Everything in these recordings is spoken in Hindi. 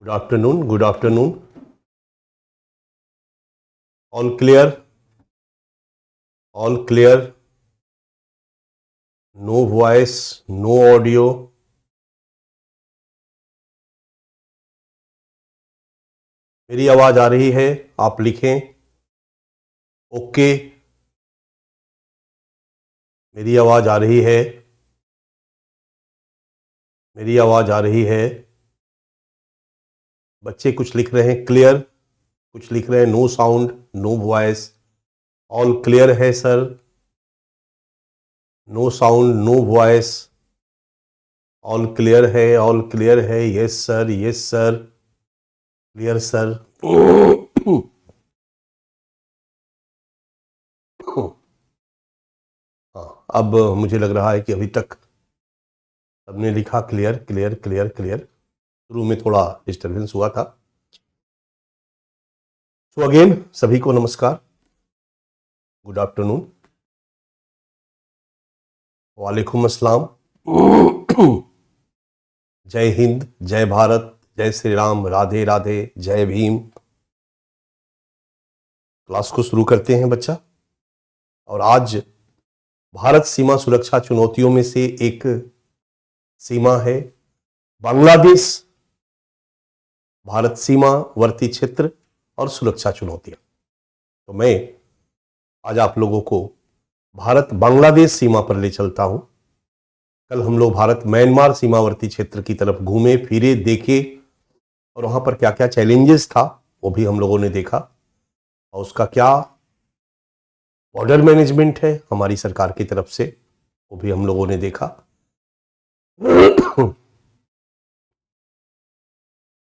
Good afternoon. Good afternoon. All clear? All clear? No voice, no audio. मेरी आवाज आ रही है? आप लिखें ओके। मेरी आवाज आ रही है? मेरी आवाज आ रही है? बच्चे कुछ लिख रहे हैं क्लियर, कुछ लिख रहे हैं no sound, no voice. All clear है sir? No sound, no voice. All clear है? ऑल क्लियर है? Yes sir, yes sir, clear sir. हाँ, अब मुझे लग रहा है कि अभी तक सबने लिखा क्लियर क्लियर क्लियर क्लियर। शुरू में थोड़ा डिस्टरबेंस हुआ था। सो अगेन सभी को नमस्कार, गुड आफ्टरनून, वालेकुम अस्सलाम। जय हिंद, जय भारत, जय श्री राम, राधे राधे, जय भीम। क्लास को शुरू करते हैं बच्चा। और आज भारत सीमा सुरक्षा चुनौतियों में से एक सीमा है बांग्लादेश, भारत सीमावर्ती क्षेत्र और सुरक्षा चुनौतियां। तो मैं आज आप लोगों को भारत बांग्लादेश सीमा पर ले चलता हूं। कल हम लोग भारत म्यांमार सीमावर्ती क्षेत्र की तरफ घूमे फिरे, देखे, और वहां पर क्या क्या चैलेंजेस था वो भी हम लोगों ने देखा, और उसका क्या बॉर्डर मैनेजमेंट है हमारी सरकार की तरफ से वो भी हम लोगों ने देखा।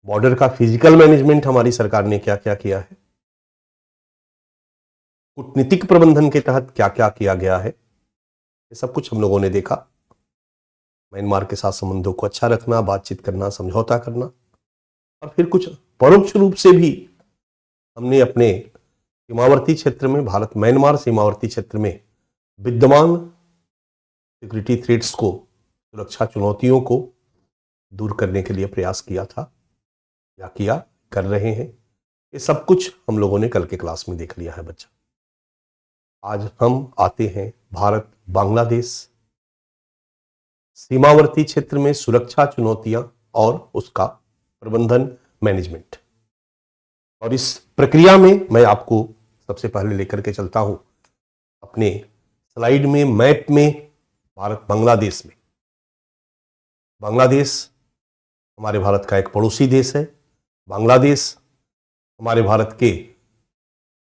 बॉर्डर का फिजिकल मैनेजमेंट हमारी सरकार ने क्या क्या किया है, कूटनीतिक प्रबंधन के तहत क्या क्या किया गया है, ये सब कुछ हम लोगों ने देखा। म्यांमार के साथ संबंधों को अच्छा रखना, बातचीत करना, समझौता करना, और फिर कुछ परोक्ष रूप से भी हमने अपने सीमावर्ती क्षेत्र में, भारत म्यांमार सीमावर्ती क्षेत्र में विद्यमान सिक्योरिटी थ्रेट्स को, सुरक्षा चुनौतियों को दूर करने के लिए प्रयास किया था या किया, कर रहे हैं। ये सब कुछ हम लोगों ने कल के क्लास में देख लिया है बच्चा। आज हम आते हैं भारत बांग्लादेश सीमावर्ती क्षेत्र में सुरक्षा चुनौतियां और उसका प्रबंधन, मैनेजमेंट। और इस प्रक्रिया में मैं आपको सबसे पहले लेकर के चलता हूं अपने स्लाइड में, मैप में, भारत बांग्लादेश में। बांग्लादेश हमारे भारत का एक पड़ोसी देश है। बांग्लादेश हमारे भारत के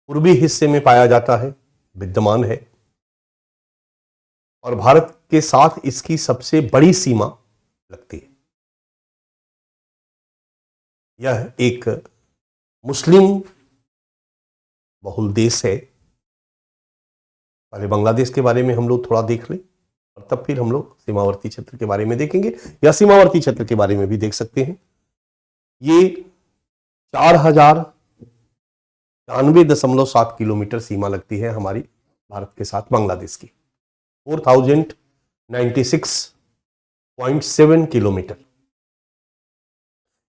पूर्वी हिस्से में पाया जाता है, विद्यमान है, और भारत के साथ इसकी सबसे बड़ी सीमा लगती है। यह एक मुस्लिम बहुल देश है। पहले बांग्लादेश के बारे में हम लोग थोड़ा देख लें और तब फिर हम लोग सीमावर्ती क्षेत्र के बारे में देखेंगे, या सीमावर्ती क्षेत्र के बारे में भी देख सकते हैं। ये 4094.7 किलोमीटर सीमा लगती है हमारी भारत के साथ बांग्लादेश की, 4096.7 किलोमीटर।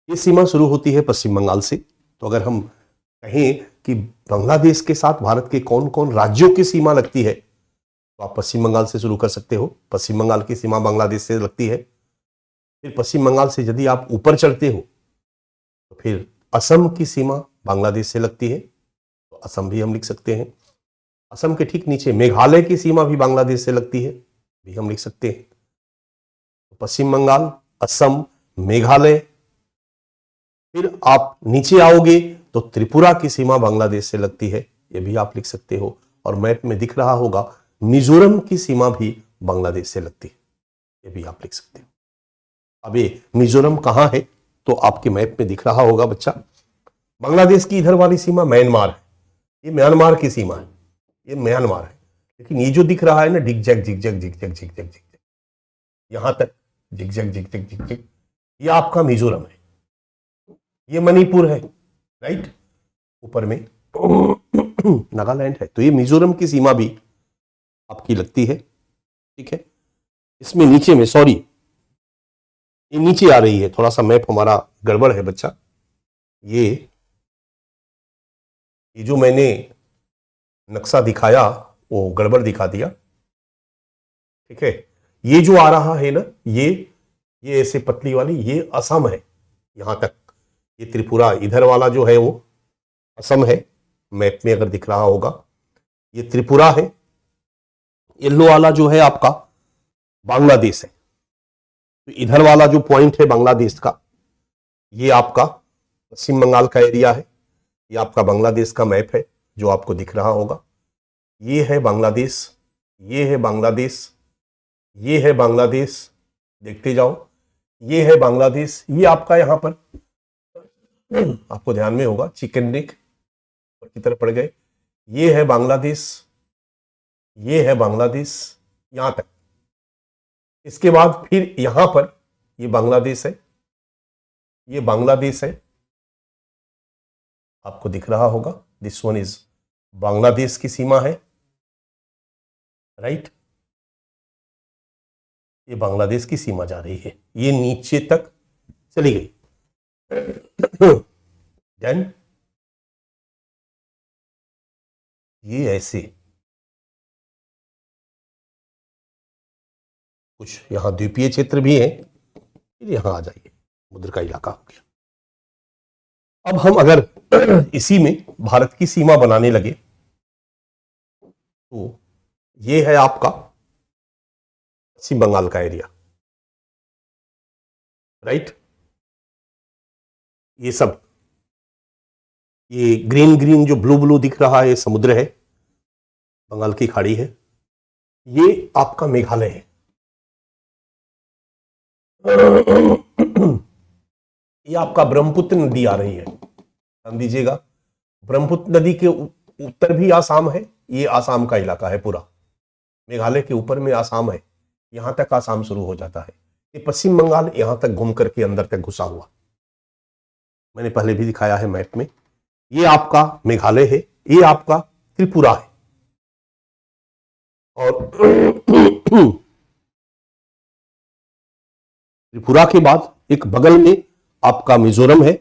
ये सीमा शुरू होती है पश्चिम बंगाल से। तो अगर हम कहें कि बांग्लादेश के साथ भारत के कौन कौन राज्यों की सीमा लगती है, तो आप पश्चिम बंगाल से शुरू कर सकते हो। पश्चिम बंगाल की सीमा बांग्लादेश से लगती है। फिर पश्चिम बंगाल से यदि आप ऊपर चढ़ते हो तो फिर असम की सीमा बांग्लादेश से लगती है, तो असम भी हम लिख सकते हैं। असम के ठीक नीचे मेघालय की सीमा भी बांग्लादेश से लगती है, भी हम लिख सकते हैं। तो पश्चिम बंगाल, असम, मेघालय। फिर आप नीचे आओगे तो त्रिपुरा की सीमा बांग्लादेश से लगती है, यह भी आप लिख सकते हो। और मैप में दिख रहा होगा मिजोरम की सीमा भी बांग्लादेश से लगती है, यह भी आप लिख सकते हो। अब ये मिजोरम कहां है तो आपके मैप में दिख रहा होगा बच्चा। बांग्लादेश की इधर वाली सीमा म्यांमार है, ये म्यांमार की सीमा है, ये म्यांमार है। लेकिन ये जो दिख रहा है ना, झिकझक झिकझक झिकझक झिकझक झिकझक, यहां तक झिकझक झिकझक झिकझक, ये आपका मिजोरम है। ये मणिपुर है, राइट, ऊपर में नागालैंड है। तो ये मिजोरम की सीमा भी आपकी लगती है, ठीक है। इसमें नीचे में, सॉरी, ये नीचे आ रही है, थोड़ा सा मैप हमारा गड़बड़ है बच्चा, ये जो मैंने नक्शा दिखाया वो गड़बड़ दिखा दिया, ठीक है। ये जो आ रहा है ना, ये ऐसे पतली वाली, ये असम है यहां तक। ये त्रिपुरा इधर वाला जो है वो असम है, मैप में अगर दिख रहा होगा ये त्रिपुरा है। येलो वाला जो है आपका बांग्लादेश है। तो इधर वाला जो पॉइंट है बांग्लादेश का, ये आपका पश्चिम बंगाल का एरिया है। ये आपका बांग्लादेश का मैप है जो आपको दिख रहा होगा। ये है बांग्लादेश, ये है बांग्लादेश, ये है बांग्लादेश, देखते जाओ। ये है बांग्लादेश, ये आपका यहां पर आपको ध्यान में होगा चिकन नेक की तरफ पड़ गए। ये है बांग्लादेश, ये है बांग्लादेश यहां तक। इसके बाद फिर यहां पर ये बांग्लादेश है, ये बांग्लादेश है, आपको दिख रहा होगा। दिस वन इज बांग्लादेश की सीमा है, राइट। ये बांग्लादेश की सीमा जा रही है, ये नीचे तक चली गई। देन ये ऐसे कुछ यहां द्वीपीय क्षेत्र भी है। फिर यहां आ जाइए, समुद्र का इलाका हो गया। अब हम अगर इसी में भारत की सीमा बनाने लगे तो ये है आपका पश्चिम बंगाल का एरिया, राइट। ये सब ये ग्रीन ग्रीन जो ब्लू ब्लू दिख रहा है, ये समुद्र है, बंगाल की खाड़ी है। ये आपका मेघालय है। ये आपका ब्रह्मपुत्र नदी आ रही है, ध्यान दीजिएगा। ब्रह्मपुत्र नदी के उत्तर भी आसाम है, ये आसाम का इलाका है पूरा। मेघालय के ऊपर में आसाम है, यहां तक आसाम शुरू हो जाता है। ये पश्चिम बंगाल यहां तक घूम करके अंदर तक घुसा हुआ, मैंने पहले भी दिखाया है मैप में। ये आपका मेघालय है, ये आपका त्रिपुरा है। और त्रिपुरा के बाद एक बगल में आपका मिजोरम है,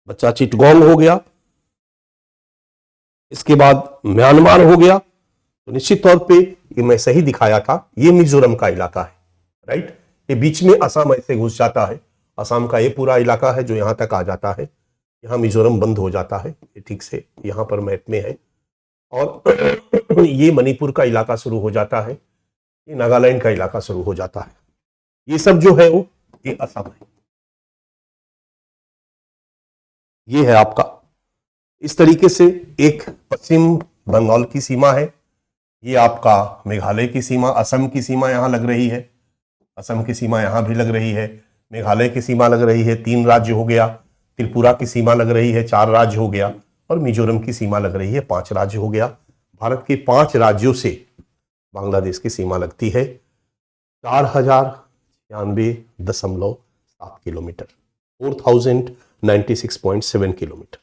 बच्चा चिटगोंग हो गया। इसके बाद म्यांमार हो गया। तो निश्चित तौर पे ये मैं सही दिखाया था, ये मिजोरम का इलाका है, राइट। ये बीच में असम ऐसे घुस जाता है, असम का ये पूरा इलाका है जो यहां तक आ जाता है। यहां मिजोरम बंद हो जाता है, ये ठीक से यहां पर मैप में है। और ये मणिपुर का इलाका शुरू हो जाता है, ये नागालैंड का इलाका शुरू हो जाता है। ये सब जो है वो ये असम है। ये है आपका इस तरीके से एक पश्चिम बंगाल की सीमा है। ये आपका मेघालय की सीमा, असम की सीमा यहां लग रही है, असम की सीमा यहां भी लग रही है, मेघालय की सीमा लग रही है, 3 राज्य हो गया, त्रिपुरा की सीमा लग रही है, 4 राज्य हो गया, और मिजोरम की सीमा लग रही है, 5 राज्य हो गया। भारत के 5 राज्यों से बांग्लादेश की सीमा लगती है 4096.7 किलोमीटर, 4096.7 किलोमीटर।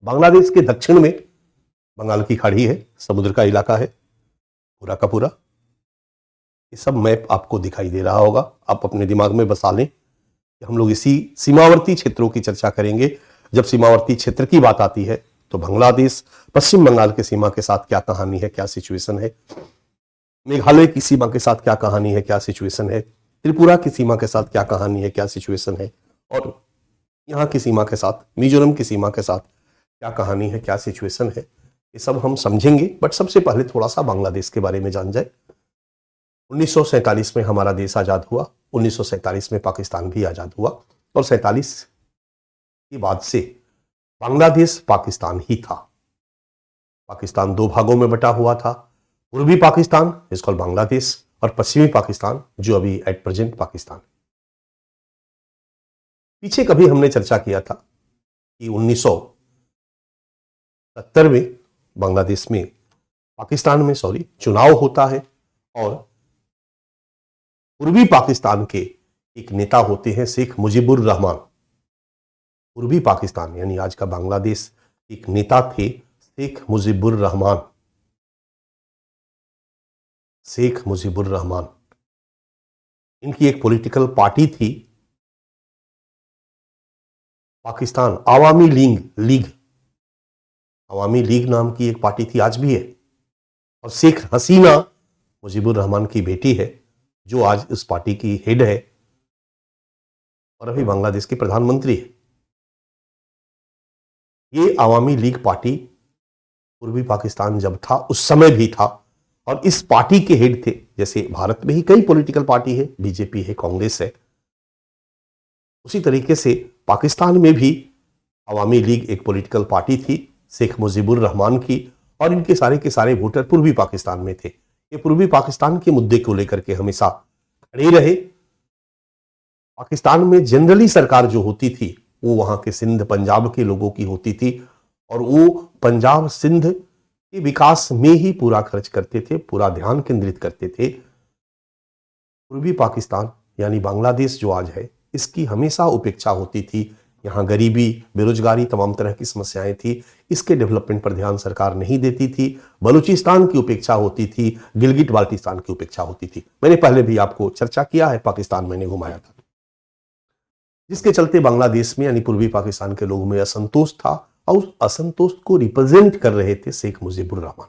बांग्लादेश के दक्षिण में बंगाल की खाड़ी है, समुद्र का इलाका है पूरा का पूरा। ये सब मैप आपको दिखाई दे रहा होगा, आप अपने दिमाग में बसा लें कि हम लोग इसी सीमावर्ती क्षेत्रों की चर्चा करेंगे। जब सीमावर्ती क्षेत्र की बात आती है तो बांग्लादेश पश्चिम बंगाल के सीमा के साथ क्या कहानी है, क्या सिचुएशन है, मेघालय की सीमा के साथ क्या कहानी है, क्या सिचुएशन है, त्रिपुरा की सीमा के साथ क्या कहानी है, क्या सिचुएशन है, और यहाँ की सीमा के साथ, मिजोरम की सीमा के साथ क्या कहानी है, क्या सिचुएशन है, ये सब हम समझेंगे। बट सबसे पहले थोड़ा सा बांग्लादेश के बारे में जान जाए। 1947 में हमारा देश आज़ाद हुआ, 1947 में पाकिस्तान भी आज़ाद हुआ, और 47 के बाद से बांग्लादेश पाकिस्तान ही था। पाकिस्तान 2 भागों में बटा हुआ था, पूर्वी पाकिस्तान इज कॉल्ड बांग्लादेश, और पश्चिमी पाकिस्तान जो अभी एट प्रेजेंट पाकिस्तान। पीछे कभी हमने चर्चा किया था कि 1970 में बांग्लादेश में पाकिस्तान में चुनाव होता है, और पूर्वी पाकिस्तान के एक नेता होते हैं शेख मुजीबुर रहमान। पूर्वी पाकिस्तान यानी आज का बांग्लादेश एक नेता थे शेख मुजीबुर रहमान। शेख मुजीबुर रहमान, इनकी एक पॉलिटिकल पार्टी थी पाकिस्तान आवामी लीग अवामी लीग नाम की एक पार्टी थी, आज भी है, और शेख हसीना मुजीबुर रहमान की बेटी है, जो आज उस पार्टी की हेड है और अभी बांग्लादेश के प्रधानमंत्री है। ये आवामी लीग पार्टी पूर्वी पाकिस्तान जब था उस समय भी था, और इस पार्टी के हेड थे, जैसे भारत में ही कई पॉलिटिकल पार्टी है, बीजेपी है, कांग्रेस है, उसी तरीके से पाकिस्तान में भी अवामी लीग एक पॉलिटिकल पार्टी थी शेख मुजीबुर रहमान की, और इनके सारे के सारे वोटर पूर्वी पाकिस्तान में थे। ये पूर्वी पाकिस्तान के मुद्दे को लेकर के हमेशा खड़े रहे। पाकिस्तान में जनरली सरकार जो होती थी वो वहां के सिंध पंजाब के लोगों की होती थी, और वो पंजाब सिंध के विकास में ही पूरा खर्च करते थे, पूरा ध्यान केंद्रित करते थे। पूर्वी पाकिस्तान यानी बांग्लादेश जो आज है, इसकी हमेशा उपेक्षा होती थी। यहाँ गरीबी, बेरोजगारी, तमाम तरह की समस्याएं थी, इसके डेवलपमेंट पर ध्यान सरकार नहीं देती थी। बलूचिस्तान की उपेक्षा होती थी, गिलगिट बाल्टिस्तान की उपेक्षा होती थी। मैंने पहले भी आपको चर्चा किया है, पाकिस्तान मैंने घुमाया था, जिसके चलते बांग्लादेश में यानी पूर्वी पाकिस्तान के लोगों में असंतोष था, और उस असंतोष को रिप्रेजेंट कर रहे थे शेख मुजीबुर रहमान।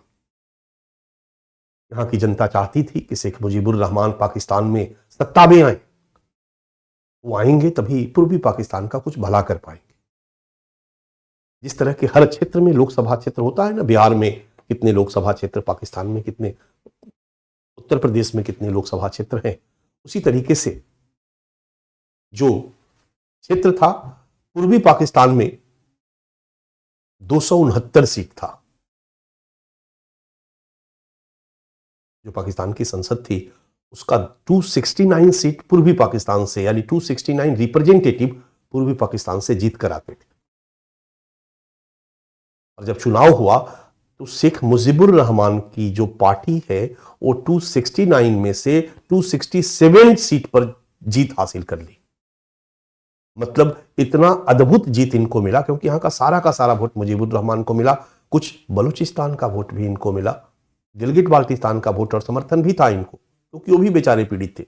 यहाँ की जनता चाहती थी कि शेख मुजीबुर रहमान पाकिस्तान में सत्ता में आए, वो आएंगे तभी पूर्वी पाकिस्तान का कुछ भला कर पाएंगे। जिस तरह के हर क्षेत्र में लोकसभा क्षेत्र होता है ना, बिहार में कितने लोकसभा क्षेत्र, पाकिस्तान में कितने, उत्तर प्रदेश में कितने लोकसभा क्षेत्र हैं, उसी तरीके से जो क्षेत्र था पूर्वी पाकिस्तान में 269 सीट था। जो पाकिस्तान की संसद थी उसका 269 सीट पूर्वी पाकिस्तान से, यानी 269 रिप्रेजेंटेटिव पूर्वी पाकिस्तान से जीत कर आते थे। और जब चुनाव हुआ तो शेख मुजीबुर रहमान की जो पार्टी है वो 269 में से 267 सीट पर जीत हासिल कर ली। मतलब इतना अद्भुत जीत इनको मिला, क्योंकि यहां का सारा वोट मुजीबुर रहमान को मिला। कुछ बलूचिस्तान का वोट भी इनको मिला, गिलगिट बाल्टिस्तान का वोट और समर्थन भी था इनको, क्योंकि वो भी बेचारे पीड़ित थे।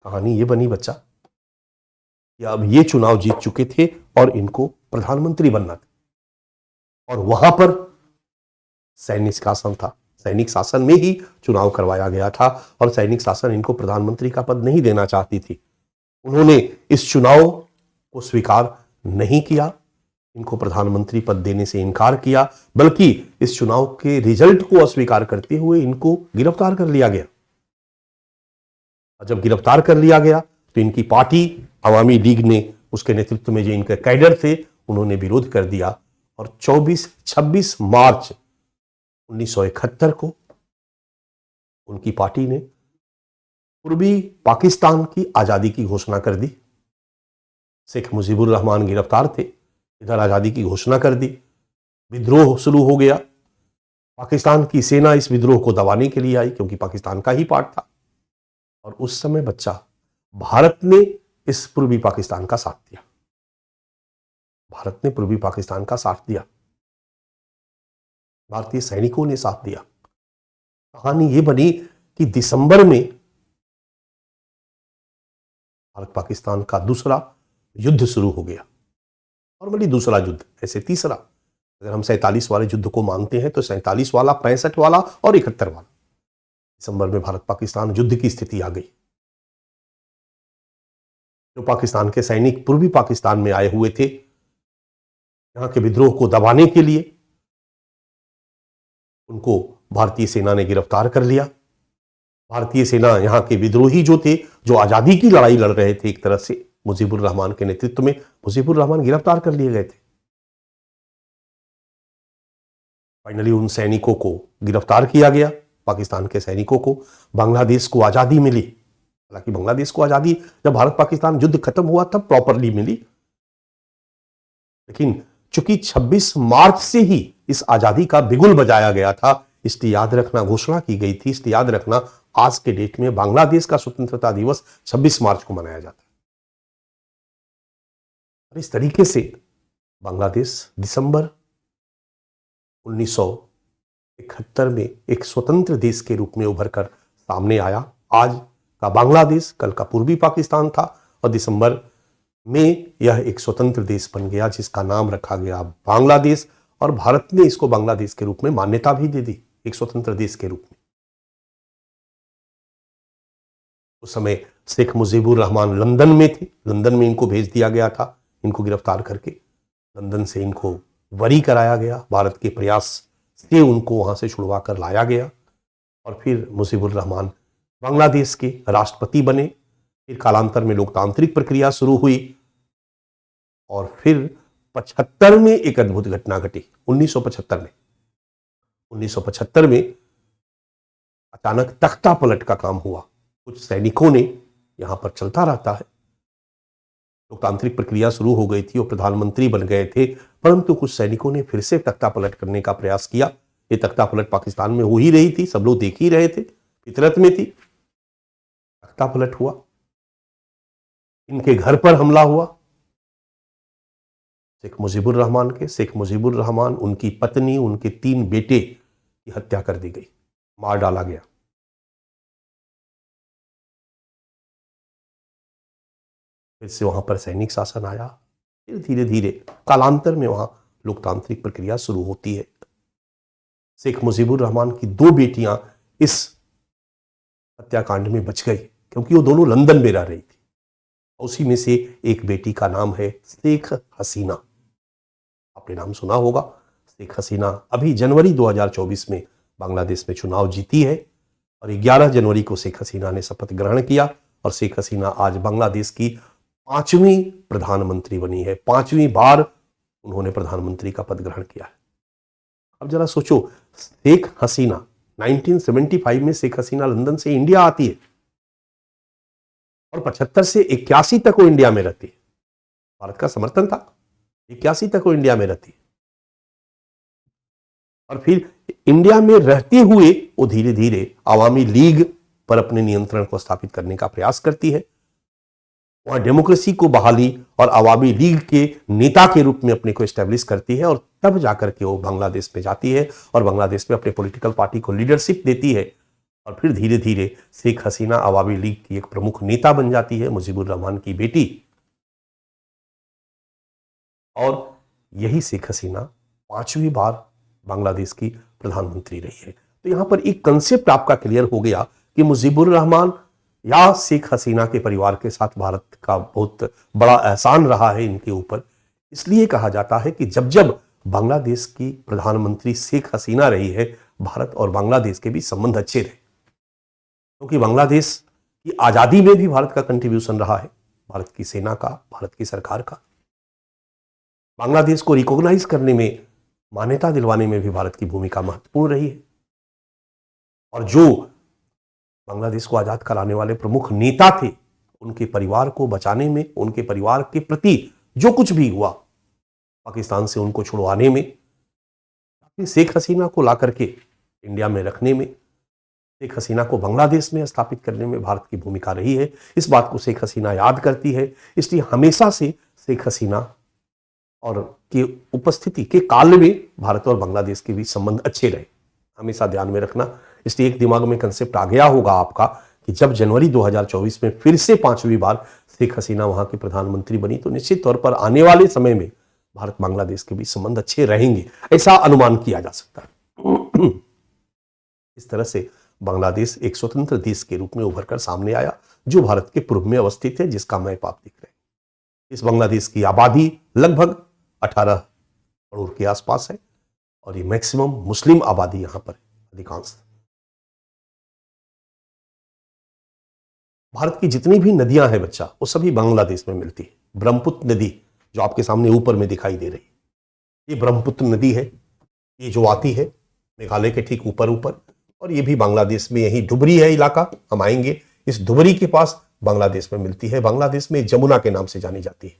कहानी ये बनी बच्चा कि अब ये चुनाव जीत चुके थे और इनको प्रधानमंत्री बनना था, और वहां पर सैनिक शासन था, सैनिक शासन में ही चुनाव करवाया गया था, और सैनिक शासन इनको प्रधानमंत्री का पद नहीं देना चाहती थी। उन्होंने इस चुनाव को स्वीकार नहीं किया, इनको प्रधानमंत्री पद देने से इनकार किया, बल्कि इस चुनाव के रिजल्ट को अस्वीकार करते हुए इनको गिरफ्तार कर लिया गया। और जब गिरफ्तार कर लिया गया तो इनकी पार्टी अवामी लीग ने, उसके नेतृत्व में जो इनके कैडर थे, उन्होंने विरोध कर दिया, और 26 मार्च 1971 को उनकी पार्टी ने पूर्वी पाकिस्तान की आजादी की घोषणा कर दी। शेख मुजीबुर रहमान गिरफ्तार थे, इधर आजादी की घोषणा कर दी, विद्रोह शुरू हो गया। पाकिस्तान की सेना इस विद्रोह को दबाने के लिए आई, क्योंकि पाकिस्तान का ही पार्ट था। और उस समय बच्चा भारत ने इस पूर्वी पाकिस्तान का साथ दिया, भारत ने पूर्वी पाकिस्तान का साथ दिया, भारतीय सैनिकों ने साथ दिया। कहानी यह बनी कि दिसंबर में भारत पाकिस्तान का दूसरा युद्ध शुरू हो गया। नॉर्मली दूसरा युद्ध, ऐसे तीसरा, अगर हम 47 वाले युद्ध को मानते हैं तो 47 वाला, 65 वाला और 71 वाला। दिसंबर में भारत पाकिस्तान युद्ध की स्थिति आ गई। जो पाकिस्तान के सैनिक पूर्वी पाकिस्तान में आए हुए थे यहां के विद्रोह को दबाने के लिए, उनको भारतीय सेना ने गिरफ्तार कर लिया। भारतीय सेना यहां के विद्रोही जो थे, जो आजादी की लड़ाई लड़ रहे थे एक तरह से मुजीबुर रहमान के नेतृत्व में, मुजीबुर रहमान गिरफ्तार कर लिए गए थे। फाइनली उन सैनिकों को गिरफ्तार किया गया, पाकिस्तान के सैनिकों को। बांग्लादेश को आजादी मिली। हालांकि बांग्लादेश को आजादी जब भारत पाकिस्तान युद्ध खत्म हुआ तब प्रॉपरली मिली, लेकिन चूंकि 26 मार्च से ही इस आजादी का बिगुल बजाया गया था, इसलिए याद रखना, घोषणा की गई थी, इसलिए याद रखना आज के डेट में बांग्लादेश का स्वतंत्रता दिवस 26 मार्च को मनाया जाता है। और इस तरीके से बांग्लादेश दिसंबर 1971 में एक स्वतंत्र देश के रूप में उभर कर सामने आया। आज का बांग्लादेश कल का पूर्वी पाकिस्तान था, और दिसंबर में यह एक स्वतंत्र देश बन गया जिसका नाम रखा गया बांग्लादेश, और भारत ने इसको बांग्लादेश के रूप में मान्यता भी दे दी, एक स्वतंत्र देश के रूप में। उस समय शेख मुजीबुर रहमान लंदन में थे, लंदन में इनको भेज दिया गया था, इनको गिरफ्तार करके लंदन से इनको वरी कराया गया, भारत के प्रयास से उनको वहां से छुड़वा कर लाया गया, और फिर मुजीबुर रहमान बांग्लादेश के राष्ट्रपति बने। फिर कालांतर में लोकतांत्रिक प्रक्रिया शुरू हुई, और फिर 75 में एक अद्भुत घटना घटी। 1975 में अचानक तख्ता पलट का काम हुआ। कुछ सैनिकों ने, यहां पर चलता रहता है, लोकतांत्रिक प्रक्रिया शुरू हो गई थी और प्रधानमंत्री बन गए थे, परंतु कुछ सैनिकों ने फिर से तख्ता पलट करने का प्रयास किया। ये तख्ता पलट पाकिस्तान में हो ही रही थी, सब लोग देख ही रहे थे, फितरत में थी। तख्ता पलट हुआ, इनके घर पर हमला हुआ शेख मुजीबुर रहमान, उनकी पत्नी, उनके 3 बेटे की हत्या कर दी गई, मार डाला गया। फिर से वहां पर सैनिक शासन आया, फिर धीरे धीरे कालांतर में वहां लोकतांत्रिक प्रक्रिया शुरू होती है। शेख मुजीबुर रहमान की 2 बेटियां इस हत्याकांड में बच गई, क्योंकि वो दोनों लंदन में रह रही थी। उसी में से एक बेटी का नाम है शेख हसीना, आपने नाम सुना होगा। शेख हसीना अभी जनवरी 2024 में बांग्लादेश में चुनाव जीती है, और 11 जनवरी को शेख हसीना ने शपथ ग्रहण किया, और शेख हसीना आज बांग्लादेश की 5वीं प्रधानमंत्री बनी है। 5वीं बार उन्होंने प्रधानमंत्री का पद ग्रहण किया है। अब जरा सोचो, शेख हसीना 1975 में शेख हसीना लंदन से इंडिया आती है, और 75 से 81 तक वो इंडिया में रहती है। भारत का समर्थन था, 81 तक वो इंडिया में रहती है, और फिर इंडिया में रहते हुए वो धीरे धीरे आवामी लीग पर अपने नियंत्रण को स्थापित करने का प्रयास करती है। वहां डेमोक्रेसी को बहाली और आवामी लीग के नेता के रूप में अपने को एस्टेब्लिश करती है, और तब जाकर के वो बांग्लादेश में जाती है और बांग्लादेश में अपने पॉलिटिकल पार्टी को लीडरशिप देती है, और फिर धीरे धीरे शेख हसीना आवामी लीग की एक प्रमुख नेता बन जाती है, मुजीबुर रहमान की बेटी। और यही शेख हसीना 5वीं बार बांग्लादेश की प्रधानमंत्री रही है। तो यहां पर एक कंसेप्ट आपका क्लियर हो गया कि मुजीबुर रहमान या शेख हसीना के परिवार के साथ भारत का बहुत बड़ा एहसान रहा है इनके ऊपर। इसलिए कहा जाता है कि जब जब बांग्लादेश की प्रधानमंत्री शेख हसीना रही है, भारत और बांग्लादेश के भी संबंध अच्छे रहे, क्योंकि बांग्लादेश की आजादी में भी भारत का कंट्रीब्यूशन रहा है, भारत की सेना का, भारत की सरकार का। बांग्लादेश को रिकॉग्नाइज करने में, मान्यता दिलवाने में भी भारत की भूमिका महत्वपूर्ण रही है। और जो बांग्लादेश को आजाद कराने वाले प्रमुख नेता थे, उनके परिवार को बचाने में, उनके परिवार के प्रति जो कुछ भी हुआ, पाकिस्तान से उनको छुड़वाने में, शेख हसीना को ला करके इंडिया में रखने में, शेख हसीना को बांग्लादेश में स्थापित करने में भारत की भूमिका रही है। इस बात को शेख हसीना याद करती है। इसलिए हमेशा से शेख हसीना और की उपस्थिति के काल में भारत और बांग्लादेश के बीच संबंध अच्छे रहे, हमेशा ध्यान में रखना। इसलिए एक दिमाग में कंसेप्ट आ गया होगा आपका कि जब जनवरी 2024 में फिर से 5वीं बार शेख हसीना वहां की प्रधानमंत्री बनी, तो निश्चित तौर पर आने वाले समय में भारत बांग्लादेश के बीच संबंध अच्छे रहेंगे, ऐसा अनुमान किया जा सकता है। इस तरह से बांग्लादेश एक स्वतंत्र देश के रूप में उभर कर सामने आया, जो भारत के पूर्व में अवस्थित है, जिसका मैप आप दिख रहे हैं। इस बांग्लादेश की आबादी लगभग 18 करोड़ के आसपास है, और ये मैक्सिमम मुस्लिम आबादी यहां पर अधिकांश। भारत की जितनी भी नदियां हैं बच्चा, वो सभी बांग्लादेश में मिलती है। ब्रह्मपुत्र नदी जो आपके सामने ऊपर में दिखाई दे रही है, ये ब्रह्मपुत्र नदी है। ये जो आती है मेघालय के ठीक ऊपर ऊपर, और ये भी बांग्लादेश में, यही डुबरी है इलाका, हम आएंगे। इस डुबरी के पास बांग्लादेश में मिलती है। बांग्लादेश में जमुना के नाम से जानी जाती है,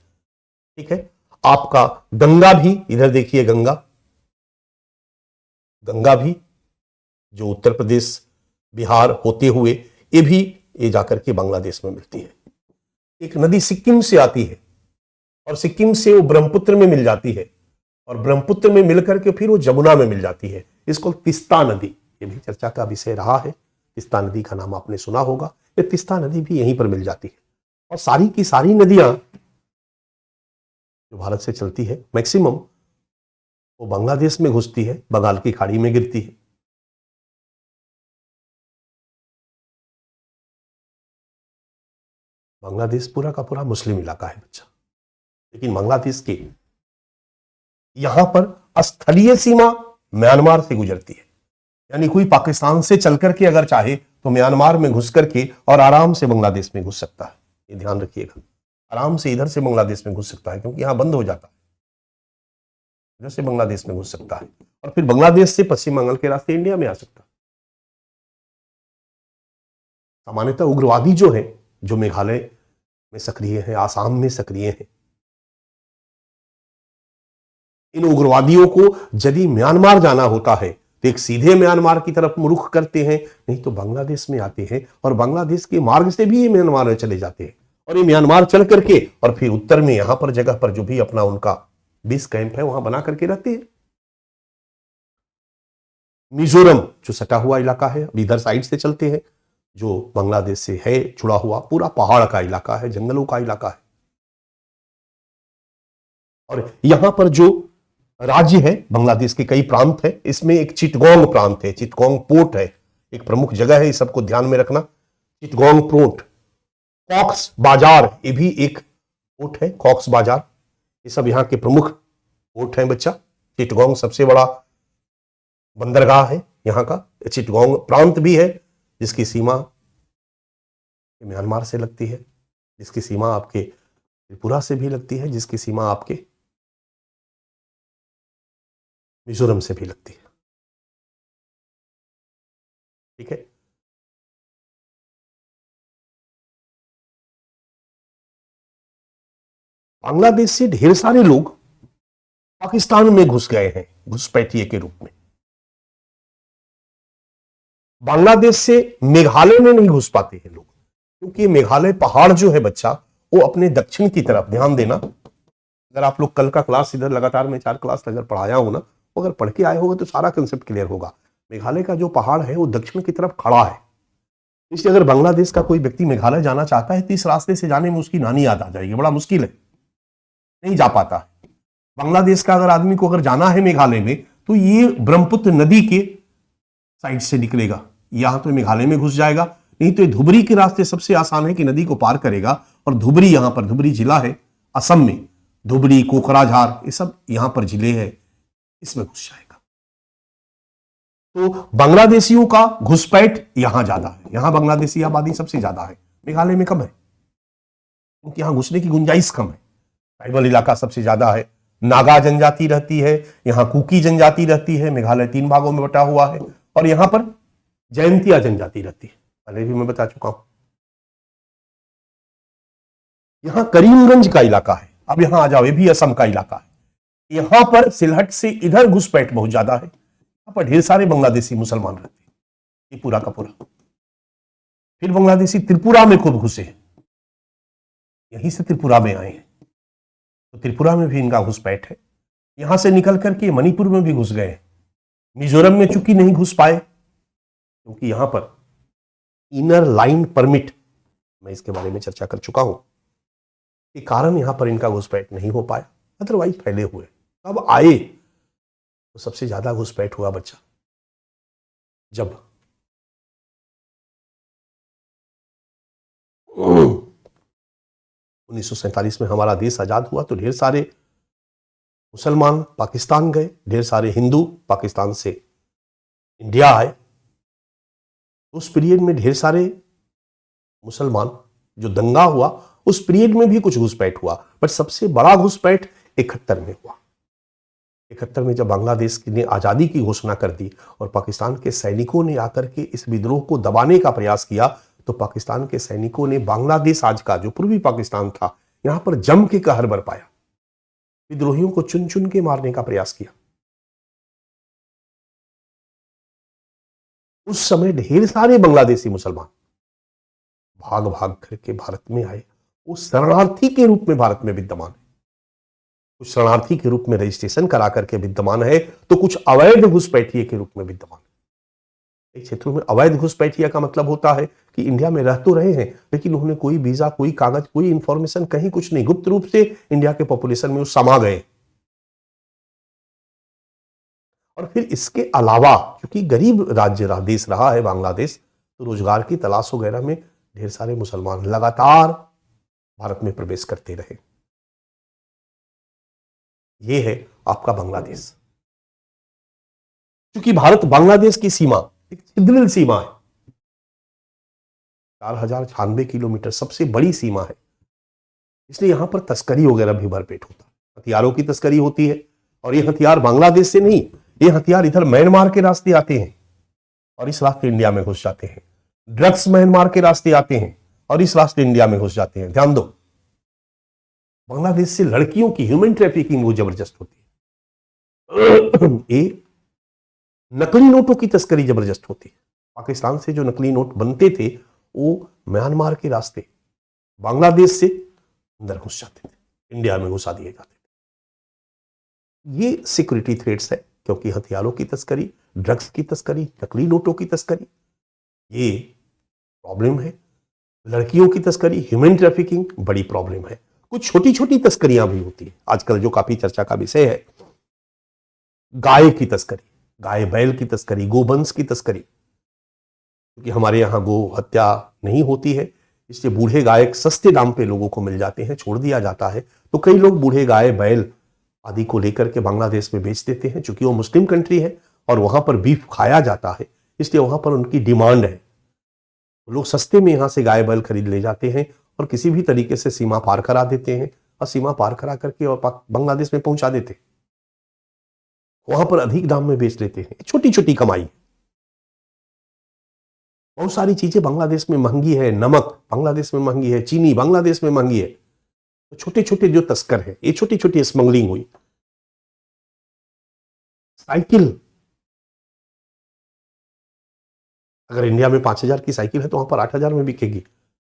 ठीक है। आपका गंगा भी, इधर देखिए गंगा भी जो उत्तर प्रदेश बिहार होते हुए ये जाकर के बांग्लादेश में मिलती है। एक नदी सिक्किम से आती है, और सिक्किम से वो ब्रह्मपुत्र में मिल जाती है, और ब्रह्मपुत्र में मिलकर के फिर वो जमुना में मिल जाती है। इसको तिस्ता नदी, ये भी चर्चा का विषय रहा है। तिस्ता नदी का नाम आपने सुना होगा। ये तिस्ता नदी भी यहीं पर मिल जाती है। और सारी की सारी नदियां जो भारत से चलती है मैक्सिमम वो बांग्लादेश में घुसती है, बंगाल की खाड़ी में गिरती है। बांग्लादेश पूरा का पूरा मुस्लिम इलाका है बच्चा, लेकिन बांग्लादेश के यहां पर स्थलीय सीमा म्यांमार से गुजरती है। यानी कोई पाकिस्तान से चल करके अगर चाहे तो म्यांमार में घुस करके और आराम से बांग्लादेश में घुस सकता है। ये ध्यान रखिएगा, आराम से इधर से बांग्लादेश में घुस सकता है, क्योंकि यहां बंद हो जाता है। इधर से बांग्लादेश में घुस सकता है और फिर बांग्लादेश से पश्चिम बंगाल के रास्ते इंडिया में आ सकता है। सामान्यतः उग्रवादी जो है, जो मेघालय में सक्रिय है, आसाम में सक्रिय है, इन उग्रवादियों को यदि म्यांमार जाना होता है तो एक सीधे म्यांमार की तरफ रुख करते हैं, नहीं तो बांग्लादेश में आते हैं और बांग्लादेश के मार्ग से भी ये म्यांमार में चले जाते हैं और ये म्यांमार चल करके और फिर उत्तर में यहां पर जगह पर जो भी अपना उनका बेस कैंप है वहां बना करके रहते हैं। मिजोरम जो सटा हुआ इलाका है, अब इधर साइड से चलते हैं, जो बांग्लादेश से है जुड़ा हुआ, पूरा पहाड़ का इलाका है, जंगलों का इलाका है। और यहां पर जो राज्य है, बांग्लादेश के कई प्रांत है, इसमें एक चिटगोंग प्रांत है, चिटगोंग पोर्ट है, एक प्रमुख जगह है, इस सबको ध्यान में रखना। चिटगोंग पोर्ट, कॉक्स बाजार, ये भी एक पोर्ट है, कॉक्स बाजार, ये सब यहाँ के प्रमुख पोर्ट हैं बच्चा। चिटगोंग सबसे बड़ा बंदरगाह है यहाँ का। चिटगोंग प्रांत भी है जिसकी सीमा म्यांमार से लगती है, जिसकी सीमा आपके त्रिपुरा से भी लगती है, जिसकी सीमा आपके मिजोरम से भी लगती है। ठीक है, बांग्लादेश से ढेर सारे लोग पाकिस्तान में घुस गए हैं घुसपैठिए के रूप में। बांग्लादेश से मेघालय में नहीं घुस पाते हैं लोग, क्योंकि मेघालय पहाड़ जो है बच्चा वो अपने दक्षिण की तरफ, ध्यान देना, अगर आप लोग कल का क्लास इधर लगातार मैं 4 क्लास अगर पढ़ाया हूं ना, अगर पढ़ के आए होगा तो सारा कंसेप्ट क्लियर होगा। मेघालय का जो पहाड़ है वो दक्षिण की तरफ खड़ा है, इसलिए अगर बांग्लादेश का कोई व्यक्ति मेघालय जाना चाहता है तो इस रास्ते से जाने में उसकी नानी याद आ जाएगी, बड़ा मुश्किल है, नहीं जा पाता। बांग्लादेश का अगर आदमी को अगर जाना है मेघालय में तो ये ब्रह्मपुत्र नदी के साइड से निकलेगा, यहां तो मेघालय में घुस जाएगा, नहीं तो धुबरी के रास्ते सबसे आसान है कि नदी को पार करेगा और धुबरी, यहां पर धुबरी जिला है असम में, धुबरी, कोकराझार, ये सब यहां पर जिले हैं, इसमें घुस जाएगा। तो बांग्लादेशियों का घुसपैठ यहां ज्यादा है, यहां बांग्लादेशी आबादी सबसे ज्यादा है, मेघालय में कम है, क्योंकि यहां घुसने की गुंजाइश कम है। ट्राइबल इलाका सबसे ज्यादा है, नागा जनजाति रहती है, यहां कुकी जनजाति रहती है, मेघालय 3 भागों में बटा हुआ है, और यहां पर जयंतिया जनजाति रहती है, पहले भी मैं बता चुका हूं। यहां करीमगंज का इलाका है, अब यहां आ जाओ, ये भी असम का इलाका है। यहां पर सिलहट से इधर घुसपैठ बहुत ज्यादा है, यहां पर ढेर सारे बांग्लादेशी मुसलमान रहते हैं, ये पूरा का पूरा। फिर बांग्लादेशी त्रिपुरा में खूब घुसे, यहीं से त्रिपुरा में आए हैं, तो त्रिपुरा में भी इनका घुसपैठ है। यहां से निकल करके मणिपुर में भी घुस गए, मिजोरम में चूंकि नहीं घुस पाए क्योंकि यहां पर इनर लाइन परमिट, मैं इसके बारे में चर्चा कर चुका हूं, के कारण यहां पर इनका घुसपैठ नहीं हो पाया, अदरवाइज फैले हुए। अब आए तो सबसे ज्यादा घुसपैठ हुआ बच्चा जब 1947 में हमारा देश आजाद हुआ, तो ढेर सारे मुसलमान पाकिस्तान गए, ढेर सारे हिंदू पाकिस्तान से इंडिया आए। उस पीरियड में ढेर सारे मुसलमान, जो दंगा हुआ उस पीरियड में भी कुछ घुसपैठ हुआ, बट सबसे बड़ा घुसपैठ 71 में हुआ। 71 में जब बांग्लादेश ने आजादी की घोषणा कर दी और पाकिस्तान के सैनिकों ने आकर के इस विद्रोह को दबाने का प्रयास किया, तो पाकिस्तान के सैनिकों ने बांग्लादेश, आज का जो पूर्वी पाकिस्तान था, यहां पर जम के कहर बरपाया, विद्रोहियों को चुन चुन के मारने का प्रयास किया। उस समय ढेर सारे बांग्लादेशी मुसलमान भाग भाग करके भारत में आए, वो शरणार्थी के रूप में भारत में विद्यमान है, कुछ शरणार्थी के रूप में रजिस्ट्रेशन करा करके विद्यमान है, तो कुछ अवैध घुसपैठिए के रूप में विद्यमान है। कई क्षेत्रों में अवैध घुसपैठिया का मतलब होता है कि इंडिया में रह तो रहे हैं लेकिन उन्होंने कोई वीजा, कोई कागज, कोई इंफॉर्मेशन, कहीं कुछ नहीं, गुप्त रूप से इंडिया के पॉपुलेशन में वो समा गए। और फिर इसके अलावा क्योंकि गरीब देश रहा है बांग्लादेश, तो रोजगार की तलाश वगैरह में ढेर सारे मुसलमान लगातार भारत में प्रवेश करते रहे। ये है आपका बांग्लादेश। क्योंकि भारत बांग्लादेश की सीमा एक छिद्रिल सीमा है, 4096 किलोमीटर सबसे बड़ी सीमा है, इसलिए यहां पर तस्करी वगैरह भी भरपेट होता है, हथियारों की तस्करी होती है। और ये हथियार बांग्लादेश से नहीं, ये हथियार इधर म्यांमार के रास्ते आते हैं और इस रास्ते इंडिया में घुस जाते हैं। ड्रग्स म्यांमार के रास्ते आते हैं और इस रास्ते इंडिया में घुस जाते हैं। ध्यान दो, बांग्लादेश से लड़कियों की ह्यूमन ट्रैफिकिंग वो जबरदस्त होती है। नकली नोटों की तस्करी जबरदस्त होती है। पाकिस्तान से जो नकली नोट बनते थे वो म्यांमार के रास्ते बांग्लादेश से अंदर घुस जाते थे, इंडिया में घुसा दिए जाते थे। ये सिक्योरिटी थ्रेट्स है, क्योंकि हथियारों की तस्करी, ड्रग्स की तस्करी, नकली नोटों की तस्करी, ये प्रॉब्लम है। लड़कियों की तस्करी, ह्यूमन ट्रैफिकिंग बड़ी प्रॉब्लम है। कुछ छोटी छोटी तस्करियां भी होती है। आजकल जो काफी चर्चा का विषय है, गाय की तस्करी, गाय बैल की तस्करी, गोवंश की तस्करी। क्योंकि हमारे यहाँ गो हत्या नहीं होती है, इसलिए बूढ़े गाय सस्ते दाम पे लोगों को मिल जाते हैं, छोड़ दिया जाता है। तो कई लोग बूढ़े गाय बैल आदि को लेकर के बांग्लादेश में बेच देते हैं। चूंकि वो मुस्लिम कंट्री है और वहां पर बीफ खाया जाता है, इसलिए वहां पर उनकी डिमांड है। लोग सस्ते में यहां से गाय बैल खरीद ले जाते हैं और किसी भी तरीके से सीमा पार करा देते हैं और सीमा पार करा करके और बांग्लादेश में पहुंचा देते हैं, वहां पर अधिक दाम में बेच लेते हैं। छोटी छोटी कमाई। बहुत सारी चीजें बांग्लादेश में महंगी है। नमक बांग्लादेश में महंगी है, चीनी बांग्लादेश में महंगी है। तो छोटे छोटे जो तस्कर है, ये छोटी छोटी स्मगलिंग हुई। साइकिल, अगर इंडिया में 5000 की साइकिल है तो वहां पर 8000 में बिकेगी।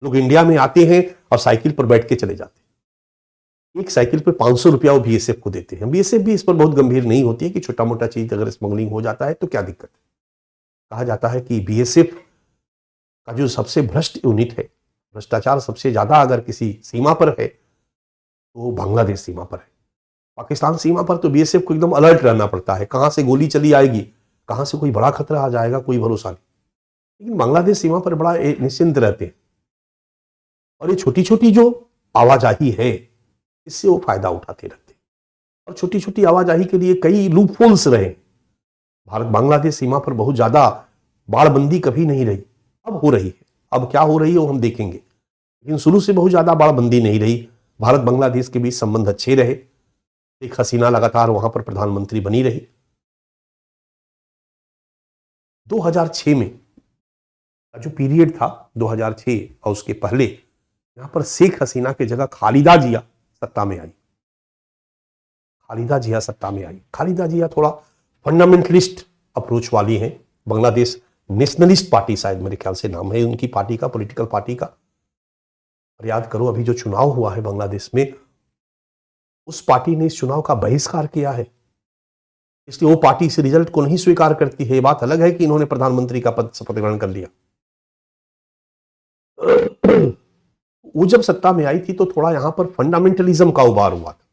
लोग इंडिया में आते हैं और साइकिल पर बैठ के चले जाते हैं। एक साइकिल पे 500 रुपया वो बीएसएफ को देते हैं। बीएसएफ भी इस पर बहुत गंभीर नहीं होती है कि छोटा मोटा चीज अगर स्मगलिंग हो जाता है तो क्या दिक्कत है। कहा जाता है कि बीएसएफ का जो सबसे भ्रष्ट यूनिट है, भ्रष्टाचार सबसे ज्यादा अगर किसी सीमा पर है तो बांग्लादेश सीमा पर है। पाकिस्तान सीमा पर तो बीएसएफ को एकदम अलर्ट रहना पड़ता है, कहां से गोली चली आएगी, कहां से कोई बड़ा खतरा आ जाएगा, कोई भरोसा नहीं। लेकिन बांग्लादेश सीमा पर बड़ा निश्चिंत रहते हैं और ये छोटी छोटी जो आवाजाही है इससे वो फायदा उठाते रहते हैं। और छोटी छोटी आवाजाही के लिए कई लूपहोल्स रहे। भारत बांग्लादेश सीमा पर बहुत ज्यादा बाड़बंदी कभी नहीं रही, अब हो रही है। अब क्या हो रही है वो हम देखेंगे, लेकिन शुरू से बहुत ज्यादा बाड़बंदी नहीं रही। भारत बांग्लादेश के बीच संबंध अच्छे रहे। शेख हसीना लगातार वहां पर प्रधानमंत्री बनी रही। 2006 में जो पीरियड था, 2006 और उसके पहले, यहां पर शेख हसीना की जगह खालिदा जिया सत्ता में आई। खालिदा जिया सत्ता में आई। खालिदा जिया थोड़ा फंडामेंटलिस्ट अप्रोच वाली हैं। बांग्लादेश नेशनलिस्ट पार्टी, शायद मेरे ख्याल से नाम है उनकी पार्टी का, पॉलिटिकल पार्टी का। और याद करो अभी जो चुनाव हुआ है बांग्लादेश में, उस पार्टी ने इस चुनाव का बहिष्कार किया है, इसलिए वो पार्टी इस रिजल्ट को नहीं स्वीकार करती है। ये बात अलग है कि इन्होंने प्रधानमंत्री का पद शपथ ग्रहण कर लिया। वो जब सत्ता में आई थी तो थोड़ा यहां पर फंडामेंटलिज्म का उभार हुआ था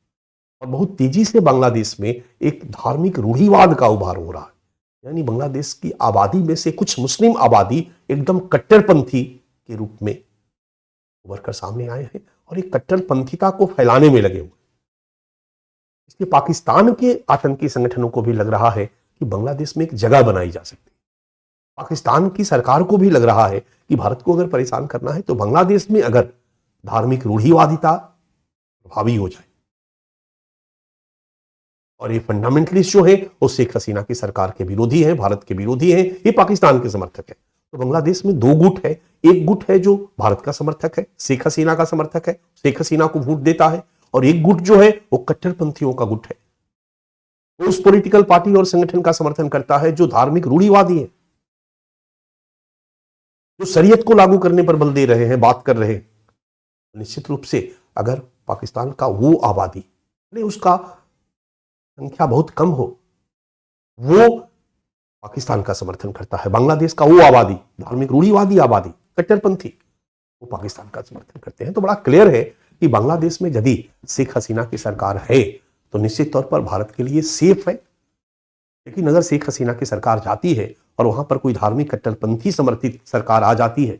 और बहुत तेजी से बांग्लादेश में एक धार्मिक रूढ़िवाद का उभार हो रहा है। यानी बांग्लादेश की आबादी में से कुछ मुस्लिम आबादी एकदम कट्टरपंथी के रूप में उभर कर सामने आए हैं और एक कट्टरपंथीता को फैलाने में लगे हुए। इसलिए पाकिस्तान के आतंकी संगठनों को भी लग रहा है कि बांग्लादेश में एक जगह बनाई जा सकती है। पाकिस्तान की सरकार को भी लग रहा है कि भारत को अगर परेशान करना है तो बांग्लादेश में अगर धार्मिक रूढ़िवादिता प्रभावी हो जाए। और ये फंडामेंटलिस्ट जो है वो शेख हसीना की सरकार के विरोधी हैं, भारत के विरोधी हैं, ये पाकिस्तान के समर्थक है। तो बांग्लादेश में दो गुट है। एक गुट है जो भारत का समर्थक है, शेख हसीना का समर्थक है, शेख हसीना को वोट देता है, और एक गुट जो है वो कट्टरपंथियों का गुट है। वो उस पॉलिटिकल पार्टी और संगठन का समर्थन करता है जो धार्मिक रूढ़िवादी है, जो शरीयत को लागू करने पर बल दे रहे हैं, बात कर रहे हैं। निश्चित रूप से अगर पाकिस्तान का वो आबादी, उसका संख्या बहुत कम हो, वो पाकिस्तान का समर्थन करता है। बांग्लादेश का वो आबादी, धार्मिक रूढ़िवादी आबादी, कट्टरपंथी, वो पाकिस्तान का समर्थन करते हैं। तो बड़ा क्लियर है कि बांग्लादेश में यदि शेख हसीना की सरकार है तो निश्चित तौर पर भारत के लिए सेफ है। लेकिन अगर शेख हसीना की सरकार जाती है और वहां पर कोई धार्मिक कट्टरपंथी समर्थित सरकार आ जाती है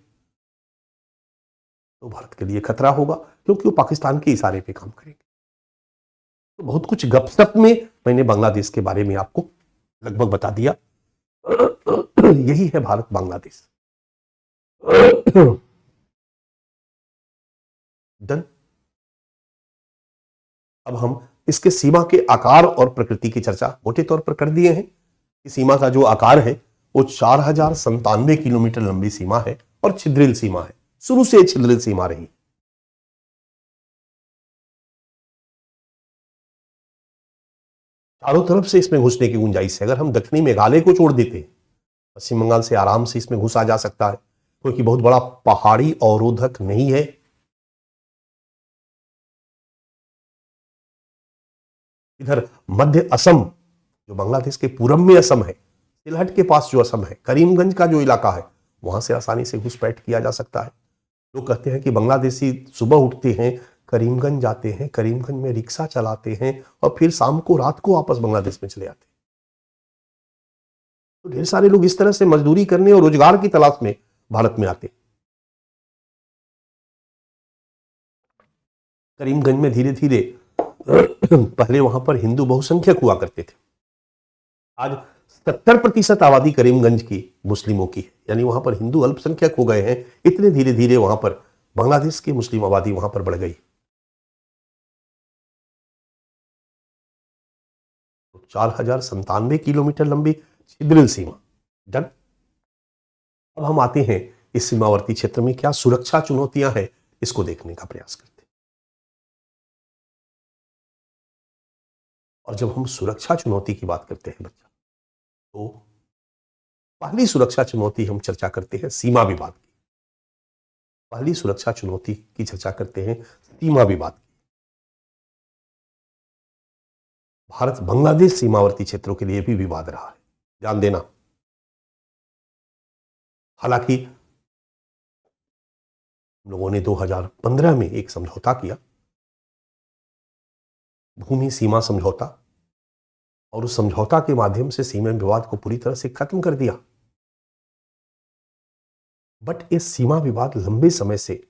तो भारत के लिए खतरा होगा, क्योंकि वो पाकिस्तान के इशारे पे काम करेंगे। तो बहुत कुछ गपशप में मैंने बांग्लादेश के बारे में आपको लगभग बता दिया। यही है भारत बांग्लादेश। डन। अब हम इसके सीमा के आकार और प्रकृति की चर्चा मोटे तौर पर कर दिए हैं कि सीमा का जो आकार है वो 4097 किलोमीटर लंबी सीमा है और छिद्रिल सीमा है, शुरू से छिद्रिल सीमा रही। चारों तरफ से इसमें घुसने की गुंजाइश है। अगर हम दक्षिणी मेघालय को छोड़ देते पश्चिम बंगाल से आराम से इसमें घुसा जा सकता है, क्योंकि बहुत बड़ा पहाड़ी अवरोधक नहीं है। इधर मध्य असम, जो बांग्लादेश के पूरब में असम है, सिलहट के पास जो असम है, करीमगंज का जो इलाका है, वहां से आसानी से घुसपैठ किया जा सकता है। लोग कहते हैं कि बांग्लादेशी सुबह उठते हैं, करीमगंज जाते हैं, करीमगंज में रिक्शा चलाते हैं और फिर शाम को रात को वापस बांग्लादेश में चले आते हैं। तो ढेर सारे लोग इस तरह से मजदूरी करने और रोजगार की तलाश में भारत में आते हैं। करीमगंज में धीरे धीरे पहले वहां पर हिंदू बहुसंख्यक हुआ करते थे। आज 70% आबादी करीमगंज की मुस्लिमों की है, यानी वहां पर हिंदू अल्पसंख्यक हो गए हैं। इतने धीरे धीरे वहां पर बांग्लादेश की मुस्लिम आबादी वहां पर बढ़ गई। तो 4097 किलोमीटर लंबी छिद्रिल सीमा। डन। अब हम आते हैं इस सीमावर्ती क्षेत्र में क्या सुरक्षा चुनौतियां हैं, इसको देखने का प्रयास करते हैं। और जब हम सुरक्षा चुनौती की बात करते हैं बच्चा, तो पहली सुरक्षा चुनौती हम चर्चा करते हैं सीमा विवाद की। पहली सुरक्षा चुनौती की चर्चा करते हैं सीमा विवाद की। भारत बांग्लादेश सीमावर्ती क्षेत्रों के लिए भी विवाद रहा है, ध्यान देना। हालांकि हम लोगों ने 2015 में एक समझौता किया, भूमि सीमा समझौता, और उस समझौता के माध्यम से सीमा विवाद को पूरी तरह से खत्म कर दिया। बट इस सीमा विवाद लंबे समय से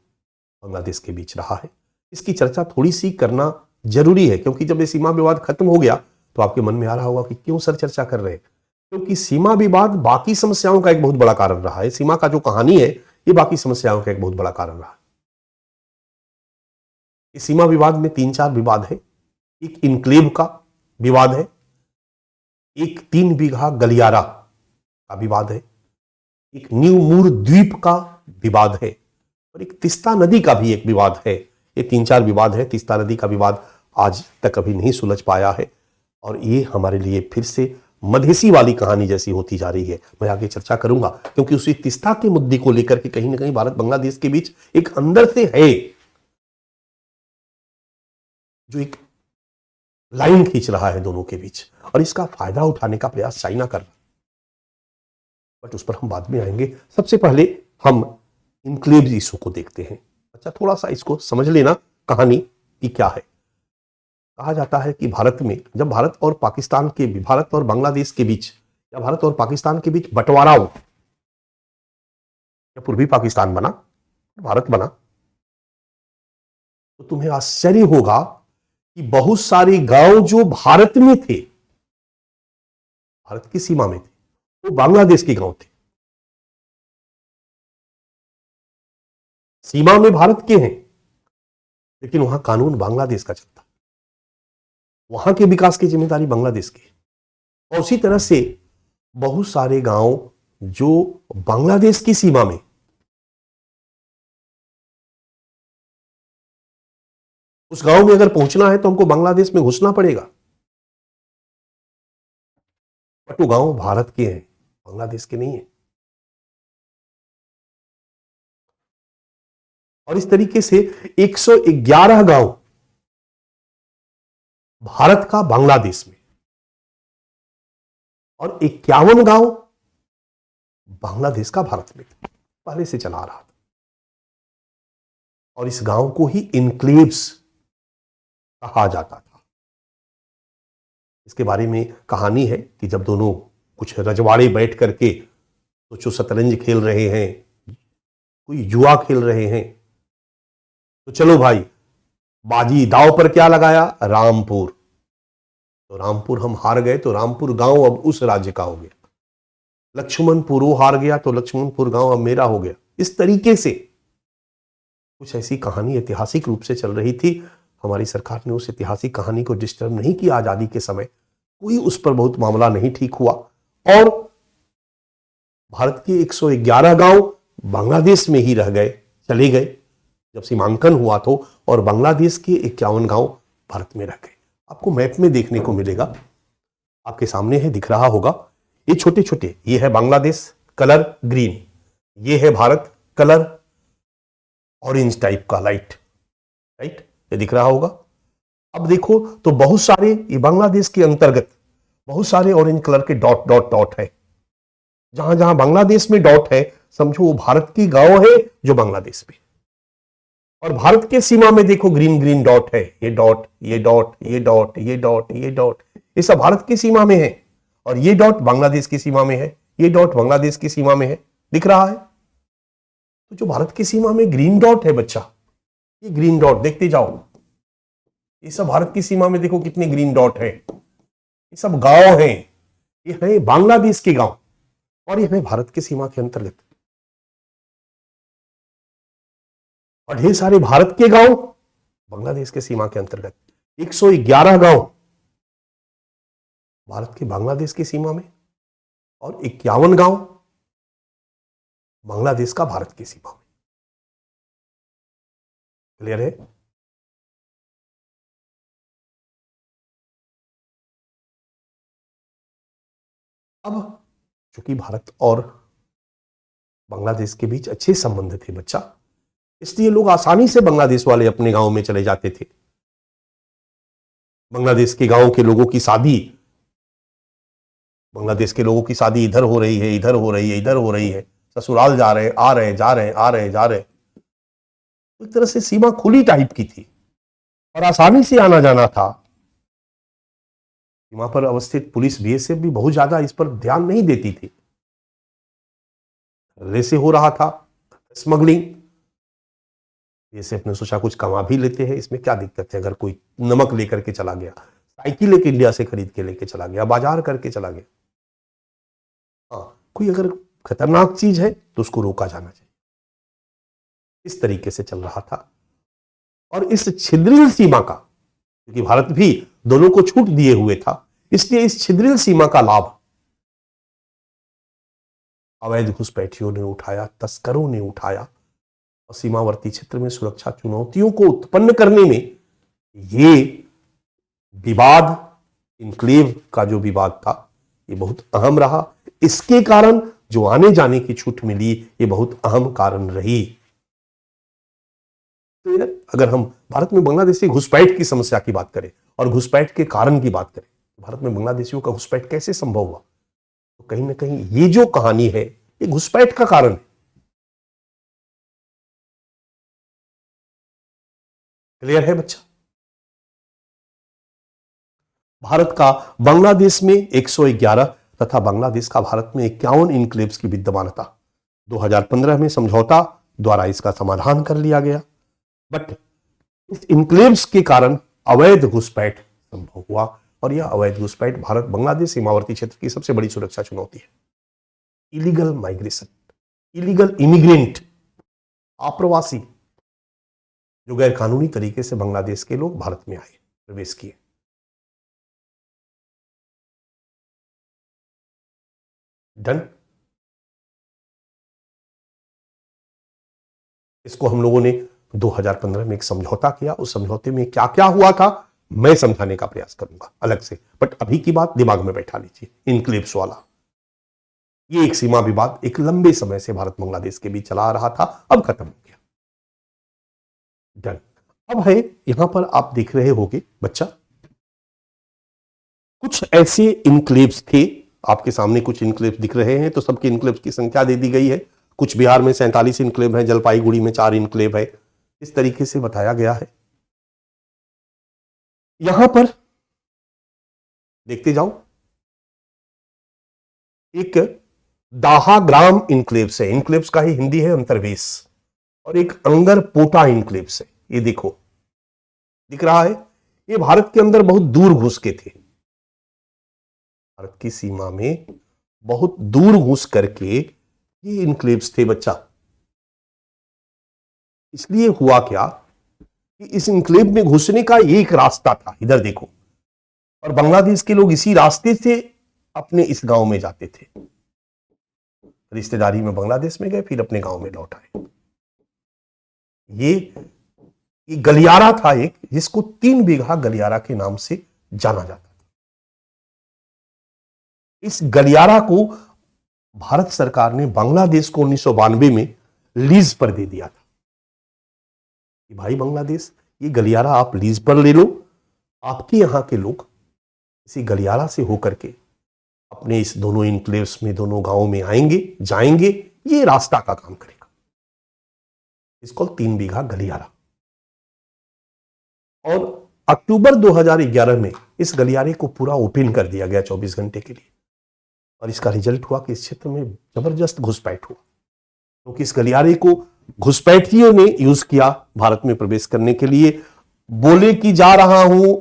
बांग्लादेश के बीच रहा है। इसकी चर्चा थोड़ी सी करना जरूरी है, क्योंकि जब ये सीमा विवाद खत्म हो गया तो आपके मन में आ रहा होगा कि क्यों सर चर्चा कर रहे हैं। क्योंकि सीमा विवाद बाकी समस्याओं का एक बहुत बड़ा कारण रहा है। सीमा का जो कहानी है ये बाकी समस्याओं का एक बहुत बड़ा कारण रहा है। इस सीमा विवाद में 3-4 विवाद है। एक इनक्लेव का विवाद है, एक 3 बीघा गलियारा का विवाद है, एक न्यू मूर द्वीप का विवाद है, और एक तिस्ता नदी का भी एक विवाद है। ये 3-4 विवाद है। तिस्ता नदी का विवाद आज तक अभी नहीं सुलझ पाया है, और ये हमारे लिए फिर से मधेसी वाली कहानी जैसी होती जा रही है। मैं आगे चर्चा करूंगा, क्योंकि उसी तिस्ता के मुद्दे को लेकर के कहीं ना कहीं भारत बांग्लादेश के बीच एक अंदर से है जो एक लाइन खींच रहा है दोनों के बीच, और इसका फायदा उठाने का प्रयास चाइना कर रहा है। बट उस पर हम बाद में आएंगे। सबसे पहले हम इनक्लेव इशू को देखते हैं। अच्छा, थोड़ा सा इसको समझ लेना कहानी की क्या है। कहा जाता है कि भारत में जब भारत और बांग्लादेश के बीच या भारत और पाकिस्तान के बीच बंटवारा हो, या पूर्वी पाकिस्तान बना, भारत बना, तो तुम्हें आश्चर्य होगा कि बहुत सारे गांव जो भारत में थे, भारत की सीमा में थे, वो बांग्लादेश के गांव थे। सीमा में भारत के हैं, लेकिन वहां कानून बांग्लादेश का चलता, वहां के विकास की जिम्मेदारी बांग्लादेश की। और उसी तरह से बहुत सारे गांव जो बांग्लादेश की सीमा में, उस गांव में अगर पहुंचना है तो हमको बांग्लादेश में घुसना पड़ेगा, बट वो गांव भारत के हैं, बांग्लादेश के नहीं है। और इस तरीके से 111 गांव भारत का बांग्लादेश में, और 51 गांव बांग्लादेश का भारत में पहले से चला आ रहा था। और इस गांव को ही इनक्लेव्स कहा जाता था। इसके बारे में कहानी है कि जब दोनों कुछ रजवाड़े बैठ करके सोचो शतरंज खेल रहे हैं, कोई जुआ खेल रहे हैं, तो चलो भाई बाजी दांव पर क्या लगाया, रामपुर। तो रामपुर हम हार गए तो रामपुर गांव अब उस राज्य का हो गया। लक्ष्मणपुर वो हार गया तो लक्ष्मणपुर गांव अब मेरा हो गया। इस तरीके से कुछ ऐसी कहानी ऐतिहासिक रूप से चल रही थी। हमारी सरकार ने उस ऐतिहासिक कहानी को डिस्टर्ब नहीं किया। आजादी के समय कोई उस पर बहुत मामला नहीं ठीक हुआ और भारत के 111 गांव बांग्लादेश में ही रह गए, चले गए जब सीमांकन हुआ तो, और बांग्लादेश के 51 गांव भारत में रह गए। आपको मैप में देखने को मिलेगा, आपके सामने है, दिख रहा होगा। ये छोटे छोटे, ये है बांग्लादेश कलर ग्रीन, ये है भारत कलर ऑरेंज टाइप का लाइट, राइट, ये दिख रहा होगा। अब देखो तो बहुत सारे, ये बांग्लादेश के अंतर्गत बहुत सारे ऑरेंज कलर के डॉट डॉट डॉट है। जहां जहां बांग्लादेश में डॉट है समझो वो भारत की गांव है जो बांग्लादेश में। और भारत के सीमा में देखो ग्रीन ग्रीन डॉट है, ये डॉट, ये डॉट, ये डॉट, ये डॉट, ये डॉट, ये सब भारत की सीमा में है। और ये डॉट बांग्लादेश की सीमा में है, ये डॉट बांग्लादेश की सीमा में है, दिख रहा है। तो जो भारत की सीमा में ग्रीन डॉट है बच्चा, ये ग्रीन डॉट देखते जाओ, ये सब भारत की सीमा में देखो कितने ग्रीन डॉट है, ये सब गांव हैं, ये है बांग्लादेश के गांव और ये है भारत की सीमा के अंतर्गत। और ढेर सारे भारत के गांव बांग्लादेश के सीमा के अंतर्गत। 111 गांव भारत के बांग्लादेश की सीमा में और 51 गांव बांग्लादेश का भारत की सीमा में। क्लियर है? अब चूंकि भारत और बांग्लादेश के बीच अच्छे संबंध थे बच्चा, इसलिए लोग आसानी से बांग्लादेश वाले अपने गांव में चले जाते थे। बांग्लादेश के गांव के लोगों की शादी, बांग्लादेश के लोगों की शादी इधर हो रही है, इधर हो रही है, इधर हो रही है, ससुराल जा रहे, आ रहे, जा रहे, आ रहे, जा रहे। एक तरह से सीमा खुली टाइप की थी और आसानी से आना जाना था। सीमा पर अवस्थित पुलिस बीएसएफ भी बहुत ज्यादा इस पर ध्यान नहीं देती थी। से हो रहा था स्मगलिंग, बीएसएफ ने सोचा कुछ कमा भी लेते हैं, इसमें क्या दिक्कत है। अगर कोई नमक लेकर के चला गया, साइकिल एक इंडिया से खरीद के लेके चला गया, बाजार करके चला गया, हाँ, कोई अगर खतरनाक चीज है तो उसको रोका जाना चाहिए। इस तरीके से चल रहा था। और इस छिद्रिल सीमा का, क्योंकि भारत भी दोनों को छूट दिए हुए था, इसलिए इस छिद्रिल सीमा का लाभ अवैध घुसपैठियों ने उठाया, तस्करों ने उठाया। और सीमावर्ती क्षेत्र में सुरक्षा चुनौतियों को उत्पन्न करने में ये विवाद, इनक्लेव का जो विवाद था, ये बहुत अहम रहा। इसके कारण जो आने जाने की छूट मिली, ये बहुत अहम कारण रही। तो अगर हम भारत में बांग्लादेशी घुसपैठ की समस्या की बात करें और घुसपैठ के कारण की बात करें, भारत में बांग्लादेशियों का घुसपैठ कैसे संभव हुआ, तो कहीं ना कहीं ये जो कहानी है ये घुसपैठ का कारण है। क्लियर है बच्चा? भारत का बांग्लादेश में 111 तथा बांग्लादेश का भारत में 51 इनक्लेव्स की विद्यमानता 2015 में समझौता द्वारा इसका समाधान कर लिया गया। बट इस इनक्लेव्स के कारण अवैध घुसपैठ संभव हुआ और यह अवैध घुसपैठ भारत बांग्लादेश सीमावर्ती क्षेत्र की सबसे बड़ी सुरक्षा चुनौती है। इलीगल माइग्रेशन, इलीगल इमिग्रेंट, आप्रवासी, जो गैर कानूनी तरीके से बांग्लादेश के लोग भारत में आए, प्रवेश किए। डन। इसको हम लोगों ने 2015 में एक समझौता किया। उस समझौते में क्या क्या हुआ था मैं समझाने का प्रयास करूंगा अलग से, बट अभी की बात दिमाग में बैठा लीजिए। इनक्लेव्स वाला ये एक सीमा विवाद एक लंबे समय से भारत बांग्लादेश के बीच चला आ रहा था, अब खत्म हो गया। डन। अब है यहां पर आप देख रहे होंगे बच्चा, कुछ ऐसे इनक्लेव्स थे आपके सामने कुछ इनक्लेव दिख रहे हैं, तो सबके इनक्लेव की संख्या दे दी गई है। कुछ बिहार में 47 इनक्लेव है, जलपाईगुड़ी में 4 इनक्लेव है, इस तरीके से बताया गया है। यहां पर देखते जाओ, एक दाहाग्राम इनक्लेव्स है, इनक्लेव्स का ही हिंदी है अंतर्वेश, और एक अंगरपोटा इनक्लेव्स है। ये देखो दिख रहा है, ये भारत के अंदर बहुत दूर घुस के थे, भारत की सीमा में बहुत दूर घुस करके ये इनक्लेव्स थे बच्चा। इसलिए हुआ क्या कि इस इनक्लेव में घुसने का एक रास्ता था, इधर देखो, और बांग्लादेश के लोग इसी रास्ते से अपने इस गांव में जाते थे, रिश्तेदारी में बांग्लादेश में गए, फिर अपने गांव में लौट आए। ये गलियारा था एक, जिसको 3 बीघा गलियारा के नाम से जाना जाता था। इस गलियारा को भारत सरकार ने बांग्लादेश को 1992 में लीज पर दे दिया था कि भाई बांग्लादेश, ये गलियारा आप लीज पर ले लो, आपके यहां के लोग इसी गलियारा से होकर के अपने इस दोनों इनक्लेव्स में, दोनों गांवों में आएंगे, जाएंगे, ये रास्ता का काम करेगा। इसको 3 बीघा गलियारा। और अक्टूबर 2011 में इस गलियारे को पूरा ओपन कर दिया गया 24 घंटे के लिए, और इसका रिजल्ट हुआ कि इस क्षेत्र में जबरदस्त घुसपैठ हुआ, क्योंकि इस गलियारे को घुसपैठियों ने यूज किया भारत में प्रवेश करने के लिए। बोले कि जा रहा हूं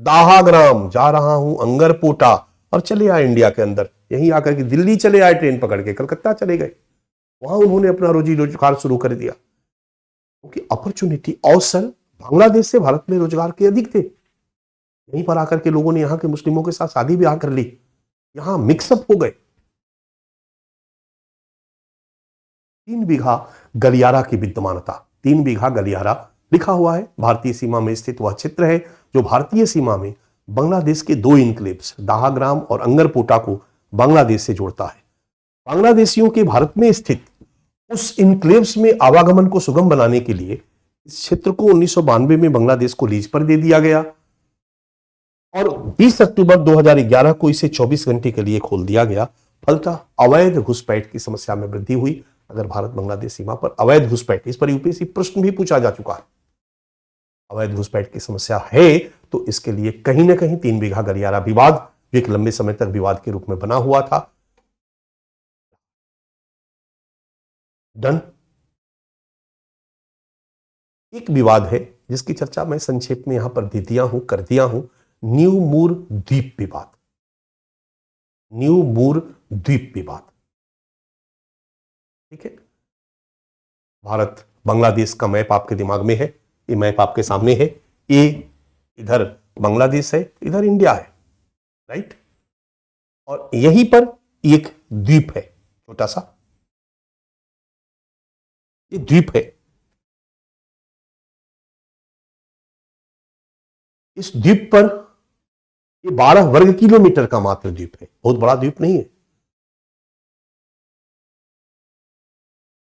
दाहाग्राम, जा रहा हूं अंगरपोटा, और चले आए इंडिया के अंदर। यहीं आकर के दिल्ली चले आए, ट्रेन पकड़ के कलकत्ता चले गए, वहां उन्होंने अपना रोजी रोजगार शुरू कर दिया, क्योंकि अपॉर्चुनिटी, अवसर बांग्लादेश से भारत में रोजगार के अधिक थे। यहीं पर आकर के लोगों ने यहां के मुस्लिमों के साथ शादी ब्याह कर ली, यहां मिक्सअप हो गए। 3 बीघा गलियारा की विद्यमानता, 3 बीघा गलियारा लिखा हुआ है, भारतीय सीमा में स्थित वह क्षेत्र है जो भारतीय सीमा में बांग्लादेश के 2 इनक्लेव्स दाहाग्राम और अंगरपोटा को बांग्लादेश से जोड़ता है। बांग्लादेशियों के भारत में स्थित उस इनक्लेव्स में आवागमन को सुगम बनाने के लिए इस क्षेत्र को 1992 में बांग्लादेश को लीज पर दे दिया गया, और 20 अक्टूबर 2011 को इसे 24 घंटे के लिए खोल दिया गया। फलतः अवैध घुसपैठ की समस्या में वृद्धि हुई। अगर भारत बांग्लादेश सीमा पर अवैध घुसपैठ, इस पर यूपीएससी प्रश्न भी पूछा जा चुका है, अवैध घुसपैठ की समस्या है, तो इसके लिए कहीं ना कहीं 3 बीघा गलियारा विवाद, जो एक लंबे समय तक विवाद के रूप में बना हुआ था, डन। एक विवाद है जिसकी चर्चा मैं संक्षेप में यहां पर कर दिया हूं, न्यू मूर द्वीप विवाद। न्यू मूर द्वीप विवाद, ठीक है। भारत बांग्लादेश का मैप आपके दिमाग में है, ये मैप आपके सामने है, ये इधर बांग्लादेश है, इधर इंडिया है, राइट। और यहीं पर एक द्वीप है, छोटा सा ये द्वीप है। इस द्वीप पर ये 12 वर्ग किलोमीटर का मात्र द्वीप है, बहुत बड़ा द्वीप नहीं है।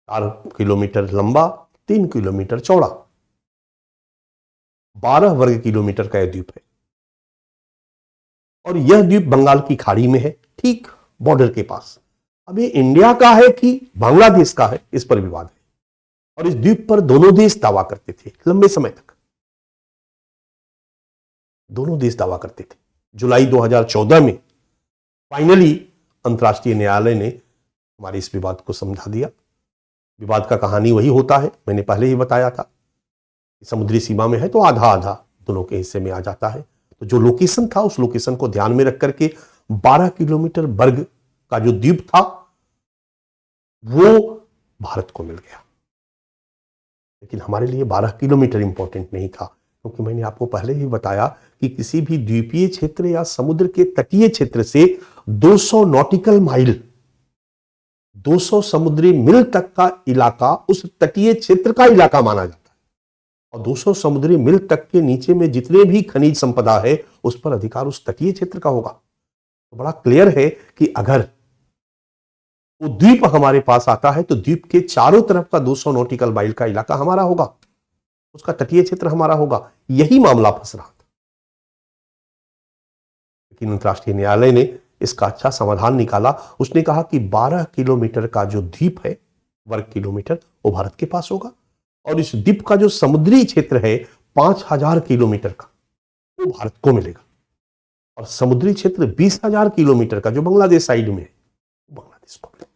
4 किलोमीटर लंबा, 3 किलोमीटर चौड़ा, 12 वर्ग किलोमीटर का यह द्वीप है। और यह द्वीप बंगाल की खाड़ी में है, ठीक बॉर्डर के पास। अब ये इंडिया का है कि बांग्लादेश का है, इस पर विवाद है। और इस द्वीप पर दोनों देश दावा करते थे लंबे समय तक, दोनों देश दावा करते थे। जुलाई 2014 में फाइनली अंतर्राष्ट्रीय न्यायालय ने हमारे इस विवाद को समझा दिया। विवाद का कहानी वही होता है, मैंने पहले ही बताया था, समुद्री सीमा में है तो आधा आधा दोनों के हिस्से में आ जाता है। तो जो लोकेशन था, उस लोकेशन को ध्यान में रख करके 12 किलोमीटर वर्ग का जो द्वीप था वो भारत को मिल गया। लेकिन हमारे लिए 12 किलोमीटर इंपॉर्टेंट नहीं था, क्योंकि मैंने आपको पहले ही बताया कि किसी भी द्वीपीय क्षेत्र या समुद्र के तटीय क्षेत्र से 200 नॉटिकल माइल, 200 समुद्री मील तक का इलाका उस तटीय क्षेत्र का इलाका माना जाता है। और 200 समुद्री मील तक के नीचे में जितने भी खनिज संपदा है, उस पर अधिकार उस तटीय क्षेत्र का होगा। तो बड़ा क्लियर है कि अगर वो द्वीप हमारे पास आता है तो द्वीप के चारों तरफ का 200 नॉटिकल माइल का इलाका हमारा होगा, उसका तटीय क्षेत्र हमारा होगा। यही मामला फंस रहा था, लेकिन अंतर्राष्ट्रीय न्यायालय ने इसका अच्छा समाधान निकाला। उसने कहा कि 12 किलोमीटर का जो द्वीप है, वर्ग किलोमीटर, वो भारत के पास होगा, और इस द्वीप का जो समुद्री क्षेत्र है 5000 किलोमीटर का, वो भारत को मिलेगा, और समुद्री क्षेत्र 20,000 किलोमीटर का जो बांग्लादेश साइड में है, वो बांग्लादेश को मिलेगा।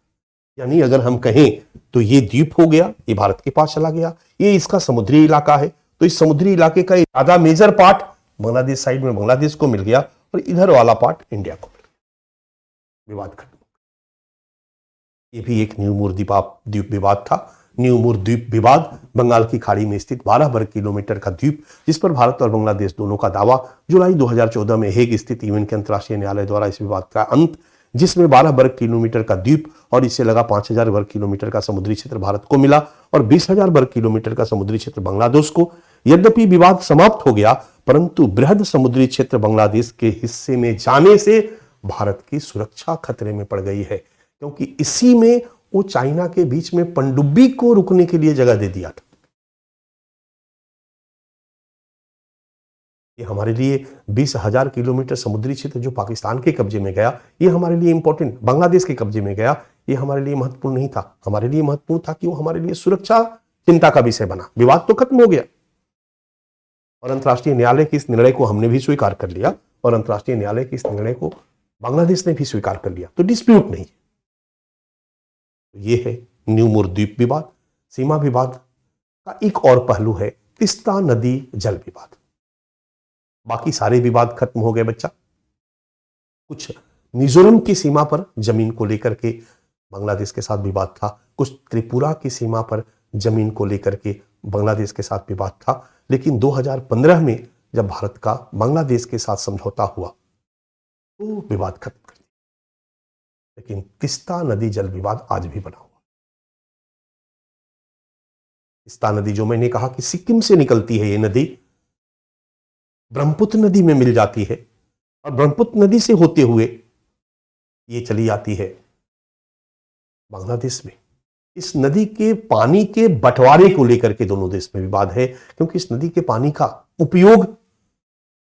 यानी अगर हम कहें तो ये द्वीप हो गया, ये भारत के पास चला गया, ये इसका समुद्री इलाका है, तो इस समुद्री इलाके का ज्यादा मेजर पार्ट बांग्लादेश साइड में बांग्लादेश को मिल गया, और इधर वाला पार्ट इंडिया को मिल गया। विवाद खत्म। ये भी एक न्यूमूर द्वीप विवाद था। न्यूमूर द्वीप विवाद बंगाल की खाड़ी में स्थित 12 वर्ग किलोमीटर का द्वीप, जिस पर भारत और बांग्लादेश दोनों का दावा। जुलाई 2014 में हेग स्थित यूएन के अंतर्राष्ट्रीय न्यायालय द्वारा इस विवाद का अंत, जिसमें 12 वर्ग किलोमीटर का द्वीप और इससे लगा 5000 वर्ग किलोमीटर का समुद्री क्षेत्र भारत को मिला, और 20,000 वर्ग किलोमीटर का समुद्री क्षेत्र बांग्लादेश को। यद्यपि विवाद समाप्त हो गया, परंतु बृहद समुद्री क्षेत्र बांग्लादेश के हिस्से में जाने से भारत की सुरक्षा खतरे में पड़ गई है, क्योंकि इसी में वो चाइना के बीच में पनडुब्बी को रुकने के लिए जगह दे दिया था। ये हमारे लिए 20,000 किलोमीटर समुद्री क्षेत्र जो पाकिस्तान के कब्जे में गया, ये हमारे लिए इंपॉर्टेंट, बांग्लादेश के कब्जे में गया, ये हमारे लिए महत्वपूर्ण नहीं था। हमारे लिए महत्वपूर्ण था कि वो हमारे लिए सुरक्षा चिंता का विषय बना। विवाद तो खत्म हो गया, और अंतर्राष्ट्रीय न्यायालय के इस निर्णय को हमने भी स्वीकार कर लिया, और अंतर्राष्ट्रीय न्यायालय के इस निर्णय को बांग्लादेश ने भी स्वीकार कर लिया, तो डिस्प्यूट नहीं। ये है न्यूमूर द्वीप विवाद। सीमा विवाद का एक और पहलू है तिस्ता नदी जल विवाद। बाकी सारे विवाद खत्म हो गए बच्चा। कुछ मिजोरम की सीमा पर जमीन को लेकर के बांग्लादेश के साथ विवाद था, कुछ त्रिपुरा की सीमा पर जमीन को लेकर के बांग्लादेश के साथ विवाद था, लेकिन 2015 में जब भारत का बांग्लादेश के साथ समझौता हुआ तो विवाद खत्म कर दिया। लेकिन तिस्ता नदी जल विवाद आज भी बना हुआ। तिस्ता नदी, जो मैंने कहा कि सिक्किम से निकलती है, ये नदी ब्रह्मपुत्र नदी में मिल जाती है, और ब्रह्मपुत्र नदी से होते हुए ये चली जाती है बांग्लादेश में। इस नदी के पानी के बंटवारे को लेकर के दोनों देश में विवाद है, क्योंकि इस नदी के पानी का उपयोग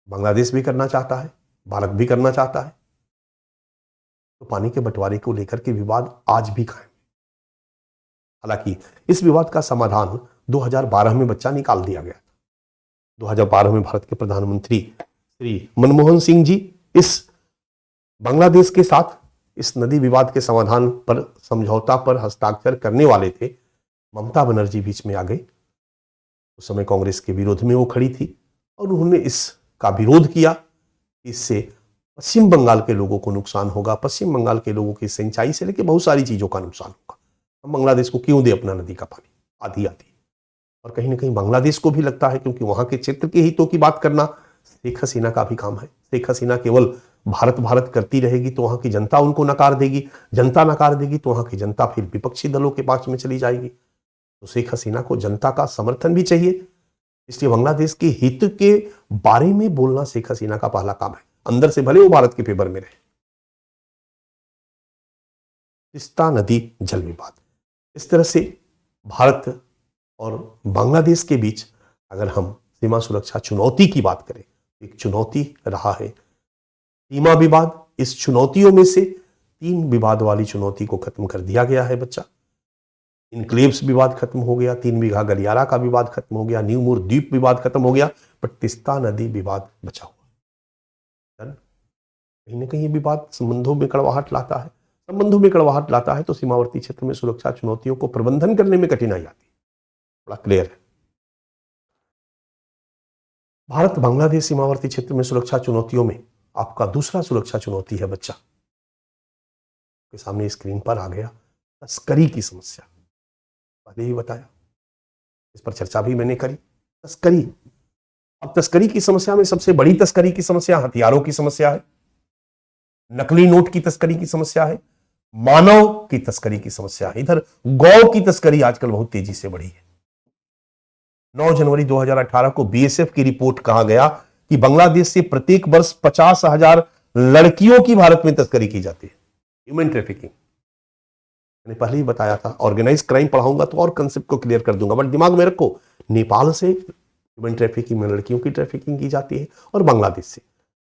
बांग्लादेश भी करना चाहता है, भारत भी करना चाहता है, तो पानी के बंटवारे को लेकर के विवाद आज भी कायम है। हालांकि इस विवाद का समाधान 2012 में बच्चा निकाल दिया गया था। 2012 में भारत के प्रधानमंत्री श्री मनमोहन सिंह जी इस बांग्लादेश के साथ इस नदी विवाद के समाधान पर समझौता पर हस्ताक्षर करने वाले थे। ममता बनर्जी बीच में आ गई। उस समय कांग्रेस के विरोध में वो खड़ी थी, और उन्होंने इसका विरोध किया। इससे पश्चिम बंगाल के लोगों को नुकसान होगा, पश्चिम बंगाल के लोगों की सिंचाई से लेकर बहुत सारी चीजों का नुकसान होगा। हम बांग्लादेश को क्यों दे अपना नदी का पानी आधी आधी। और कहीं ना कहीं बांग्लादेश को भी लगता है, क्योंकि वहां के क्षेत्र के हितों की बात करना शेख हसीना का भी काम है। शेख हसीना केवल भारत भारत करती रहेगी तो वहां की जनता उनको नकार देगी, जनता नकार देगी तो वहां की जनता फिर विपक्षी दलों के पास में चली जाएगी। तो शेख हसीना को जनता का समर्थन भी चाहिए, इसलिए बांग्लादेश के हित के बारे में बोलना शेख हसीना का पहला काम है, अंदर से भले वो भारत के फेवर में रहे। तिस्ता नदी जल विवाद, इस तरह से भारत और बांग्लादेश के बीच अगर हम सीमा सुरक्षा चुनौती की बात करें, एक चुनौती रहा है सीमा विवाद। इस चुनौतियों में से 3 विवाद वाली चुनौती को खत्म कर दिया गया है बच्चा। इनक्लेव्स विवाद खत्म हो गया, 3 बीघा गलियारा का विवाद खत्म हो गया, न्यूमूर द्वीप विवाद खत्म हो गया, बट तिस्ता नदी विवाद बचा हुआ। कहीं ना कहीं ये विवाद संबंधों में कड़वाहट लाता है। संबंधों में कड़वाहट लाता है तो सीमावर्ती क्षेत्र में सुरक्षा चुनौतियों को प्रबंधन करने में कठिनाई आती है। बड़ा क्लियर है। भारत बांग्लादेश सीमावर्ती क्षेत्र में सुरक्षा चुनौतियों में आपका दूसरा सुरक्षा चुनौती है बच्चा, के सामने स्क्रीन पर आ गया, तस्करी की समस्या। पहले ही बताया, इस पर चर्चा भी मैंने करी। तस्करी, अब तस्करी की समस्या में सबसे बड़ी तस्करी की समस्या हथियारों की समस्या है, नकली नोट की तस्करी की समस्या है, मानव की तस्करी की समस्या है। इधर गौ की तस्करी आजकल बहुत तेजी से बढ़ी है। 9 जनवरी 2018 को बीएसएफ की रिपोर्ट कहा गया कि बांग्लादेश से प्रत्येक वर्ष 50,000 लड़कियों की भारत में तस्करी की जाती है। ह्यूमन ट्रैफिकिंग, मैंने पहले ही बताया था। ऑर्गेनाइज क्राइम पढ़ाऊंगा तो और कंसेप्ट को क्लियर कर दूंगा, बट दिमाग में रखो, नेपाल से ह्यूमन ट्रैफिकिंग में लड़कियों की ट्रैफिकिंग की जाती है, और बांग्लादेश से।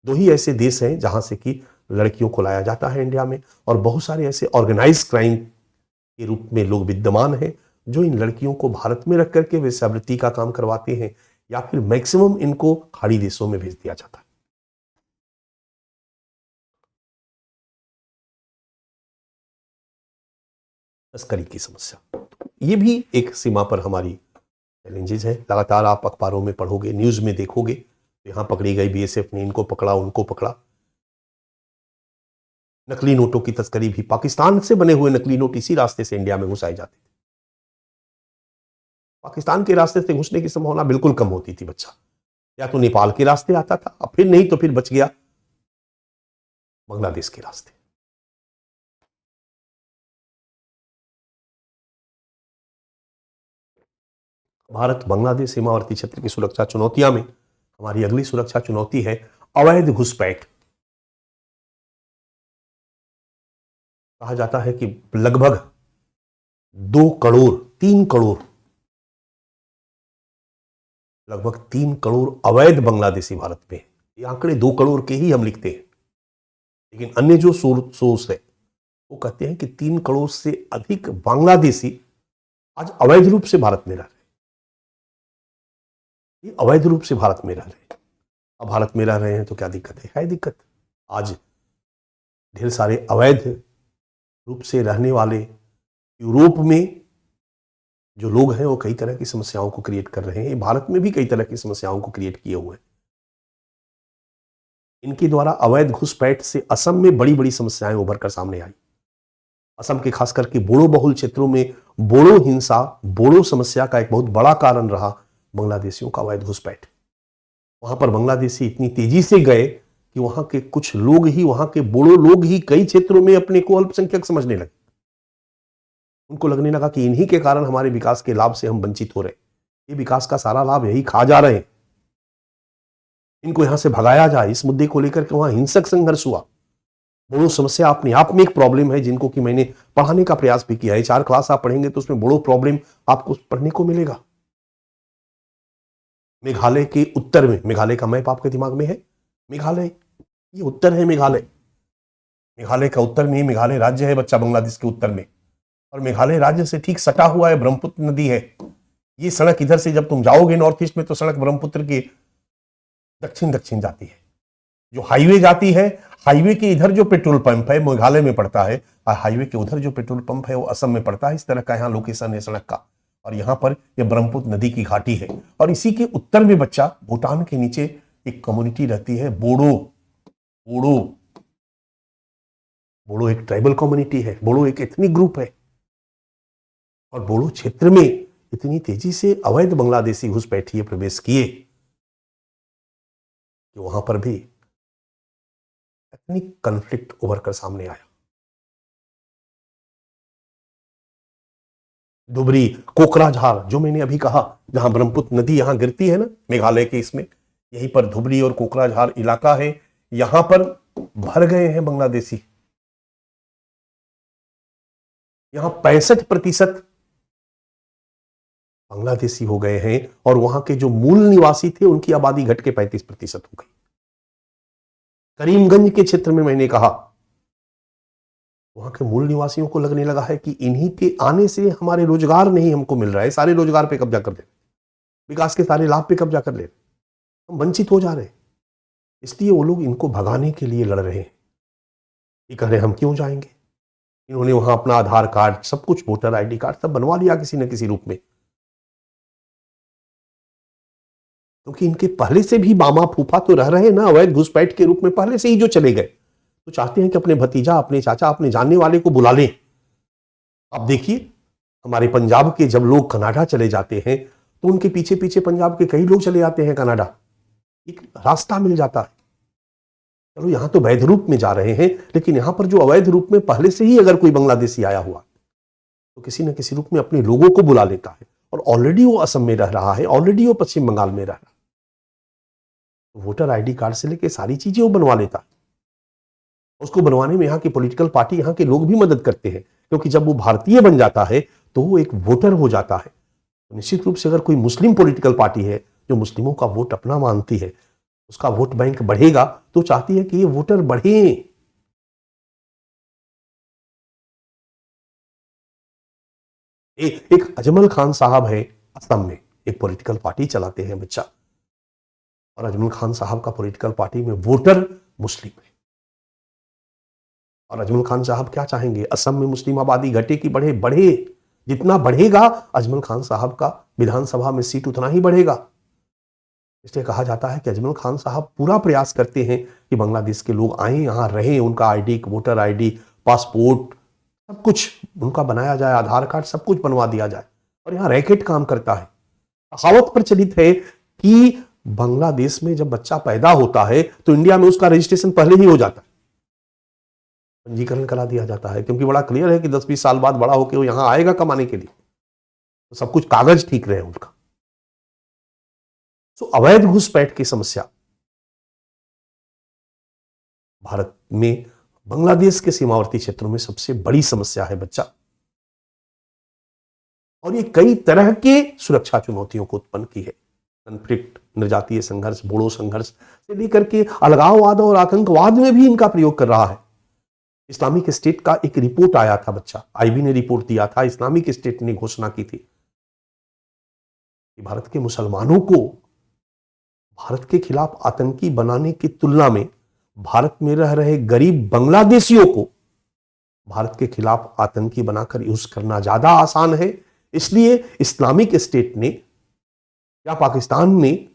2 ही ऐसे देश हैं जहां से कि लड़कियों को लाया जाता है इंडिया में, और बहुत सारे ऐसे ऑर्गेनाइज क्राइम के रूप में लोग विद्यमान हैं जो इन लड़कियों को भारत में रख करके वेश्यावृत्ति का काम करवाते हैं, या फिर मैक्सिमम इनको खाड़ी देशों में भेज दिया जाता है। तस्करी की समस्या, ये भी एक सीमा पर हमारी चैलेंजेस है। लगातार आप अखबारों में पढ़ोगे, न्यूज में देखोगे, तो यहां पकड़ी गई, बीएसएफ ने इनको पकड़ा, उनको पकड़ा। नकली नोटों की तस्करी भी, पाकिस्तान से बने हुए नकली नोट इसी रास्ते से इंडिया में घुसाए जाते थे। पाकिस्तान के रास्ते से घुसने की संभावना बिल्कुल कम होती थी। बच्चा या तो नेपाल के रास्ते आता था, और फिर नहीं तो फिर बच गया बांग्लादेश के रास्ते। भारत बांग्लादेश सीमावर्ती क्षेत्र की सुरक्षा चुनौतियां में हमारी अगली सुरक्षा चुनौती है अवैध घुसपैठ। कहा जाता है कि लगभग 2 करोड़ 3 करोड़, लगभग 3 करोड़ अवैध बांग्लादेशी भारत में। ये आंकड़े 2 करोड़ के ही हम लिखते हैं, लेकिन अन्य जो सोर्स है वो कहते हैं कि 3 करोड़ से अधिक बांग्लादेशी आज अवैध रूप से भारत में रह रहे हैं। ये अवैध रूप से भारत में रह रहे हैं। अब भारत में रह रहे हैं तो क्या दिक्कत है दिक्कत। आज ढेर सारे अवैध रूप से रहने वाले यूरोप में जो लोग हैं वो कई तरह की समस्याओं को क्रिएट कर रहे हैं। भारत में भी कई तरह की समस्याओं को क्रिएट किए हुए हैं। इनके द्वारा अवैध घुसपैठ से असम में बड़ी बड़ी समस्याएं उभर कर सामने आई। असम के खास करके बोडो बहुल क्षेत्रों में बोडो हिंसा, बोडो समस्या का एक बहुत बड़ा कारण रहा बांग्लादेशियों का अवैध घुसपैठ। वहां पर बांग्लादेशी इतनी तेजी से गए कि वहां के कुछ लोग ही, वहां के बोडो लोग ही कई क्षेत्रों में अपने को अल्पसंख्यक समझने लगे। उनको लगने लगा कि इन्हीं के कारण हमारे विकास के लाभ से हम वंचित हो रहे, ये विकास का सारा लाभ यही खा जा रहे हैं, इनको यहां से भगाया जाए। इस मुद्दे को लेकर के वहां हिंसक संघर्ष हुआ। बोडो समस्या अपने आप में एक प्रॉब्लम है, जिनको कि मैंने पढ़ाने का प्रयास भी किया है। 4 क्लास आप पढ़ेंगे तो उसमें बोडो प्रॉब्लम आपको पढ़ने को मिलेगा। मेघालय के उत्तर में, मेघालय का मैप आपके दिमाग में है, मेघालय ये उत्तर है। मेघालय का उत्तर में, मेघालय राज्य है बच्चा, बांग्लादेश के उत्तर में, और मेघालय राज्य से ठीक सटा हुआ है ब्रह्मपुत्र नदी है। ये सड़क इधर से जब तुम जाओगे नॉर्थ ईस्ट में तो सड़क ब्रह्मपुत्र के दक्षिण दक्षिण जाती है। जो हाईवे जाती है, हाईवे के इधर जो पेट्रोल पंप है मेघालय में पड़ता है, और हाईवे के उधर जो पेट्रोल पंप है वो असम में पड़ता है। इस तरह का यहाँ लोकेशन है सड़क का, और यहाँ पर ये ब्रह्मपुत्र नदी की घाटी है। और इसी के उत्तर में बच्चा, भूटान के नीचे एक कम्युनिटी रहती है बोडो। बोडो एक ट्राइबल कम्युनिटी है, बोडो एक एथनिक ग्रुप है। और बोडो क्षेत्र में इतनी तेजी से अवैध बांग्लादेशी घुसपैठिए प्रवेश किए कि वहां पर भी एथनिक कॉन्फ्लिक्ट उभर कर सामने आया। धुबरी, कोकराझार, जो मैंने अभी कहा, जहां ब्रह्मपुत्र नदी यहां गिरती है ना मेघालय के, इसमें यहीं पर धुबरी और कोकराझार इलाका है। यहां पर भर गए हैं बांग्लादेशी। यहां 65% बांग्लादेशी हो गए हैं, और वहां के जो मूल निवासी थे उनकी आबादी घट के 35% हो गई। करीमगंज के क्षेत्र में मैंने कहा, वहां के मूल निवासियों को लगने लगा है कि इन्हीं के आने से हमारे रोजगार नहीं हमको मिल रहा है, सारे रोजगार पे कब्जा कर ले, विकास के सारे लाभ पे कब्जा कर ले, हम वंचित हो जा रहे हैं। इसलिए वो लोग इनको भगाने के लिए लड़ रहे हैं। ये कह रहे हैं हम क्यों जाएंगे। इन्होंने वहां अपना आधार कार्ड, सब कुछ, वोटर आईडी कार्ड सब बनवा लिया किसी न किसी रूप में, क्योंकि इनके पहले से भी मामा फूफा तो रह रहे हैं ना अवैध घुसपैठ के रूप में, पहले से ही जो चले गए, तो चाहते हैं कि अपने भतीजा, अपने चाचा, अपने जानने वाले को बुला लें। आप देखिए हमारे पंजाब के जब लोग कनाडा चले जाते हैं तो उनके पीछे पीछे पंजाब के कई लोग चले जाते हैं कनाडा, एक रास्ता मिल जाता है। चलो यहां तो वैध रूप में जा रहे हैं, लेकिन यहां पर जो अवैध रूप में पहले से ही अगर कोई बांग्लादेशी आया हुआ तो किसी न किसी रूप में अपने लोगों को बुला लेता है, और ऑलरेडी वो असम में रह रहा है, ऑलरेडी वो पश्चिम बंगाल में रह रहा है, वोटर आईडी कार्ड से लेके सारी चीजें वो बनवा लेता है। उसको बनवाने में यहाँ की पॉलिटिकल पार्टी, यहाँ के लोग भी मदद करते हैं, क्योंकि जब वो भारतीय बन जाता है तो वो एक वोटर हो जाता है। तो निश्चित रूप से अगर कोई मुस्लिम पॉलिटिकल पार्टी है जो मुस्लिमों का वोट अपना मानती है, उसका वोट बैंक बढ़ेगा, तो चाहती है कि ये वोटर बढ़े, एक अजमल खान साहब है, असम में एक पॉलिटिकल पार्टी चलाते हैं बच्चा, और अजमल खान साहब का पॉलिटिकल पार्टी में वोटर मुस्लिम है। और अजमल खान साहब क्या चाहेंगे? असम में मुस्लिम आबादी घटे कि बढ़े? बढ़े। जितना बढ़ेगा अजमल खान साहब का विधानसभा में सीट उतना ही बढ़ेगा। इसलिए कहा जाता है कि अजमल खान साहब पूरा प्रयास करते हैं कि बांग्लादेश के लोग आए, यहां रहें, उनका आईडी, वोटर आईडी, पासपोर्ट, सब कुछ उनका बनाया जाए, आधार कार्ड सब कुछ बनवा दिया जाए। और यहां रैकेट काम करता है। कहावत प्रचलित है कि बांग्लादेश में जब बच्चा पैदा होता है तो इंडिया में उसका रजिस्ट्रेशन पहले ही हो जाता है, पंजीकरण करा दिया जाता है, क्योंकि बड़ा क्लियर है कि 10-20 साल बाद बड़ा होकर वो यहां आएगा कमाने के लिए, तो सब कुछ कागज ठीक रहे उनका। तो अवैध घुसपैठ की समस्या भारत में बांग्लादेश के सीमावर्ती क्षेत्रों में सबसे बड़ी समस्या है बच्चा। और ये कई तरह के सुरक्षा चुनौतियों को उत्पन्न की है। कॉन्फ्लिक्ट, निर्जातीय संघर्ष, बोडो संघर्ष से लेकर के अलगाववाद और आतंकवाद में भी इनका प्रयोग कर रहा है। इस्लामिक स्टेट का एक रिपोर्ट आया था बच्चा, आईबी ने रिपोर्ट दिया था, इस्लामिक स्टेट ने घोषणा की थी कि भारत के मुसलमानों को भारत के खिलाफ आतंकी बनाने की तुलना में भारत में रह रहे गरीब बांग्लादेशियों को भारत के खिलाफ आतंकी बनाकर यूज करना ज्यादा आसान है। इसलिए इस्लामिक स्टेट ने या पाकिस्तान ने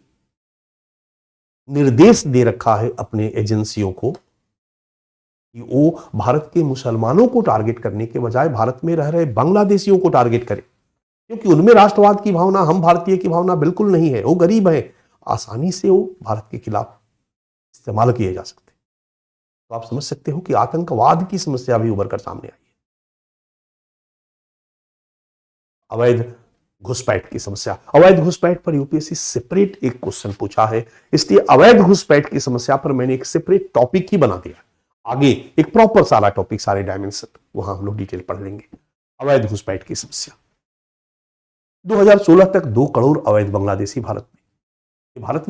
निर्देश दे रखा है अपने एजेंसियों को कि वो भारत के मुसलमानों को टारगेट करने के बजाय भारत में रह रहे बांग्लादेशियों को टारगेट करें, क्योंकि उनमें राष्ट्रवाद की भावना, हम भारतीय की भावना बिल्कुल नहीं है। वो गरीब है, आसानी से वो भारत के खिलाफ इस्तेमाल किए जा सकते। तो आप समझ सकते हो कि आतंकवाद की समस्या भी उभर कर सामने आई है। अवैध घुसपैठ की समस्या, अवैध घुसपैठ पर यूपीएससी सेपरेट एक क्वेश्चन पूछा है, इसलिए अवैध घुसपैठ की समस्या पर मैंने एक सेपरेट टॉपिक ही बना दिया। आगे एक प्रॉपर सारा टॉपिक, सारे डायमेंशन वहां हम लोग डिटेल पढ़ लेंगे। अवैध घुसपैठ की समस्या, 2016 तक 2 करोड़ अवैध बांग्लादेशी भारत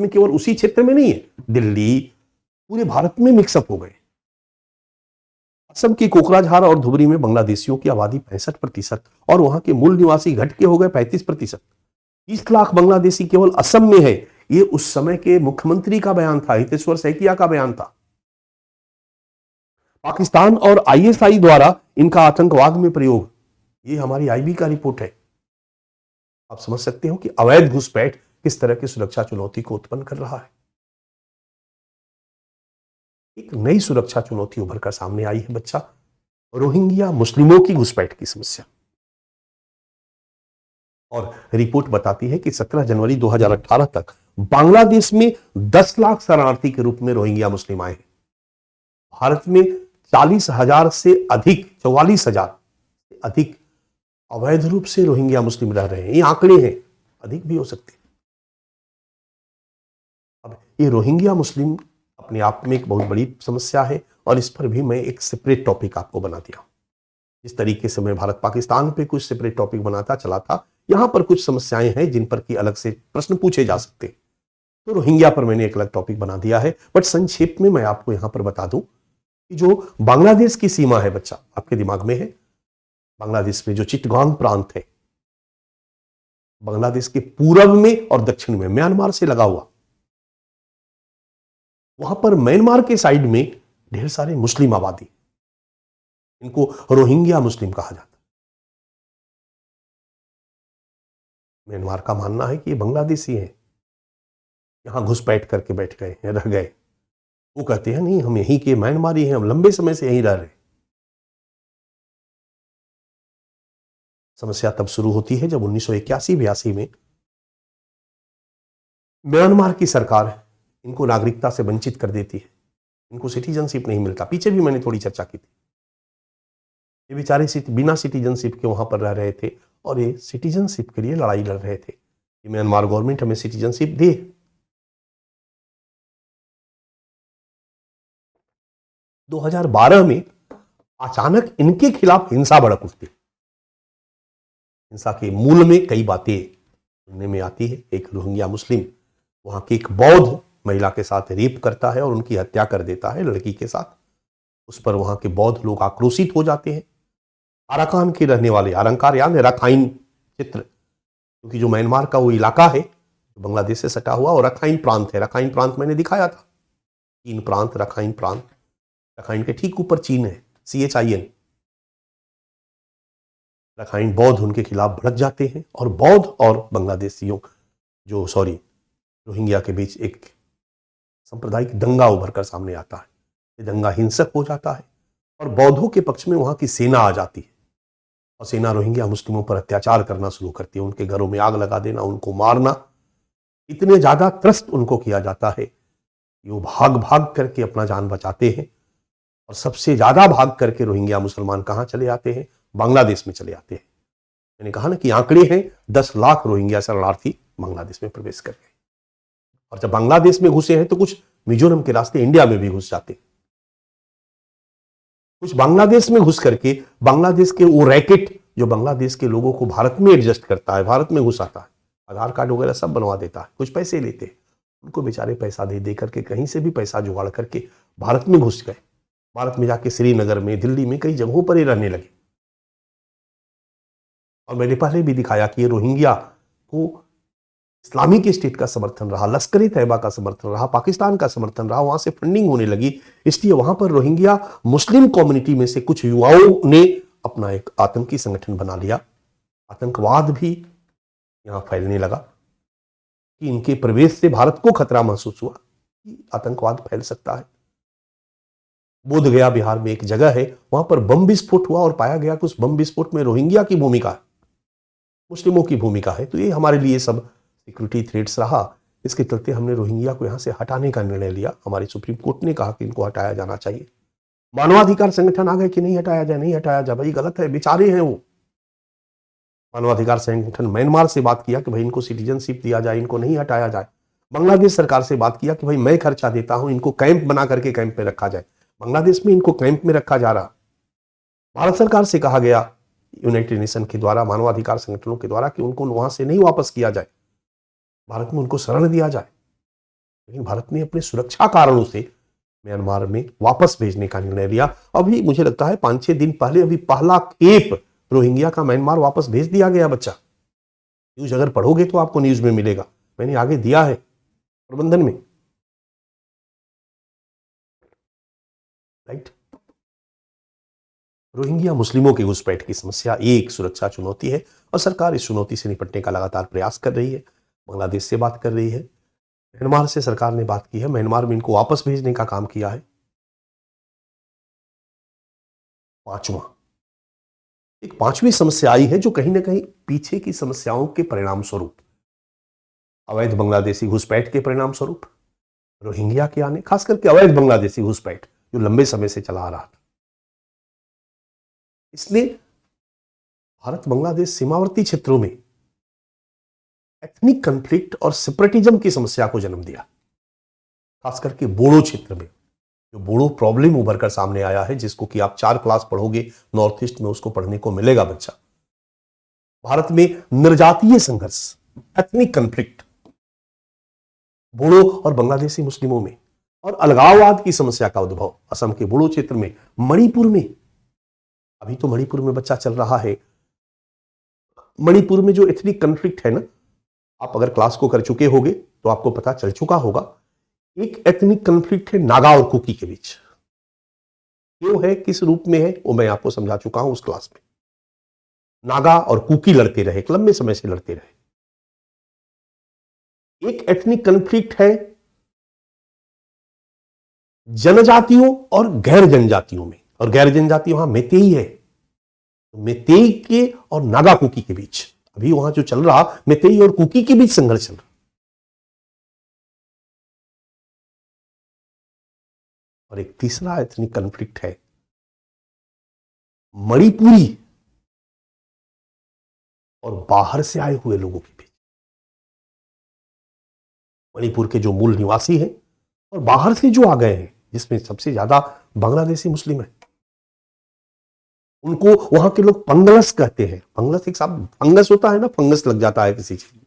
में केवल उसी क्षेत्र में नहीं है, दिल्ली, पूरे भारत में मिक्सअप हो गए। असम की कोकराझार और धुबरी में बांग्लादेशियों की आबादी 65% और वहां के मूल निवासी घट के हो गए 35%। 30 लाख बांग्लादेशी केवल असम में है। ये उस समय के मुख्यमंत्री का बयान था, हितेश्वर सैकिया का बयान था। पाकिस्तान और आईएसआई द्वारा इनका आतंकवाद में प्रयोग, ये हमारी आईबी का रिपोर्ट है। आप समझ सकते हो कि अवैध घुसपैठ किस तरह की सुरक्षा चुनौती को उत्पन्न कर रहा है। एक नई सुरक्षा चुनौती उभर कर सामने आई है बच्चा, रोहिंग्या मुस्लिमों की घुसपैठ की समस्या। और रिपोर्ट बताती है कि 17 जनवरी 2018 तक बांग्लादेश में 10 लाख शरणार्थी के रूप में रोहिंग्या मुस्लिम आए हैं। भारत में 40,000 से अधिक, 44,000 से अधिक अवैध रूप से रोहिंग्या मुस्लिम रह रहे हैं। ये आंकड़े हैं, अधिक भी हो सकते हैं। अब ये रोहिंग्या मुस्लिम अपने आप में एक बहुत बड़ी समस्या है और इस पर भी मैं एक सेपरेट टॉपिक आपको बना दिया। जिस तरीके से मैं भारत पाकिस्तान पे कुछ सेपरेट टॉपिक बनाता चला था, यहां पर कुछ समस्याएं हैं जिन पर की अलग से प्रश्न पूछे जा सकते। तो रोहिंग्या पर मैंने एक अलग टॉपिक बना दिया है, बट संक्षेप में मैं आपको यहां पर बता दूं कि जो बांग्लादेश की सीमा है बच्चा, आपके दिमाग में है, बांग्लादेश में जो चिटगांग प्रांत है, बांग्लादेश के पूर्व में और दक्षिण में म्यांमार से लगा हुआ, वहां पर म्यांमार के साइड में ढेर सारे मुस्लिम आबादी, इनको रोहिंग्या मुस्लिम कहा जाता है। म्यांमार का मानना है कि ये बांग्लादेशी हैं, यहां घुसपैठ करके बैठ गए हैं, रह गए। वो कहते हैं नहीं, हम यहीं के म्यांमारी हैं, हम लंबे समय से यहीं रह रहे। समस्या तब शुरू होती है जब 1981-82 में म्यांमार की सरकार इनको नागरिकता से वंचित कर देती है, इनको सिटीजनशिप नहीं मिलता। पीछे भी मैंने थोड़ी चर्चा की थी। ये बेचारे बिना सिटीजनशिप के वहां पर रह रहे थे और ये सिटीजनशिप के लिए लड़ाई लड़ रहे थे कि म्यांमार गवर्नमेंट हमें सिटीजनशिप दे। 2012 में अचानक इनके खिलाफ हिंसा भड़क उठती। हिंसा के मूल में कई बातें सुनने में आती है। एक रोहिंग्या मुस्लिम वहां की एक बौद्ध महिला के साथ रेप करता है और उनकी हत्या कर देता है लड़की के साथ। उस पर वहां के बौद्ध लोग आक्रोशित हो जाते हैं। अराकान के रहने वाले, अरंकार यानी राखाइन चित्र, क्योंकि जो म्यांमार का वो इलाका है बांग्लादेश से सटा हुआ और रखाइन प्रांत है। रखाइन प्रांत मैंने दिखाया था, 3 प्रांत, रखाइन प्रांत, रखाइन के ठीक ऊपर चीन है, CHIN। रखाइन बौद्ध उनके खिलाफ भड़क जाते हैं और बौद्ध और बांग्लादेशियों रोहिंग्या के बीच एक सांप्रदायिक दंगा उभर कर सामने आता है। ये दंगा हिंसक हो जाता है और बौद्धों के पक्ष में वहां की सेना आ जाती है और सेना रोहिंग्या मुस्लिमों पर अत्याचार करना शुरू करती है, उनके घरों में आग लगा देना, उनको मारना। इतने ज्यादा त्रस्त उनको किया जाता है कि वो भाग भाग करके अपना जान बचाते हैं और सबसे ज्यादा भाग करके रोहिंग्या मुसलमान कहां चले आते हैं? बांग्लादेश में चले आते हैं। मैंने कहा ना कि आंकड़े हैं 10 लाख रोहिंग्या शरणार्थी बांग्लादेश में प्रवेश कर गए और जब बांग्लादेश में घुसे हैं तो कुछ मिजोरम के रास्ते इंडिया में भी घुस जाते हैं। कुछ बांग्लादेश में घुस करके बांग्लादेश के वो रैकेट जो बांग्लादेश के लोगों को भारत में एडजस्ट करता है, भारत में घुसाता है, आधार कार्ड वगैरह सब बनवा देता है, कुछ पैसे लेते हैं, उनको बेचारे पैसा दे दे करके कहीं से भी पैसा जुगाड़ करके भारत में घुस गए। भारत में जाके श्रीनगर में, दिल्ली में, कई जगहों पर ही रहने लगे। और मैंने पहले भी दिखाया कि ये रोहिंग्या को इस्लामिक स्टेट का समर्थन रहा, लश्कर तैयबा का समर्थन रहा, पाकिस्तान का समर्थन रहा, वहां से फंडिंग होने लगी। इसलिए वहां पर रोहिंग्या मुस्लिम कम्युनिटी में से कुछ युवाओं ने अपना एक आतंकी संगठन बना लिया। आतंकवाद भी यहां फैलने लगा कि इनके प्रवेश से भारत को खतरा महसूस हुआ कि आतंकवाद फैल सकता है। बोध गया बिहार में एक जगह है, वहां पर बम विस्फोट हुआ और पाया गया कि उस बम विस्फोट में रोहिंग्या की भूमिका है, मुस्लिमों की भूमिका है। तो ये हमारे लिए सब सिक्योरिटी थ्रेट्स रहा। इसके चलते हमने रोहिंग्या को यहां से हटाने का निर्णय लिया। हमारी सुप्रीम कोर्ट ने कहा कि इनको हटाया जाना चाहिए। मानवाधिकार संगठन आ गए कि नहीं हटाया जाए, नहीं हटाया जाए, भाई गलत है, बेचारे हैं वो। मानवाधिकार संगठन म्यांमार से बात किया कि भाई इनको सिटीजनशिप दिया जाए, इनको नहीं हटाया जाए। बांग्लादेश सरकार से बात किया कि भाई मैं खर्चा देता हूं, इनको कैंप बना करके कैंप में रखा जाए। बांग्लादेश में इनको कैंप में रखा जा रहा। भारत सरकार से कहा गया यूनाइटेड नेशन के द्वारा, मानवाधिकार संगठनों के द्वारा, कि उनको वहां से नहीं वापस किया जाए, भारत में उनको शरण दिया जाए। लेकिन भारत ने अपने सुरक्षा कारणों से म्यांमार में वापस भेजने का निर्णय लिया। अभी मुझे लगता है 5-6 दिन पहले अभी पहला खेप रोहिंग्या का म्यांमार वापस भेज दिया गया बच्चा। न्यूज अगर पढ़ोगे तो आपको न्यूज में मिलेगा, मैंने आगे दिया है प्रबंधन में, राइट। रोहिंग्या मुस्लिमों की घुसपैठ की समस्या एक सुरक्षा चुनौती है और सरकार इस चुनौती से निपटने का लगातार प्रयास कर रही है। बांग्लादेश से बात कर रही है, म्यांमार से सरकार ने बात की है, म्यांमार में इनको वापस भेजने का काम किया है। एक पांचवी समस्या आई है जो कहीं ना कहीं पीछे की समस्याओं के परिणाम स्वरूप, अवैध बांग्लादेशी घुसपैठ के परिणाम स्वरूप, रोहिंग्या के आने, खास करके अवैध बांग्लादेशी घुसपैठ जो लंबे समय से चला आ रहा था, इसलिए भारत बांग्लादेश सीमावर्ती क्षेत्रों में एथनिक कॉन्फ्लिक्ट और सेपरेटिज्म की समस्या को जन्म दिया। खास करके बोडो क्षेत्र में जो बोडो प्रॉब्लम उभर कर सामने आया है, जिसको कि आप 4 क्लास पढ़ोगे नॉर्थ ईस्ट में, उसको पढ़ने को मिलेगा बच्चा। भारत में निर्जातीय संघर्ष, एथनिक कॉन्फ्लिक्ट बोडो और बांग्लादेशी मुस्लिमों में, और अलगाववाद की समस्या का उद्भव असम के बोडो क्षेत्र में, मणिपुर में। अभी तो मणिपुर में बच्चा चल रहा है। मणिपुर में जो एथनिक कॉन्फ्लिक्ट है ना, आप अगर क्लास को कर चुके होगे तो आपको पता चल चुका होगा। एक एथनिक कॉन्फ्लिक्ट है नागा और कुकी के बीच। क्यों है, किस रूप में है, वो मैं आपको समझा चुका हूं उस क्लास में। नागा और कुकी लड़ते रहे, लंबे समय से लड़ते रहे। एक एथनिक कॉन्फ्लिक्ट है जनजातियों और गैर जनजातियों में, और गैर जनजाति वहां मेतेई है, मेतेई के और नागा कुकी के बीच अभी वहां जो चल रहा, मेतेई और कुकी के बीच संघर्ष चल रहा। और एक तीसरा एथनिक कॉन्फ्लिक्ट है मणिपुरी और बाहर से आए हुए लोगों के बीच। मणिपुर के जो मूल निवासी हैं और बाहर से जो आ गए हैं, जिसमें सबसे ज्यादा बांग्लादेशी मुस्लिम है। उनको वहां के लोग पंगलस कहते हैं। पंगलस एक साथ फंगस होता है ना, फंगस लग जाता है किसी चीज में।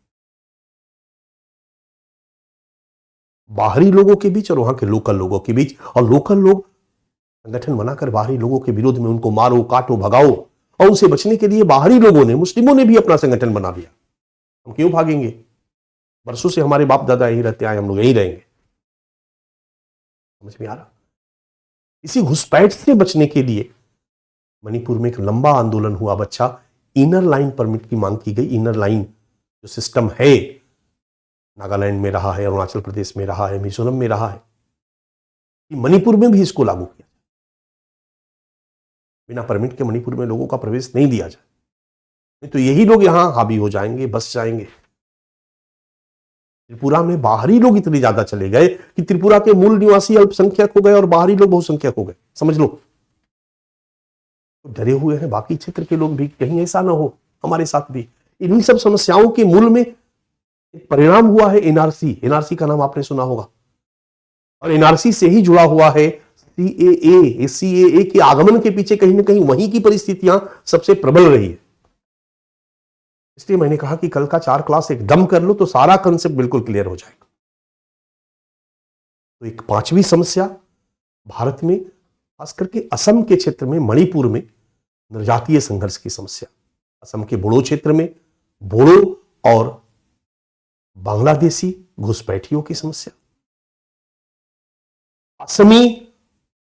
बाहरी लोगों के बीच और वहां के लोकल लोगों के बीच, और लोकल लोग संगठन बनाकर बाहरी लोगों के विरोध में उनको मारो, काटो, भगाओ, और उनसे बचने के लिए बाहरी लोगों ने, मुस्लिमों ने भी अपना संगठन बना दिया। हम क्यों भागेंगे? वर्षों से हमारे बाप दादा यही रहते आए, हम लोग यही रहेंगे। समझ में आ रहा? इसी घुसपैठ से बचने के लिए मणिपुर में एक लंबा आंदोलन हुआ बच्चा। इनर लाइन परमिट की मांग की गई। इनर लाइन जो सिस्टम है, नागालैंड में रहा है, अरुणाचल प्रदेश में रहा है, मिजोरम में रहा है, मणिपुर में भी इसको लागू किया। बिना परमिट के मणिपुर में लोगों का प्रवेश नहीं दिया जाए, नहीं तो यही लोग यहां हावी हो जाएंगे, बस जाएंगे। त्रिपुरा में बाहरी लोग इतने ज्यादा चले गए कि त्रिपुरा के मूल निवासी अल्पसंख्यक हो गए और बाहरी लोग बहुसंख्यक हो गए। समझ लो, तो डरे हुए हैं बाकी क्षेत्र के लोग भी, कहीं ऐसा ना हो हमारे साथ भी। इन्हीं सब समस्याओं के मूल में एक परिणाम हुआ है एनआरसी। एनआरसी का नाम आपने सुना होगा, और एनआरसी से ही जुड़ा हुआ है सीएए। सीएए के आगमन के पीछे कहीं ना कहीं वहीं की परिस्थितियां सबसे प्रबल रही है। इसलिए मैंने कहा कि कल का 4 क्लास एकदम कर लो तो सारा कंसेप्ट बिल्कुल क्लियर हो जाएगा। तो एक 5वीं समस्या भारत में, खास करके असम के क्षेत्र में, मणिपुर में निर्जातीय संघर्ष की समस्या। असम के बोडो क्षेत्र में बोडो और बांग्लादेशी घुसपैठियों की समस्या। असमी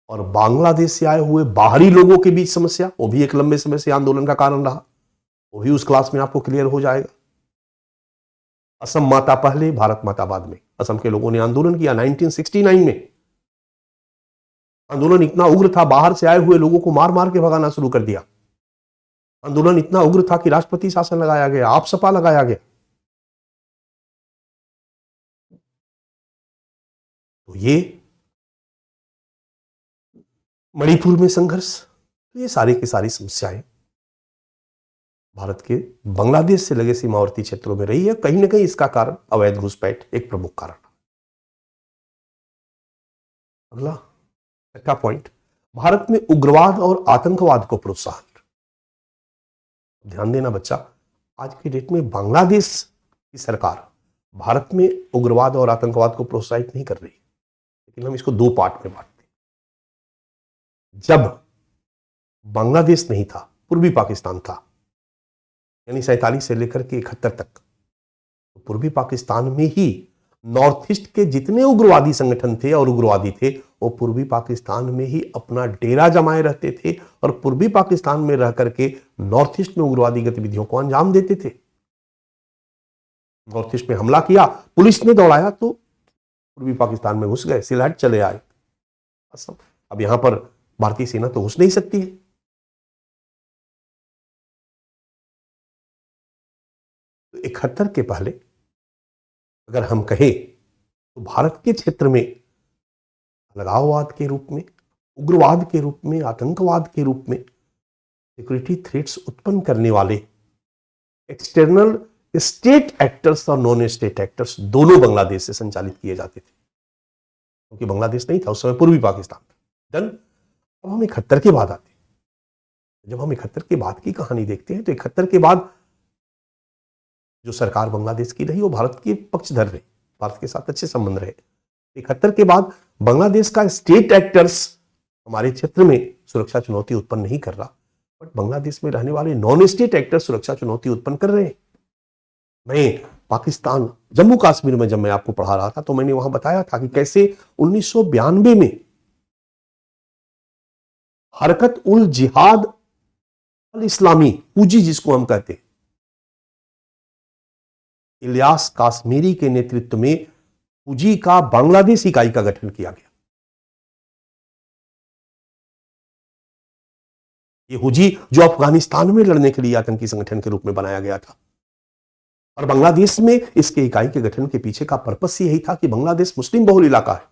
और बांग्लादेश से आए हुए बाहरी लोगों के बीच समस्या, वो भी एक लंबे समय से आंदोलन का कारण रहा। वो भी उस क्लास में आपको क्लियर हो जाएगा। असम माता पहले, भारत माता बाद में। असम के लोगों ने आंदोलन किया 1969 में। आंदोलन इतना उग्र था, बाहर से आए हुए लोगों को मार मार के भगाना शुरू कर दिया। आंदोलन इतना उग्र था कि राष्ट्रपति शासन लगाया गया, आपसपा लगाया गया। तो ये मणिपुर में संघर्ष, तो ये सारी की सारी समस्याएं भारत के बांग्लादेश से लगे सीमावर्ती क्षेत्रों में रही है। कहीं ना कहीं इसका कारण अवैध घुसपैठ एक प्रमुख कारण। अगला 6वां पॉइंट, भारत में उग्रवाद और आतंकवाद को प्रोत्साहन। ध्यान देना बच्चा, आज की डेट में बांग्लादेश की सरकार भारत में उग्रवाद और आतंकवाद को प्रोत्साहित नहीं कर रही, लेकिन हम इसको 2 पार्ट में बांटते हैं। जब बांग्लादेश नहीं था, पूर्वी पाकिस्तान था, यानी 47 से लेकर के 71 तक, तो पूर्वी पाकिस्तान में ही नॉर्थ ईस्ट के जितने उग्रवादी संगठन थे और उग्रवादी थे, वो पूर्वी पाकिस्तान में ही अपना डेरा जमाए रहते थे और पूर्वी पाकिस्तान में रह करके नॉर्थ ईस्ट में उग्रवादी गतिविधियों को अंजाम देते थे। नॉर्थ ईस्ट में हमला किया, पुलिस ने दौड़ाया तो पूर्वी पाकिस्तान में घुस गए, सिलहट चले आए। अब यहां पर भारतीय सेना तो घुस नहीं सकती है। 71 के पहले अगर हम कहें तो भारत के क्षेत्र में अलगाववाद के रूप में, उग्रवाद के रूप में, आतंकवाद के रूप में सिक्योरिटी थ्रेट्स उत्पन्न करने वाले एक्सटर्नल स्टेट एक्टर्स और नॉन स्टेट एक्टर्स दोनों बांग्लादेश से संचालित किए जाते थे, क्योंकि बांग्लादेश नहीं था उस समय, पूर्वी पाकिस्तान था। डन। अब हम 71 के बाद आते हैं। जब हम 71 के बाद की कहानी देखते हैं तो 71 के बाद जो सरकार बांग्लादेश की रही वो भारत के पक्षधर रही, भारत के साथ अच्छे संबंध रहे। 71 के बाद बांग्लादेश का स्टेट एक्टर्स हमारे क्षेत्र में सुरक्षा चुनौती उत्पन्न नहीं कर रहा, बट बांग्लादेश में रहने वाले नॉन स्टेट एक्टर्स सुरक्षा चुनौती उत्पन्न कर रहे हैं। मैं पाकिस्तान, जम्मू कश्मीर में जब मैं आपको पढ़ा रहा था तो मैंने वहां बताया था कि कैसे 1992 में हरकत उल जिहाद अल इस्लामी, फूजी जिसको हम कहते हैं, इलियास काश्मीरी के नेतृत्व में फूजी का बांग्लादेश इकाई का गठन किया गया। ये हुजी जो अफगानिस्तान में लड़ने के लिए आतंकी संगठन के रूप में बनाया गया था, और बांग्लादेश में इसके इकाई के गठन के पीछे का पर्पस यही था कि बांग्लादेश मुस्लिम बहुल इलाका है।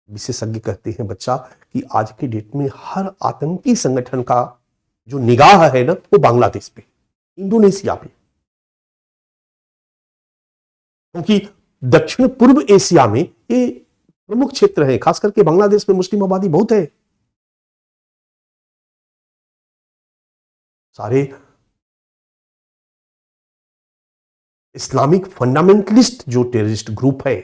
विशेषज्ञ कहते हैं बच्चा कि आज की डेट में हर आतंकी संगठन का जो निगाह है ना, वो बांग्लादेश पे, इंडोनेशिया पे, क्योंकि दक्षिण पूर्व एशिया में ये प्रमुख क्षेत्र है। खास करके बांग्लादेश में मुस्लिम आबादी बहुत है। सारे इस्लामिक फंडामेंटलिस्ट जो टेररिस्ट ग्रुप है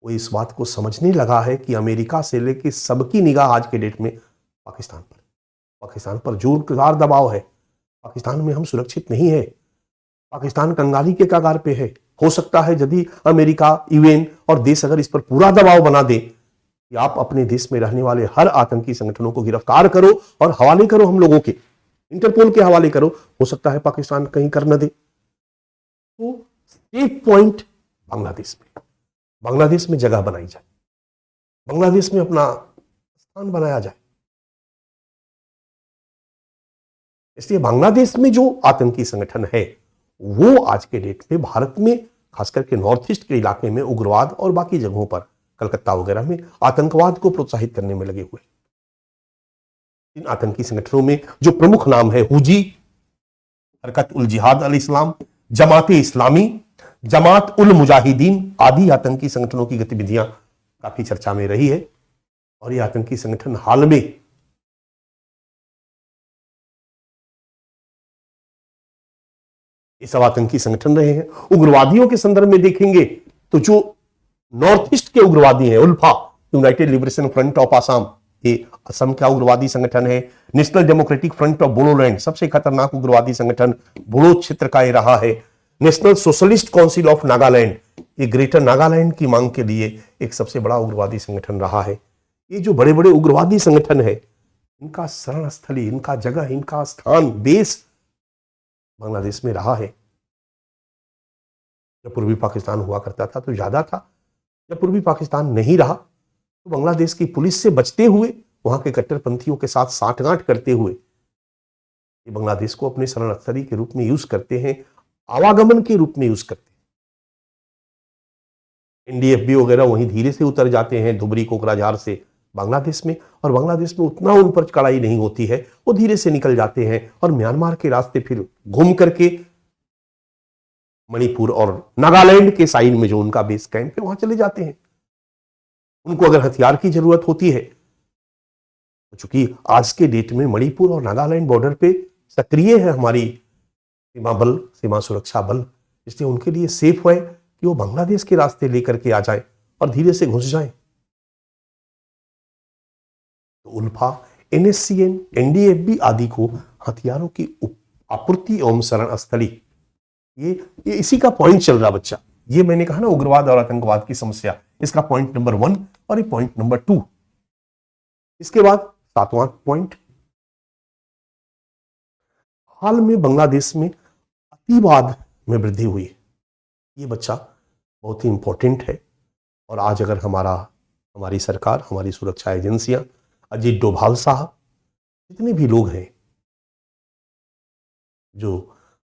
वो इस बात को समझने लगा है कि अमेरिका से लेकर सबकी निगाह आज के डेट में पाकिस्तान पर जोरदार दबाव है। पाकिस्तान में हम सुरक्षित नहीं है। पाकिस्तान कंगाली के कगार पे है। हो सकता है यदि अमेरिका, यूएन और देश अगर इस पर पूरा दबाव बना दे कि आप अपने देश में रहने वाले हर आतंकी संगठनों को गिरफ्तार करो और हवाले करो, हम लोगों के इंटरपोल के हवाले करो, हो सकता है पाकिस्तान कहीं कर न दे। तो सेफ पॉइंट बांग्लादेश में जगह बनाई जाए, बांग्लादेश में अपना स्थान बनाया जाए। इसलिए बांग्लादेश में जो आतंकी संगठन है वो आज के डेट में भारत में खास करके नॉर्थ ईस्ट के इलाके में उग्रवाद और बाकी जगहों पर कलकत्ता वगैरह में आतंकवाद को प्रोत्साहित करने में लगे हुए। इन आतंकी संगठनों में जो प्रमुख नाम है हुजी, हरकत उल जिहाद अल इस्लाम, जमाते इस्लामी, जमात उल मुजाहिदीन आदि आतंकी संगठनों की गतिविधियां काफी चर्चा में रही है। और ये आतंकी संगठन हाल में ये सब आतंकी संगठन रहे हैं। उग्रवादियों के संदर्भ में देखेंगे तो जो नॉर्थ ईस्ट के उग्रवादी हैं, ULFA United Liberation Front of Assam, ये असम का उग्रवादी संगठन है। National Democratic Front of Bodoland, सबसे खतरनाक उग्रवादी संगठन बोडो क्षेत्र का ये रहा है। National socialist council of Nagaland, ये ग्रेटर नागालैंड की मांग के लिए एक सबसे बड़ा उग्रवादी संगठन रहा है। ये जो बड़े बड़े उग्रवादी संगठन है, इनका शरण स्थली, इनका जगह, इनका स्थान, बेस बांग्लादेश में रहा है। जब पूर्वी पाकिस्तान हुआ करता था तो ज्यादा था। जब पूर्वी पाकिस्तान नहीं रहा तो बांग्लादेश की पुलिस से बचते हुए, वहां के कट्टरपंथियों के साथ साठगांठ करते हुए ये बांग्लादेश को अपने शरण स्थली के रूप में यूज करते हैं, आवागमन के रूप में यूज करते हैं। एनडीएफबी वगैरह वहीं धीरे से उतर जाते हैं धुबरी कोकराझार से बांग्लादेश में, और बांग्लादेश में उतना उन पर कड़ाई नहीं होती है, वो धीरे से निकल जाते हैं और म्यांमार के रास्ते फिर घूम करके मणिपुर और नागालैंड के साइड में जो उनका बेस कैंप है वहां चले जाते हैं। उनको अगर हथियार की जरूरत होती है तो चूंकि आज के डेट में मणिपुर और नागालैंड बॉर्डर पे सक्रिय है हमारी सीमा बल, सीमा सुरक्षा बल, इसलिए उनके लिए सेफ है कि वो बांग्लादेश के रास्ते लेकर के आ जाए और धीरे से घुस जाए। तो उल्फा, एनएससीएन, एनडीएफबी आदि को हथियारों की आपूर्ति एवं शरण स्थली, ये इसी का पॉइंट चल रहा बच्चा। ये मैंने कहा ना उग्रवाद और आतंकवाद की समस्या, इसका पॉइंट नंबर 1 और ये पॉइंट नंबर 2। इसके बाद 7वां पॉइंट, हाल में बांग्लादेश में अतिवाद में वृद्धि हुई है। ये बच्चा बहुत ही इंपॉर्टेंट है। और आज अगर हमारी सरकार, हमारी सुरक्षा एजेंसियां, अजीत डोभाल साहब, जितने भी लोग हैं जो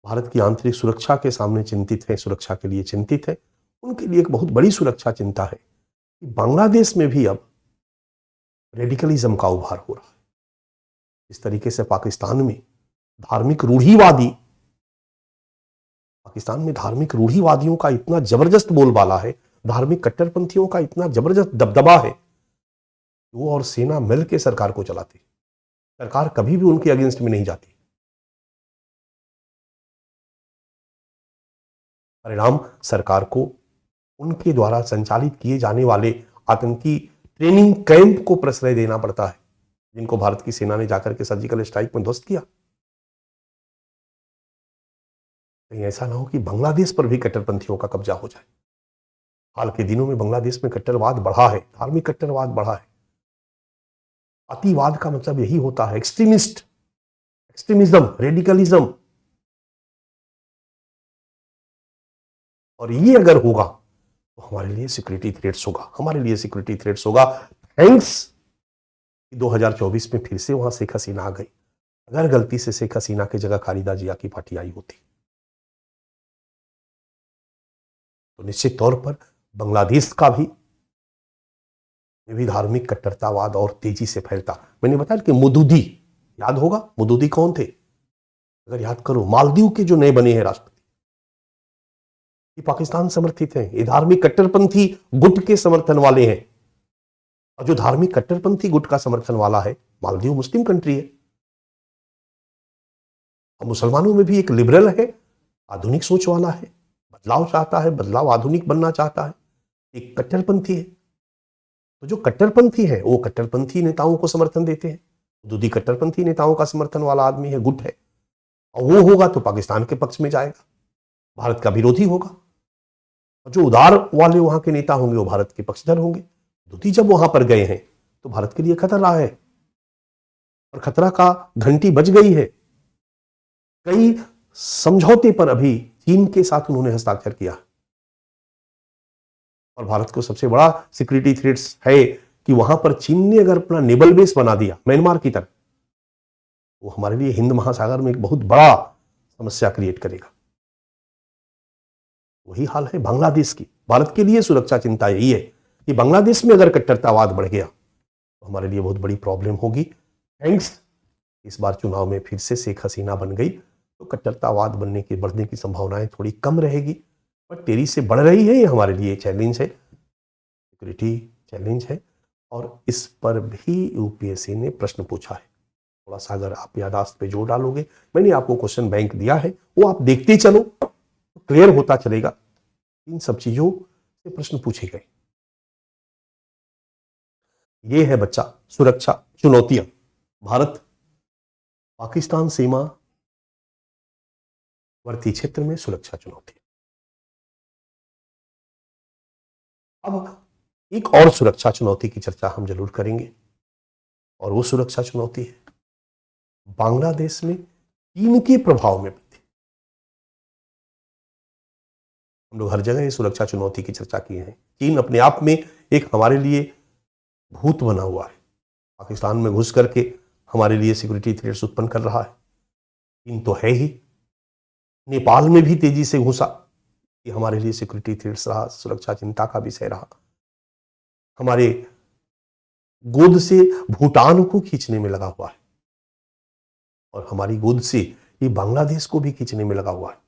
भारत की आंतरिक सुरक्षा के सामने चिंतित है, सुरक्षा के लिए चिंतित है, उनके लिए एक बहुत बड़ी सुरक्षा चिंता है कि बांग्लादेश में भी अब रेडिकलिज्म का उभार हो रहा है। इस तरीके से पाकिस्तान में धार्मिक रूढ़िवादियों का इतना जबरदस्त बोलबाला है, धार्मिक कट्टरपंथियों का इतना जबरदस्त दबदबा है, वो और सेना मिल के सरकार को चलाती। सरकार कभी भी उनके अगेंस्ट में नहीं जाती। परिणाम सरकार को उनके द्वारा संचालित किए जाने वाले आतंकी ट्रेनिंग कैंप को प्रश्रय देना पड़ता है, जिनको भारत की सेना ने जाकर के सर्जिकल स्ट्राइक में ध्वस्त किया। कहीं ऐसा ना हो कि बांग्लादेश पर भी कट्टरपंथियों का कब्जा हो जाए। हाल के दिनों में बांग्लादेश में कट्टरवाद बढ़ा है, धार्मिक कट्टरवाद बढ़ा है। अतिवाद का मतलब यही होता है, एक्सट्रीमिज्म, रेडिकलिज्म। और ये अगर होगा तो हमारे लिए सिक्योरिटी थ्रेट्स होगा। थैंक्स 2024 में फिर से वहां शेख हसीना आ गई। अगर गलती से शेख हसीना की जगह खालिदा जिया की पार्टी आई होती तो निश्चित तौर पर बांग्लादेश का भी धार्मिक कट्टरतावाद और तेजी से फैलता। मैंने बताया कि मुदूदी, याद होगा मुदूदी कौन थे? अगर याद करो, मालदीव के जो नए बने हैं राष्ट्रपति, ये पाकिस्तान समर्थित हैं। ये धार्मिक कट्टरपंथी गुट के समर्थन वाले हैं। और जो धार्मिक कट्टरपंथी गुट का समर्थन वाला है, मालदीव मुस्लिम कंट्री है। और मुसलमानों में भी एक लिबरल है, आधुनिक सोच वाला है, बदलाव चाहता है, बदलाव आधुनिक बनना चाहता है। एक कट्टरपंथी है। तो जो कट्टरपंथी है वो कट्टरपंथी नेताओं को समर्थन देते हैं, दूसरी कट्टरपंथी नेताओं का समर्थन वाला आदमी है, गुट है, और वो होगा तो पाकिस्तान के पक्ष में जाएगा, भारत का विरोधी होगा। और जो उदार वाले वहां के नेता होंगे वो भारत के पक्षधर होंगे। दूती जब वहां पर गए हैं तो भारत के लिए खतरा है, और खतरा का घंटी बज गई है। कई समझौते पर अभी चीन के साथ उन्होंने हस्ताक्षर किया, और भारत को सबसे बड़ा सिक्योरिटी थ्रेट्स है कि वहां पर चीन ने अगर अपना नेवल बेस बना दिया म्यांमार की तरह, वो हमारे लिए हिंद महासागर में एक बहुत बड़ा समस्या क्रिएट करेगा। वही हाल है बांग्लादेश की। भारत के लिए सुरक्षा चिंता यही है कि बांग्लादेश में अगर कट्टरतावाद बढ़ गया तो हमारे लिए बहुत बड़ी प्रॉब्लम होगी। थैंक्स, इस बार चुनाव में फिर से शेख हसीना बन गई तो कट्टरतावाद बढ़ने की संभावनाएं थोड़ी कम रहेगी, पर तेजी से बढ़ रही है। ये हमारे लिए चैलेंज है, सिक्योरिटी चैलेंज है, और इस पर भी यूपीएससी ने प्रश्न पूछा है। थोड़ा सा अगर आप यादाश्त पे जोर डालोगे, मैंने आपको क्वेश्चन बैंक दिया है, वो आप देखते चलो, क्लियर होता चलेगा। इन सब चीजों से प्रश्न पूछे गए। ये है बच्चा सुरक्षा चुनौतियां, भारत पाकिस्तान सीमा वर्ती क्षेत्र में सुरक्षा चुनौती। अब एक और सुरक्षा चुनौती की चर्चा हम जरूर करेंगे, और वो सुरक्षा चुनौती है बांग्लादेश में चीन के प्रभाव में वृद्धि। हम लोग हर जगह ये सुरक्षा चुनौती की चर्चा किए हैं। चीन अपने आप में एक हमारे लिए भूत बना हुआ है, पाकिस्तान में घुस करके हमारे लिए सिक्योरिटी थ्रेट्स उत्पन्न कर रहा है। चीन तो है ही, नेपाल में भी तेजी से घुसा, ये हमारे लिए सिक्योरिटी थ्रेट्स रहा, सुरक्षा चिंता का विषय रहा। हमारे गोद से भूटान को खींचने में लगा हुआ है, और हमारी गोद से ये बांग्लादेश को भी खींचने में लगा हुआ है।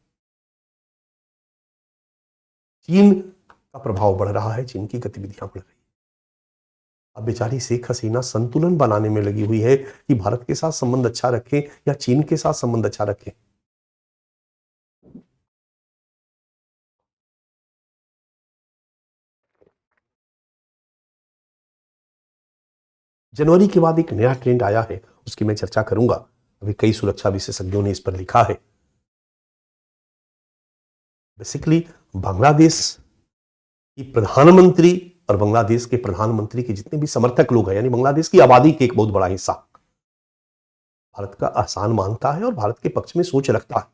चीन का प्रभाव बढ़ रहा है, चीन की गतिविधियां बढ़ रही है। अब बेचारी शेख हसीना संतुलन बनाने में लगी हुई है कि भारत के साथ संबंध अच्छा रखें या चीन के साथ संबंध अच्छा रखें। जनवरी के बाद एक नया ट्रेंड आया है, उसकी मैं चर्चा करूंगा। अभी कई सुरक्षा विशेषज्ञों ने इस पर लिखा है। बेसिकली बांग्लादेश की प्रधानमंत्री और बांग्लादेश के प्रधानमंत्री के जितने भी समर्थक लोग हैं, यानी बांग्लादेश की आबादी के एक बहुत बड़ा हिस्सा भारत का एहसान मानता है और भारत के पक्ष में सोच रखता है।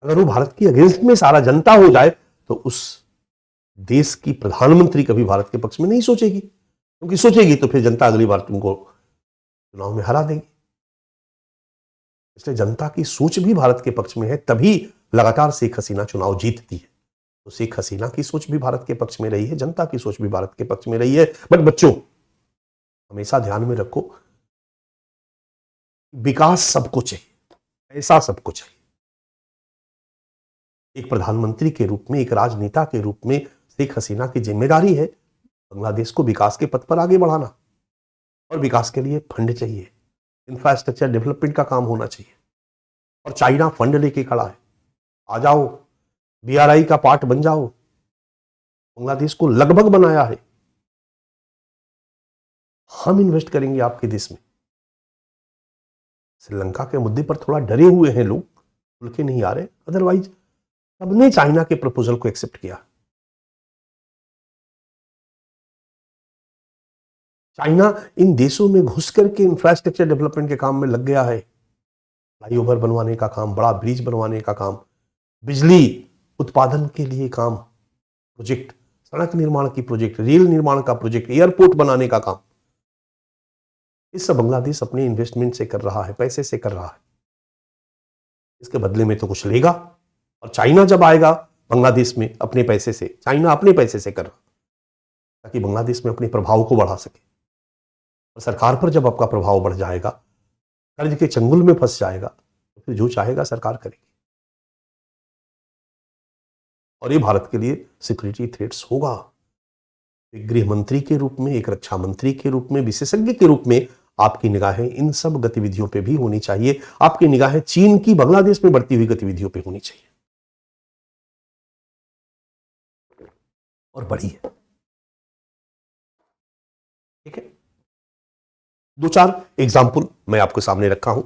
अगर वो भारत की अगेंस्ट में सारा जनता हो जाए तो उस देश की प्रधानमंत्री कभी भारत के पक्ष में नहीं सोचेगी, क्योंकि सोचेगी तो फिर जनता अगली बार तुमको चुनाव में हरा देगी। इसलिए जनता की सोच भी भारत के पक्ष में है, तभी लगातार शेख हसीना चुनाव जीतती है। तो शेख हसीना की सोच भी भारत के पक्ष में रही है, जनता की सोच भी भारत के पक्ष में रही है। बट बच्चों, हमेशा ध्यान में रखो, विकास सबको चाहिए, पैसा सबको चाहिए। एक प्रधानमंत्री के रूप में, एक राजनेता के रूप में शेख हसीना की जिम्मेदारी है बांग्लादेश को विकास के पथ पर आगे बढ़ाना, और विकास के लिए फंड चाहिए, इंफ्रास्ट्रक्चर डेवलपमेंट का काम होना चाहिए। और चाइना फंड लेके खड़ा है, आ जाओ, बीआरआई का पार्ट बन जाओ। बांग्लादेश को लगभग बनाया है, हम इन्वेस्ट करेंगे आपके देश में। श्रीलंका के मुद्दे पर थोड़ा डरे हुए हैं लोग, खुल के नहीं आ रहे, अदरवाइज सबने चाइना के प्रपोजल को एक्सेप्ट किया। चाइना इन देशों में घुस करके इंफ्रास्ट्रक्चर डेवलपमेंट के काम में लग गया है। फ्लाईओवर बनवाने का काम, बड़ा ब्रिज बनवाने का काम, बिजली उत्पादन के लिए काम, प्रोजेक्ट, सड़क निर्माण की प्रोजेक्ट, रेल निर्माण का प्रोजेक्ट, एयरपोर्ट बनाने का काम, इस सब बांग्लादेश अपने इन्वेस्टमेंट से कर रहा है, पैसे से कर रहा है। इसके बदले में तो कुछ लेगा। और चाइना जब आएगा बांग्लादेश में अपने पैसे से, चाइना अपने पैसे से कर रहा, ताकि बांग्लादेश में अपने प्रभाव को बढ़ा सके। और सरकार पर जब आपका प्रभाव बढ़ जाएगा, कर्ज के चंगुल में फंस जाएगा, तो फिर जो चाहेगा सरकार करेगी। और ये भारत के लिए सिक्योरिटी थ्रेट्स होगा। एक गृह मंत्री के रूप में, एक रक्षा मंत्री के रूप में, विशेषज्ञ के रूप में आपकी निगाहें इन सब गतिविधियों पे भी होनी चाहिए। आपकी निगाहें चीन की बांग्लादेश में बढ़ती हुई गतिविधियों पे होनी चाहिए। और बड़ी है। ठीक है, दो चार एग्जाम्पल मैं आपके सामने रखा हूं।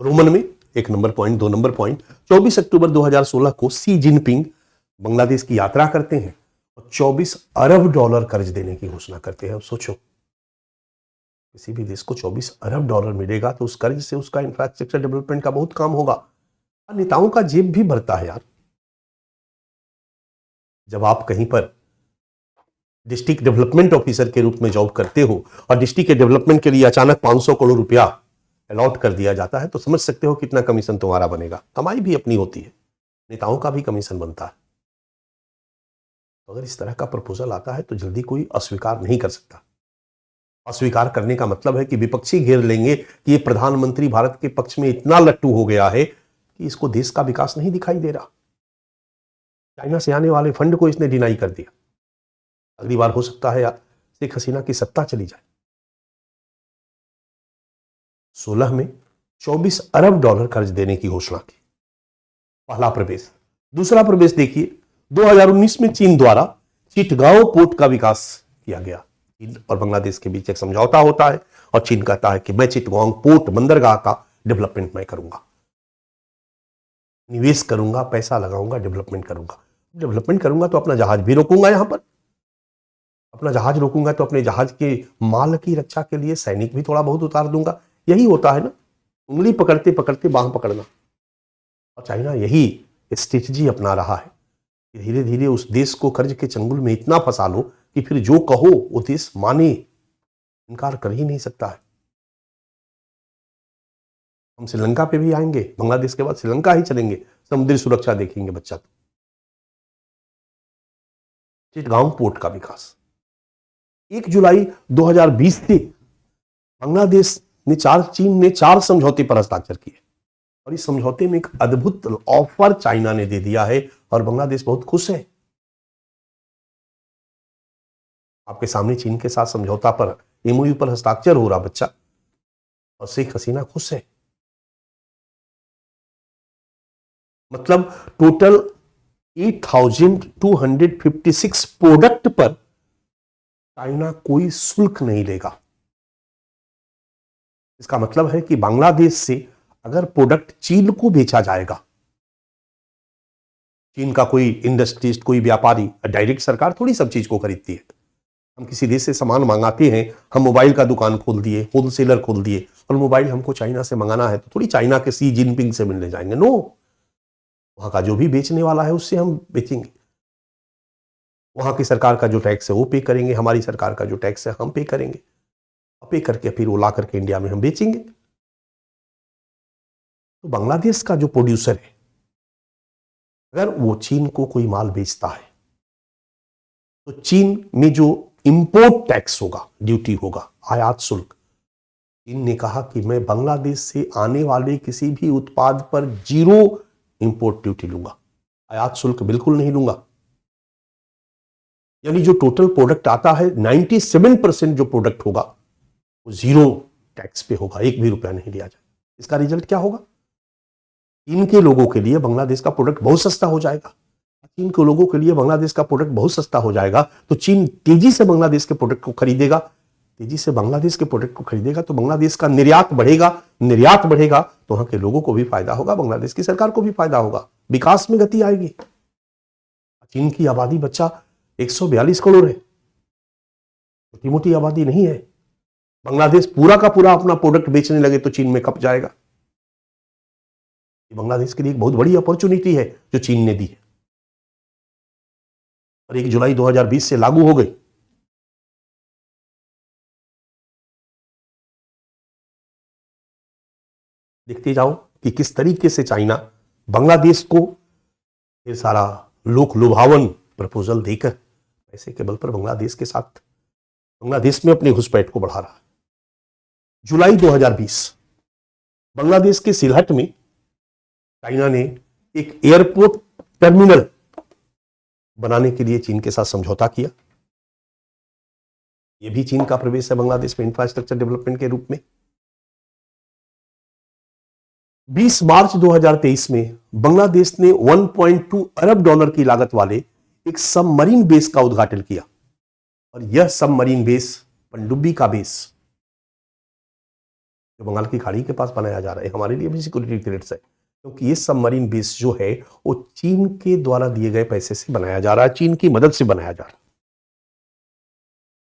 रोमन में 1 नंबर पॉइंट, 2 नंबर पॉइंट, 24 अक्टूबर 2016 को सी जिनपिंग बांग्लादेश की यात्रा करते हैं और 24 अरब डॉलर कर्ज देने की घोषणा करते हैं। अब सोचो, किसी भी देश को 24 अरब डॉलर मिलेगा तो उस कर्ज से उसका इंफ्रास्ट्रक्चर डेवलपमेंट का बहुत काम होगा। नेताओं का जेब भी भरता है यार। जब आप कहीं पर डिस्ट्रिक्ट डेवलपमेंट ऑफिसर के रूप में जॉब करते हो और डिस्ट्रिक्ट के डेवलपमेंट के लिए अचानक 500 करोड़ रुपया अलॉट कर दिया जाता है तो समझ सकते हो कितना कमीशन तुम्हारा बनेगा। कमाई भी अपनी होती है, नेताओं का भी कमीशन बनता है। तो अगर इस तरह का प्रपोजल आता है तो जल्दी कोई अस्वीकार नहीं कर सकता। अस्वीकार करने का मतलब है कि विपक्षी घेर लेंगे कि ये प्रधानमंत्री भारत के पक्ष में इतना लट्टू हो गया है कि इसको देश का विकास नहीं दिखाई दे रहा। चाइना से आने वाले फंड को इसने डिनाई कर दिया। अगली बार हो सकता है यार शेख हसीना की सत्ता चली जाए। 16 में 24 अरब डॉलर कर्ज देने की घोषणा की। पहला प्रवेश। दूसरा प्रवेश देखिए, 2019 में चीन द्वारा चिटगांव पोर्ट का विकास किया गया। चीन और बांग्लादेश के बीच एक समझौता होता है और चीन कहता है कि मैं चिटगांव पोर्ट बंदरगाह का डेवलपमेंट मैं करूंगा, निवेश करूंगा, पैसा लगाऊंगा, डेवलपमेंट करूंगा। डेवलपमेंट करूंगा तो अपना जहाज भी रोकूंगा, यहां पर अपना जहाज रोकूंगा तो अपने जहाज के माल की रक्षा के लिए सैनिक भी थोड़ा बहुत उतार दूंगा। यही होता है ना, उंगली पकड़ते पकड़ते बांह पकड़ना। और चाइना यही स्ट्रेटजी अपना रहा है कि धीरे धीरे उस देश को कर्ज के चंगुल में इतना फंसा लो कि फिर जो कहो वो देश माने, इनकार कर ही नहीं सकता है। हम श्रीलंका पे भी आएंगे, बांग्लादेश के बाद श्रीलंका ही चलेंगे, समुद्री सुरक्षा देखेंगे बच्चा। तो चिटगांव पोर्ट का विकास 1 जुलाई 2020 से बांग्लादेश ने चीन ने 4 समझौते पर हस्ताक्षर किए और इस समझौते में एक अद्भुत ऑफर चाइना ने दे दिया है और बांग्लादेश बहुत खुश है। आपके सामने चीन के साथ समझौता पर एमओयू पर हस्ताक्षर हो रहा बच्चा, और शेख हसीना खुश है। मतलब टोटल 8256 प्रोडक्ट पर चाइना कोई शुल्क नहीं लेगा। इसका मतलब है कि बांग्लादेश से अगर प्रोडक्ट चीन को बेचा जाएगा, चीन का कोई इंडस्ट्रीज, कोई व्यापारी, डायरेक्ट सरकार थोड़ी सब चीज को खरीदती है। हम किसी देश से सामान मंगाते हैं, हम मोबाइल का दुकान खोल दिए, होलसेलर खोल दिए और मोबाइल हमको चाइना से मंगाना है तो थोड़ी चाइना के सी जिनपिंग से मिलने जाएंगे। नो, वहां का जो भी बेचने वाला है उससे हम बेचेंगे। वहां की सरकार का जो टैक्स है वो पे करेंगे, हमारी सरकार का जो टैक्स है हम पे करेंगे, पे करके फिर वो ला करके इंडिया में हम बेचेंगे। तो बांग्लादेश का जो प्रोड्यूसर है, अगर वो चीन को कोई माल बेचता है तो चीन में जो इंपोर्ट टैक्स होगा, ड्यूटी होगा, आयात शुल्क, चीन ने कहा कि मैं बांग्लादेश से आने वाले किसी भी उत्पाद पर 0 इंपोर्ट ड्यूटी लूंगा, आयात शुल्क बिल्कुल नहीं लूंगा। यानी जो टोटल प्रोडक्ट आता है 97% जो प्रोडक्ट होगा वो 0 टैक्स पे होगा, 1 भी रुपया नहीं लिया जाए। इसका रिजल्ट क्या होगा? चीन के लोगों के लिए बांग्लादेश का प्रोडक्ट बहुत सस्ता हो जाएगा। चीन के लोगों के लिए बांग्लादेश का प्रोडक्ट बहुत सस्ता हो जाएगा तो चीन तेजी से बांग्लादेश के प्रोडक्ट को खरीदेगा, तेजी से बांग्लादेश के प्रोडक्ट को खरीदेगा तो बांग्लादेश का निर्यात बढ़ेगा, निर्यात बढ़ेगा तो वहां के लोगों को भी फायदा होगा, बांग्लादेश की सरकार को भी फायदा होगा, विकास में गति आएगी। चीन की आबादी बच्चा 142 करोड़ है, छोटी मोटी आबादी नहीं है। बांग्लादेश पूरा का पूरा अपना प्रोडक्ट बेचने लगे तो चीन में कब जाएगा। बांग्लादेश के लिए एक बहुत बड़ी अपॉर्चुनिटी है जो चीन ने दी है और 1 जुलाई 2020 से लागू हो गई। देखते जाओ कि किस तरीके से चाइना बांग्लादेश को ये सारा लोक लुभावन प्रपोजल देकर पैसे के बल पर बांग्लादेश के साथ, बांग्लादेश में अपनी घुसपैठ को बढ़ा रहा है। जुलाई 2020 बांग्लादेश के सिलहट में चाइना ने एक एयरपोर्ट टर्मिनल बनाने के लिए चीन के साथ समझौता किया। यह भी चीन का प्रवेश है बांग्लादेश में इंफ्रास्ट्रक्चर डेवलपमेंट के रूप में। 20 मार्च 2023 में बांग्लादेश ने 1.2 अरब डॉलर की लागत वाले एक सबमरीन बेस का उद्घाटन किया, और यह सबमरीन बेस पनडुब्बी का बेस जो बंगाल की खाड़ी के पास बनाया जा रहा है, हमारे लिए भी सिक्योरिटी थ्रेट्स है, क्योंकि ये सबमरीन बेस जो है वो चीन के द्वारा दिए गए पैसे से बनाया जा रहा है, चीन की मदद से बनाया जा रहा है,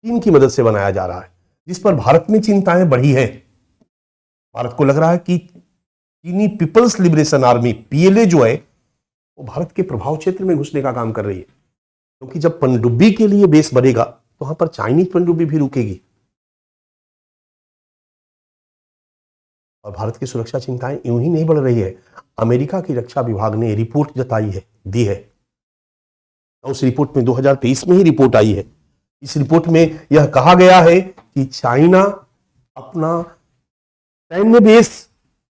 चीन की मदद से बनाया जा रहा है, जिस पर भारत में चिंताएं बढ़ी है। भारत को लग रहा है कि चीनी पीपल्स लिबरेशन आर्मी पीएलए जो है वो भारत के प्रभाव क्षेत्र में घुसने का काम कर रही है, क्योंकि जब पनडुब्बी के लिए बेस बनेगा तो वहां पर चाइनीज पनडुब्बी भी रुकेगी, और भारत की सुरक्षा चिंताएं यूं ही नहीं बढ़ रही है। अमेरिका की रक्षा विभाग ने रिपोर्ट जताई है, दी है, उस रिपोर्ट में 2023 में ही रिपोर्ट आई है। इस रिपोर्ट में यह कहा गया है कि चाइना अपना सैन्य बेस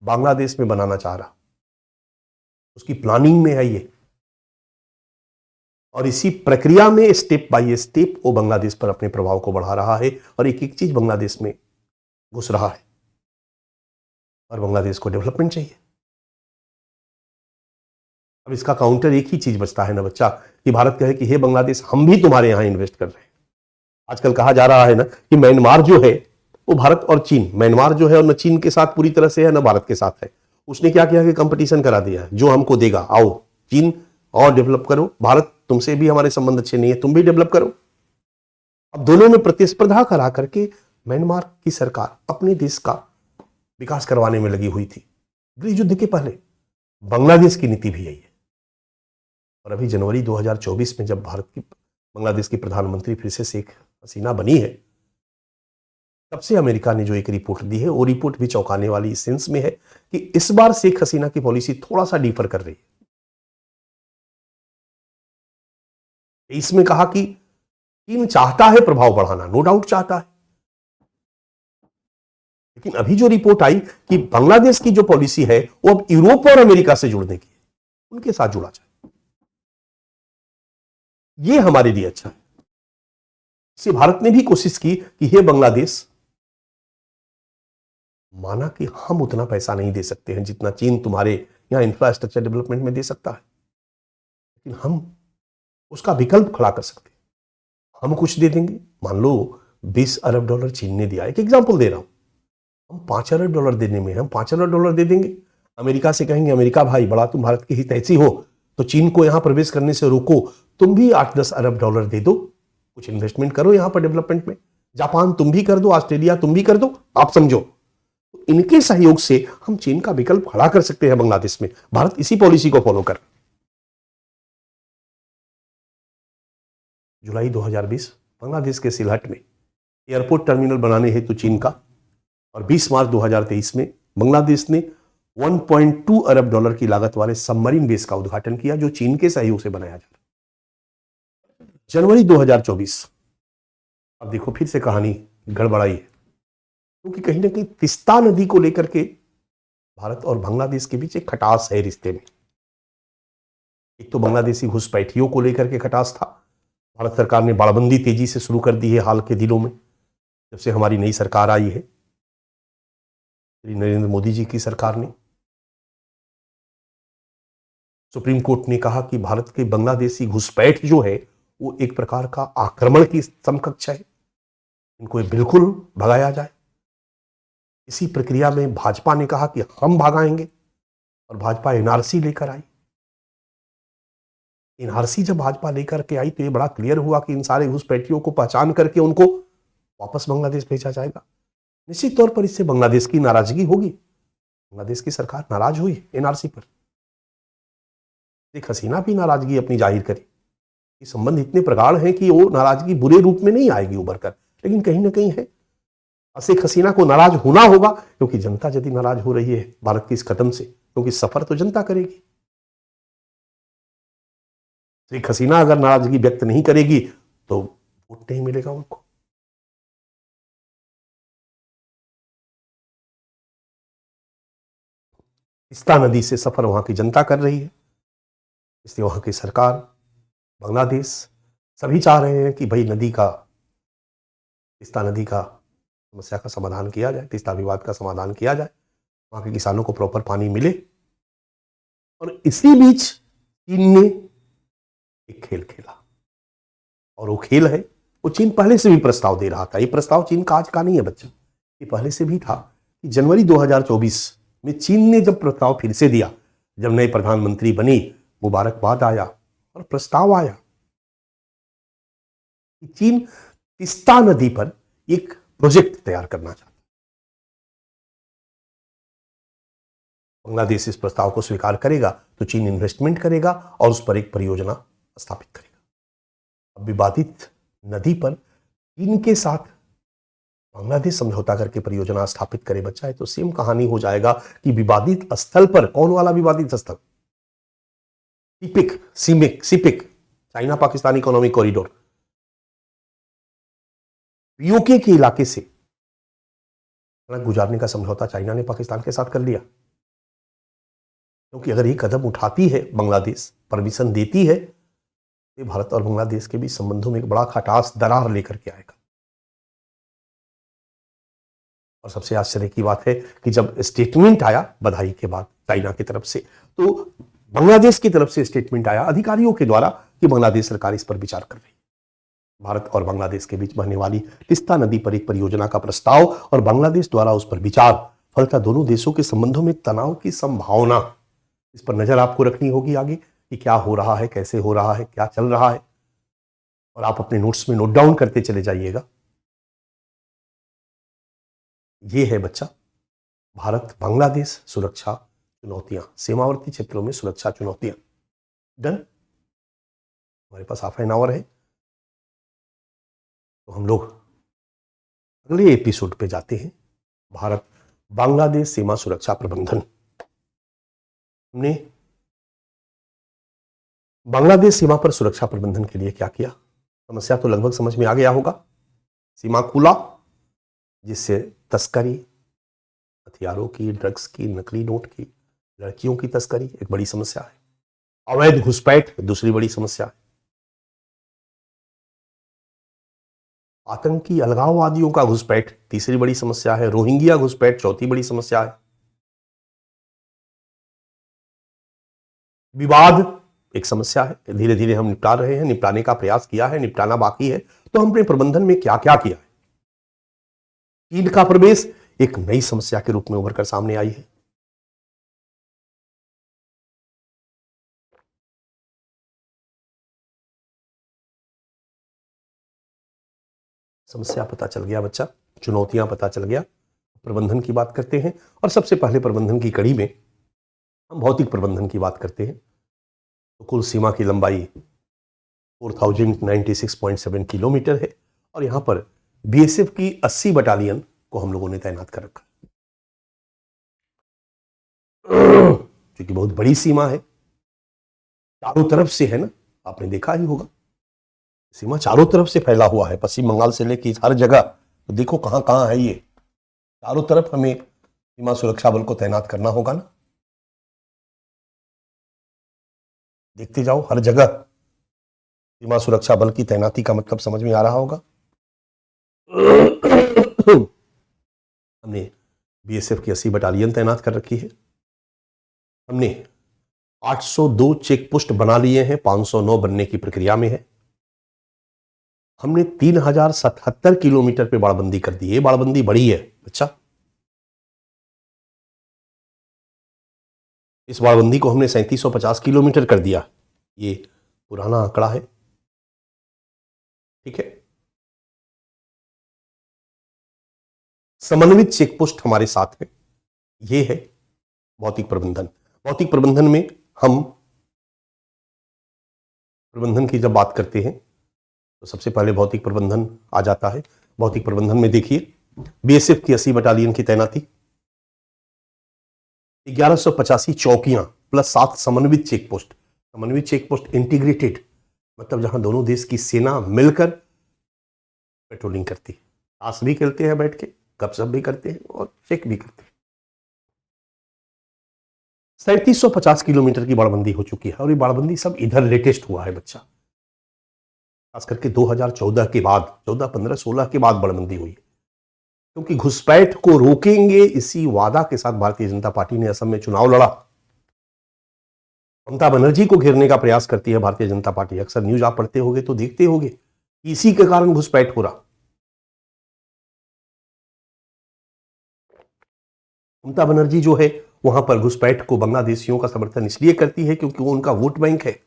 बांग्लादेश में बनाना चाह रहा, उसकी प्लानिंग में है ये, और इसी प्रक्रिया में स्टेप बाय स्टेप वो बांग्लादेश पर अपने प्रभाव को बढ़ा रहा है, और एक एक चीज बांग्लादेश में घुस रहा है, और बांग्लादेश को डेवलपमेंट चाहिए। अब इसका काउंटर एक ही चीज बचता है ना बच्चा, कि भारत कहे कि हे बांग्लादेश, हम भी तुम्हारे यहां इन्वेस्ट कर रहे हैं। आजकल कहा जा रहा है ना कि म्यांमार जो है वो भारत और चीन, म्यांमार जो है न चीन के साथ पूरी तरह से है न भारत के साथ है, उसने क्या किया कि कंपटीशन करा दिया है, जो हमको देगा आओ चीन और डेवलप करो, भारत तुमसे भी हमारे संबंध अच्छे नहीं है, तुम भी डेवलप करो। अब दोनों में प्रतिस्पर्धा करा करके म्यांमार की सरकार अपने देश का विकास करवाने में लगी हुई थी। गृह युद्ध के पहले बांग्लादेश की नीति भी यही है, और अभी जनवरी 2024 में जब बांग्लादेश की प्रधानमंत्री फिर से शेख हसीना बनी है, तब से अमेरिका ने जो एक रिपोर्ट दी है वो रिपोर्ट भी चौंकाने वाली इस सेंस में है कि इस बार शेख हसीना की पॉलिसी थोड़ा सा डिफर कर रही है। इसमें कहा कि चीन चाहता है प्रभाव बढ़ाना, नो डाउट चाहता है, लेकिन अभी जो रिपोर्ट आई कि बांग्लादेश की जो पॉलिसी है वो अब यूरोप और अमेरिका से जुड़ने की है, उनके साथ जुड़ा जाए, ये हमारे लिए अच्छा है। इससे भारत ने भी कोशिश की कि हे बांग्लादेश, माना कि हम उतना पैसा नहीं दे सकते हैं जितना चीन तुम्हारे यहां इंफ्रास्ट्रक्चर डेवलपमेंट में दे सकता है, लेकिन हम उसका विकल्प खड़ा कर सकते हैं, हम कुछ दे देंगे। मान लो 20 अरब डॉलर चीन ने दिया, एक एग्जांपल दे रहा हूं, हम 5 अरब डॉलर देने में हम 5 अरब डॉलर दे देंगे, अमेरिका से कहेंगे अमेरिका भाई बड़ा तुम भारत के हित ऐसी हो तो चीन को यहां प्रवेश करने से रोको, तुम भी 8-10 अरब डॉलर दे दो, कुछ इन्वेस्टमेंट करो यहां पर डेवलपमेंट में, जापान तुम भी कर दो, ऑस्ट्रेलिया तुम भी कर दो, आप समझो। इनके सहयोग से हम चीन का विकल्प खड़ा कर सकते हैं बांग्लादेश में। भारत इसी पॉलिसी को फॉलो कर जुलाई 2020 बांग्लादेश के सिलहट में एयरपोर्ट टर्मिनल बनाने हेतु चीन का, और 20 मार्च 2023 में बांग्लादेश ने 1.2 अरब डॉलर की लागत वाले सबमरीन बेस का उद्घाटन किया, जो चीन के सहयोग से बनाया जा रहा है। जनवरी 2024, अब देखो फिर से कहानी गड़बड़ाई है, क्योंकि कहीं ना कहीं तिस्ता नदी को लेकर के भारत और बांग्लादेश के बीच एक खटास है रिश्ते में। एक तो बांग्लादेशी घुसपैठियों को लेकर के खटास था, भारत सरकार ने बाड़बंदी तेजी से शुरू कर दी है हाल के दिनों में, जब से हमारी नई सरकार आई है, श्री नरेंद्र मोदी जी की सरकार ने। सुप्रीम कोर्ट ने कहा कि भारत के बांग्लादेशी घुसपैठ जो है वो एक प्रकार का आक्रमण की समकक्ष है, इनको बिल्कुल भगाया जाए। इसी प्रक्रिया में भाजपा ने कहा कि हम भगाएंगे, और भाजपा एनआरसी लेकर आई। एनआरसी जब भाजपा लेकर के आई तो ये बड़ा क्लियर हुआ कि इन सारे घुसपैठियों को पहचान करके उनको वापस बांग्लादेश भेजा जाएगा। निश्चित तौर पर इससे बांग्लादेश की नाराजगी होगी, बांग्लादेश की सरकार नाराज हुई एनआरसी पर, शेख हसीना भी नाराजगी अपनी जाहिर करी। ये संबंध इतने प्रगाढ़ हैं कि वो नाराजगी बुरे रूप में नहीं आएगी उभर कर, लेकिन कहीं ना कहीं है। शेख हसीना को नाराज होना होगा, क्योंकि जनता यदि नाराज हो रही है भारत के इस कदम से, क्योंकि सफर तो जनता करेगी। शेख हसीना अगर नाराजगी व्यक्त नहीं करेगी तो वोट नहीं मिलेगा उनको। तिस्ता नदी से सफर वहां की जनता कर रही है, इसलिए वहां की सरकार, बांग्लादेश सभी चाह रहे हैं कि भाई तिस्ता नदी का समस्या का समाधान किया जाए, तिस्ता विवाद का समाधान किया जाए, वहां के किसानों को प्रॉपर पानी मिले। और इसी बीच चीन ने एक खेल खेला, और वो खेल है, वो चीन पहले से भी प्रस्ताव दे रहा था। ये प्रस्ताव चीन का आज का नहीं है बच्चा, ये पहले से भी था कि जनवरी 2024 में चीन ने जब प्रस्ताव फिर से दिया, जब नए प्रधानमंत्री बनी, मुबारकबाद आया और प्रस्ताव आया कि चीन तिस्ता नदी पर एक प्रोजेक्ट तैयार करना चाहता। बांग्लादेश इस प्रस्ताव को स्वीकार करेगा तो चीन इन्वेस्टमेंट करेगा और उस पर एक परियोजना स्थापित करेगा। अब विवादित नदी पर चीन के साथ बांग्लादेश समझौता करके परियोजना स्थापित करे बच्चा है तो सेम कहानी हो जाएगा कि विवादित स्थल पर, कौन वाला विवादित स्थल? CPEC China Pakistan economic corridor, POK के इलाके से गुजारने का समझौता चाइना ने पाकिस्तान के साथ कर लिया। क्योंकि अगर ये कदम उठाती है बांग्लादेश, परमिशन देती है, तो भारत और बांग्लादेश के बीच संबंधों में एक बड़ा खटास दरार लेकर के आएगा। और सबसे आश्चर्य की बात है कि जब स्टेटमेंट आया बधाई के बाद चाइना की तरफ से, तो बांग्लादेश की तरफ से स्टेटमेंट आया अधिकारियों के द्वारा कि बांग्लादेश सरकार इस पर विचार कर रही है। भारत और बांग्लादेश के बीच बहने वाली तिस्ता नदी पर एक परियोजना का प्रस्ताव और बांग्लादेश द्वारा उस पर विचार, फलता दोनों देशों के संबंधों में तनाव की संभावना, इस पर नजर आपको रखनी होगी आगे कि क्या हो रहा है, कैसे हो रहा है, क्या चल रहा है, और आप अपने नोट्स में नोट डाउन करते चले जाइएगा। ये है बच्चा भारत बांग्लादेश सुरक्षा चुनौतियां, सीमावर्ती क्षेत्रों में सुरक्षा चुनौतियां। डन। हमारे पास हाफ एन आवर है, तो हम लोग अगले एपिसोड पे जाते हैं। भारत बांग्लादेश सीमा सुरक्षा प्रबंधन। हमने बांग्लादेश सीमा पर सुरक्षा प्रबंधन के लिए क्या किया, समस्या तो लगभग समझ में आ गया होगा। सीमा खुला, जिससे तस्करी, हथियारों की, ड्रग्स की, नकली नोट की, लड़कियों की तस्करी एक बड़ी समस्या है। अवैध घुसपैठ दूसरी बड़ी समस्या है। आतंकी अलगाववादियों का घुसपैठ तीसरी बड़ी समस्या है। रोहिंग्या घुसपैठ चौथी बड़ी समस्या है। विवाद एक समस्या है, धीरे धीरे हम निपटा रहे हैं, निपटाने का प्रयास किया है, निपटाना बाकी है। तो हमने प्रबंधन में क्या क्या किया है। चीन का प्रवेश एक नई समस्या के रूप में उभर कर सामने आई है। समस्या पता चल गया बच्चा, चुनौतियां पता चल गया। प्रबंधन की बात करते हैं और सबसे पहले प्रबंधन की कड़ी में हम भौतिक प्रबंधन की बात करते हैं। तो कुल सीमा की लंबाई 4096.7 किलोमीटर है और यहां पर बीएसएफ की 80 बटालियन को हम लोगों ने तैनात कर रखा, क्योंकि बहुत बड़ी सीमा है, चारों तरफ से है ना, आपने देखा ही होगा सीमा चारों तरफ से फैला हुआ है, पश्चिम बंगाल से लेकर हर जगह। तो देखो कहां कहां है ये, चारों तरफ हमें सीमा सुरक्षा बल को तैनात करना होगा ना। देखते जाओ, हर जगह सीमा सुरक्षा बल की तैनाती का मतलब समझ में आ रहा होगा। हमने बीएसएफ की 80 बटालियन तैनात कर रखी है। हमने 802 चेक पोस्ट बना लिए हैं, 509 बनने की प्रक्रिया में है। हमने 3077 किलोमीटर पे बाड़बंदी कर दी है। बाड़बंदी बड़ी है अच्छा, इस बाड़बंदी को हमने 3750 किलोमीटर कर दिया। ये पुराना आंकड़ा है, ठीक है। समन्वित चेक पोस्ट हमारे साथ है। ये है भौतिक प्रबंधन। भौतिक प्रबंधन में हम प्रबंधन की जब बात करते हैं तो सबसे पहले भौतिक प्रबंधन आ जाता है। भौतिक प्रबंधन में देखिए, बीएसएफ की 80 बटालियन की तैनाती, 1185 चौकियां प्लस 7 समन्वित चेक पोस्ट। समन्वित चेक पोस्ट इंटीग्रेटेड, मतलब जहां दोनों देश की सेना मिलकर पेट्रोलिंग करती है, ताश भी खेलते हैं बैठ के, गपशप भी करते हैं और चेक भी करते हैं। 3750 किलोमीटर की बाड़बंदी हो चुकी है और ये बाड़बंदी सब इधर लेटेस्ट हुआ है बच्चा, खास करके 2014 के बाद, 14, 15, 16 के बाद बाड़बंदी हुई है। क्योंकि घुसपैठ को रोकेंगे इसी वादा के साथ भारतीय जनता पार्टी ने असम में चुनाव लड़ा। ममता बनर्जी को घेरने का प्रयास करती है भारतीय जनता पार्टी। अक्सर न्यूज आप पढ़ते होंगे तो देखते होंगे इसी के कारण घुसपैठ हो रहा। ममता बनर्जी जो है वहां पर घुसपैठ को बांग्लादेशियों का समर्थन इसलिए करती है क्योंकि वो उनका वोट बैंक है।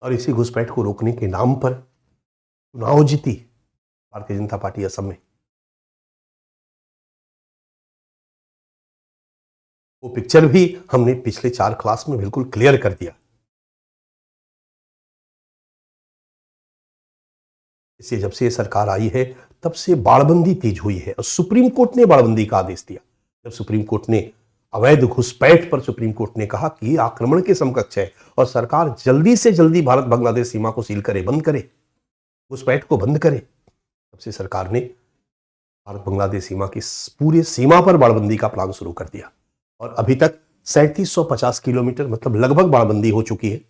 और इसी घुसपैठ को रोकने के नाम पर चुनाव जीती भारतीय जनता पार्टी असम में। वो पिक्चर भी हमने पिछले 4 क्लास में बिल्कुल क्लियर कर दिया। इससे जब से ये सरकार आई है तब से बाड़बंदी तेज हुई है और सुप्रीम कोर्ट ने बाड़बंदी का आदेश दिया। जब सुप्रीम कोर्ट ने अवैध घुसपैठ पर सुप्रीम कोर्ट ने कहा कि आक्रमण के समकक्ष है और सरकार जल्दी से जल्दी भारत बांग्लादेश सीमा को सील करे, बंद करे, घुसपैठ को बंद करे, तब से सरकार ने भारत बांग्लादेश सीमा की पूरी सीमा पर बाड़बंदी का प्लान शुरू कर दिया। और अभी तक 3750 किलोमीटर मतलब लगभग बाड़बंदी हो चुकी है।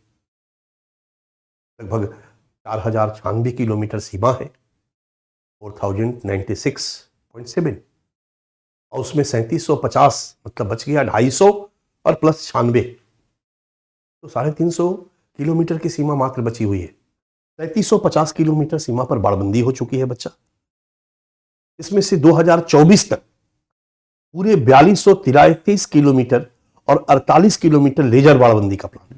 लगभग 4096 किलोमीटर सीमा है, 4096.7, और उसमें 3750 मतलब बच गया 250 और प्लस 96, तो 350 किलोमीटर की सीमा मात्र बची हुई है। 3750 किलोमीटर सीमा पर बाड़बंदी हो चुकी है बच्चा। इसमें से 2024 तक पूरे 4233 किलोमीटर और 48 किलोमीटर लेजर बाड़बंदी का प्लान है।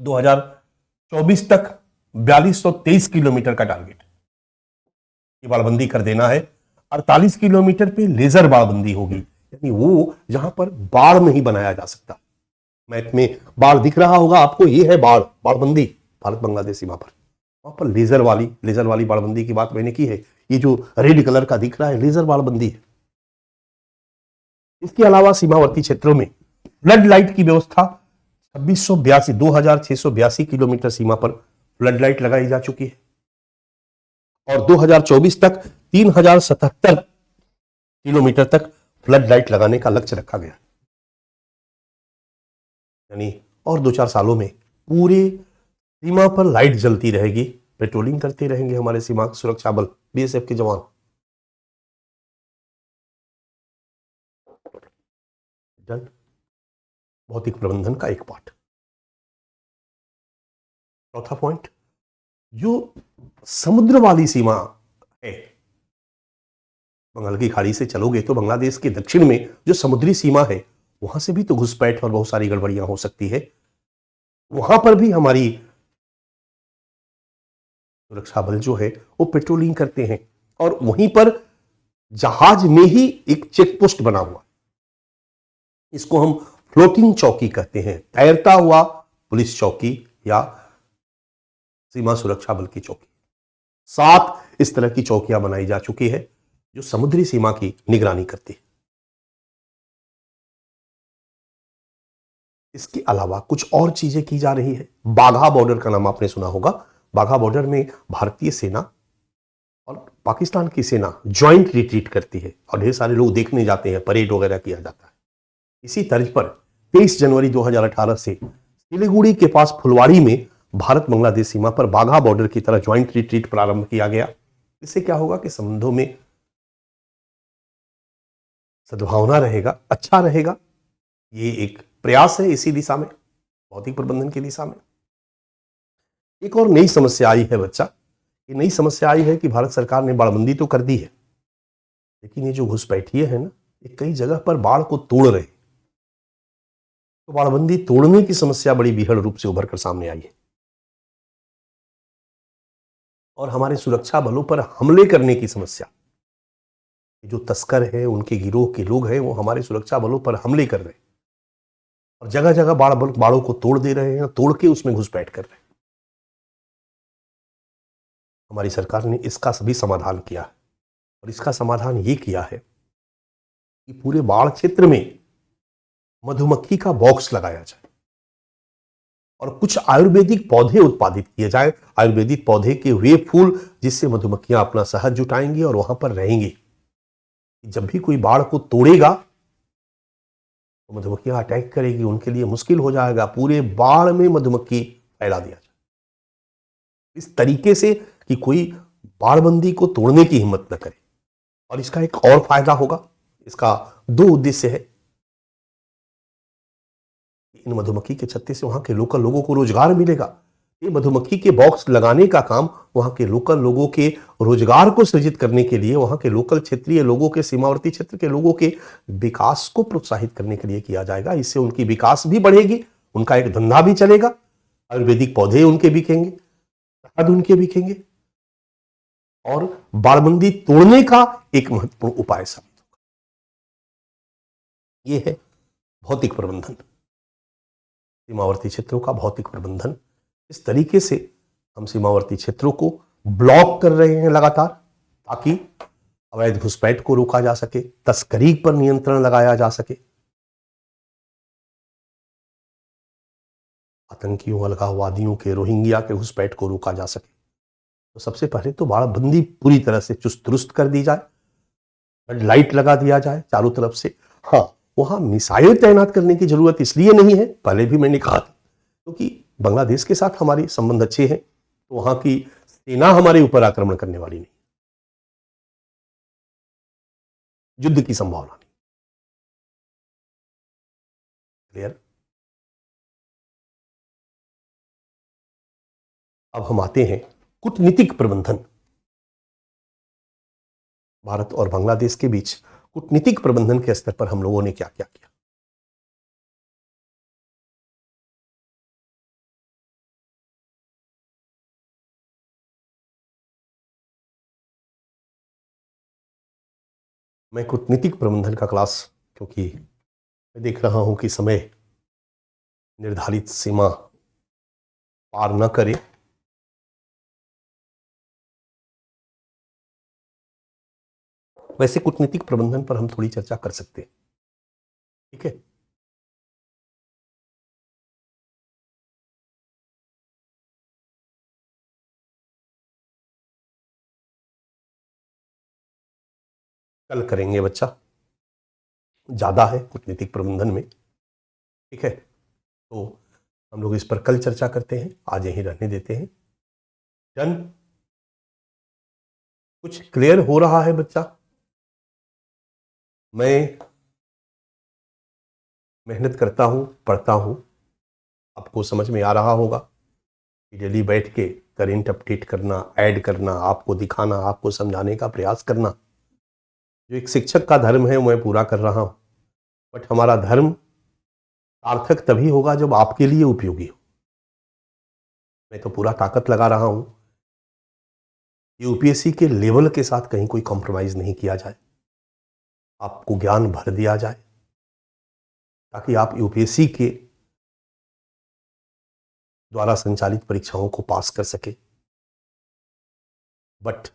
2024 तक 4223 किलोमीटर का टारगेट ये बाड़बंदी कर देना है। 48 किलोमीटर पे लेजर बाड़बंदी होगी, यानी वो जहां पर बाढ़ नहीं बनाया जा सकता। मैप में बाढ़ दिख रहा होगा आपको, ये है बाड़बंदी भारत बांग्लादेश सीमा पर। वहां पर लेजर वाली बाड़बंदी की बात मैंने की है। ये जो रेड कलर का दिख रहा है लेजर बाड़बंदी है। इसके अलावा सीमावर्ती क्षेत्रों में फ्लड लाइट की व्यवस्था 2682 किलोमीटर सीमा पर फ्लड लाइट लगाई जा चुकी है और 2024 तक 3077 किलोमीटर तक फ्लड लाइट लगाने का लक्ष्य रखा गया। यानी और 2-4 सालों में पूरे सीमा पर लाइट जलती रहेगी, पेट्रोलिंग करते रहेंगे हमारे सीमा सुरक्षा बल, बीएसएफ के जवान। डन। भौतिक प्रबंधन का एक पार्ट। चौथा पॉइंट, जो समुद्र वाली सीमा है, बंगाल की खाड़ी से चलोगे तो बांग्लादेश के दक्षिण में जो समुद्री सीमा है वहां से भी तो घुसपैठ और बहुत सारी गड़बड़ियां हो सकती है। वहां पर भी हमारी सुरक्षा बल जो है वो पेट्रोलिंग करते हैं और वहीं पर जहाज में ही एक चेक पोस्ट बना हुआ, इसको हम फ्लोटिंग चौकी कहते हैं, तैरता हुआ पुलिस चौकी या सीमा सुरक्षा बल की चौकी। 7 इस तरह की चौकियां बनाई जा चुकी है जो समुद्री सीमा की निगरानी करती है। इसके अलावा कुछ और चीजें की जा रही है। बाघा बॉर्डर का नाम आपने सुना होगा। बाघा बॉर्डर में भारतीय सेना और पाकिस्तान की सेना ज्वाइंट रिट्रीट करती है और ढेर सारे लोग देखने जाते हैं, परेड वगैरह किया जाता है। इसी तर्ज पर 23 जनवरी 2018 से सिलीगुड़ी के पास फुलवाड़ी में भारत बांग्लादेश सीमा पर बाघा बॉर्डर की तरह ज्वाइंट रिट्रीट प्रारंभ किया गया। इससे क्या होगा कि संबंधों में सद्भावना रहेगा, अच्छा रहेगा। ये एक प्रयास है इसी दिशा में, भौतिक प्रबंधन की दिशा में। एक और नई समस्या आई है बच्चा। ये नई समस्या आई है कि भारत सरकार ने बाड़बंदी तो कर दी है, लेकिन ये जो घुसपैठिए है ना, ये कई जगह पर बाढ़ को तोड़ रहे। तो बाड़बंदी तोड़ने की समस्या बड़ी विकट रूप से उभर कर सामने आई है और हमारे सुरक्षा बलों पर हमले करने की समस्या। जो तस्कर है, उनके गिरोह के लोग हैं, वो हमारे सुरक्षा बलों पर हमले कर रहे हैं और जगह जगह बाड़ों को तोड़ दे रहे हैं, तोड़ के उसमें घुसपैठ कर रहे हैं। हमारी सरकार ने इसका सभी समाधान किया है और इसका समाधान ये किया है कि पूरे बाढ़ क्षेत्र में मधुमक्खी का बॉक्स लगाया जाए और कुछ आयुर्वेदिक पौधे उत्पादित किए जाए, आयुर्वेदिक पौधे के वे फूल जिससे मधुमक्खियां अपना शहद जुटाएंगी और वहां पर रहेंगी। जब भी कोई बाढ़ को तोड़ेगा तो मधुमक्खियां अटैक करेगी, उनके लिए मुश्किल हो जाएगा। पूरे बाढ़ में मधुमक्खी फैला दिया जाए इस तरीके से कि कोई बाड़बंदी को तोड़ने की हिम्मत न करे। और इसका एक और फायदा होगा। इसका 2 उद्देश्य है। इन मधुमक्खी के छत्ते से वहां के लोकल लोगों को रोजगार मिलेगा। ये मधुमक्खी के बॉक्स लगाने का काम वहां के लोकल लोगों के रोजगार को सृजित करने के लिए, वहां के लोकल क्षेत्रीय लोगों के, सीमावर्ती क्षेत्र के लोगों के विकास को प्रोत्साहित करने के लिए किया जाएगा। इससे उनकी विकास भी बढ़ेगी, उनका एक धंधा भी चलेगा, आयुर्वेदिक पौधे उनके बिकेंगे, शहद उनके बिकेंगे और बाड़बंदी तोड़ने का एक महत्वपूर्ण उपाय साबित होगा। यह है भौतिक प्रबंधन, सीमावर्ती क्षेत्रों का भौतिक प्रबंधन। इस तरीके से हम सीमावर्ती क्षेत्रों को ब्लॉक कर रहे हैं लगातार, ताकि अवैध घुसपैठ को रोका जा सके, तस्करी पर नियंत्रण लगाया जा सके, आतंकियों, अलगाववादियों के, रोहिंग्या के घुसपैठ को रोका जा सके। तो सबसे पहले तो बाड़बंदी पूरी तरह से चुस्त दुरुस्त कर दी जाए, लाइट लगा दिया जाए चारों तरफ से। हाँ, वहां मिसाइल तैनात करने की जरूरत इसलिए नहीं है, पहले भी मैंने कहा था, क्योंकि बांग्लादेश के साथ हमारे संबंध अच्छे हैं, तो वहां की सेना हमारे ऊपर आक्रमण करने वाली नहीं, युद्ध की संभावना नहीं। क्लियर। अब हम आते हैं कूटनीतिक प्रबंधन। भारत और बांग्लादेश के बीच कूटनीतिक प्रबंधन के स्तर पर हम लोगों ने क्या क्या किया। मैं कूटनीतिक प्रबंधन का क्लास, क्योंकि मैं देख रहा हूं कि समय निर्धारित सीमा पार न करे, वैसे कूटनीतिक प्रबंधन पर हम थोड़ी चर्चा कर सकते हैं। ठीक है। कल करेंगे बच्चा, ज्यादा है कूटनीतिक प्रबंधन में। ठीक है, तो हम लोग इस पर कल चर्चा करते हैं, आज यहीं रहने देते हैं। डन। कुछ क्लियर हो रहा है बच्चा? मैं मेहनत करता हूं, पढ़ता हूं, आपको समझ में आ रहा होगा कि डेली बैठ के करेंट अपडेट करना, ऐड करना, आपको दिखाना, आपको समझाने का प्रयास करना, जो एक शिक्षक का धर्म है, मैं पूरा कर रहा हूं। बट हमारा धर्म सार्थक तभी होगा जब आपके लिए उपयोगी हो। मैं तो पूरा ताकत लगा रहा हूं, यूपीएससी के लेवल के साथ कहीं कोई कॉम्प्रोमाइज नहीं किया जाए, आपको ज्ञान भर दिया जाए, ताकि आप यूपीएससी के द्वारा संचालित परीक्षाओं को पास कर सके। बट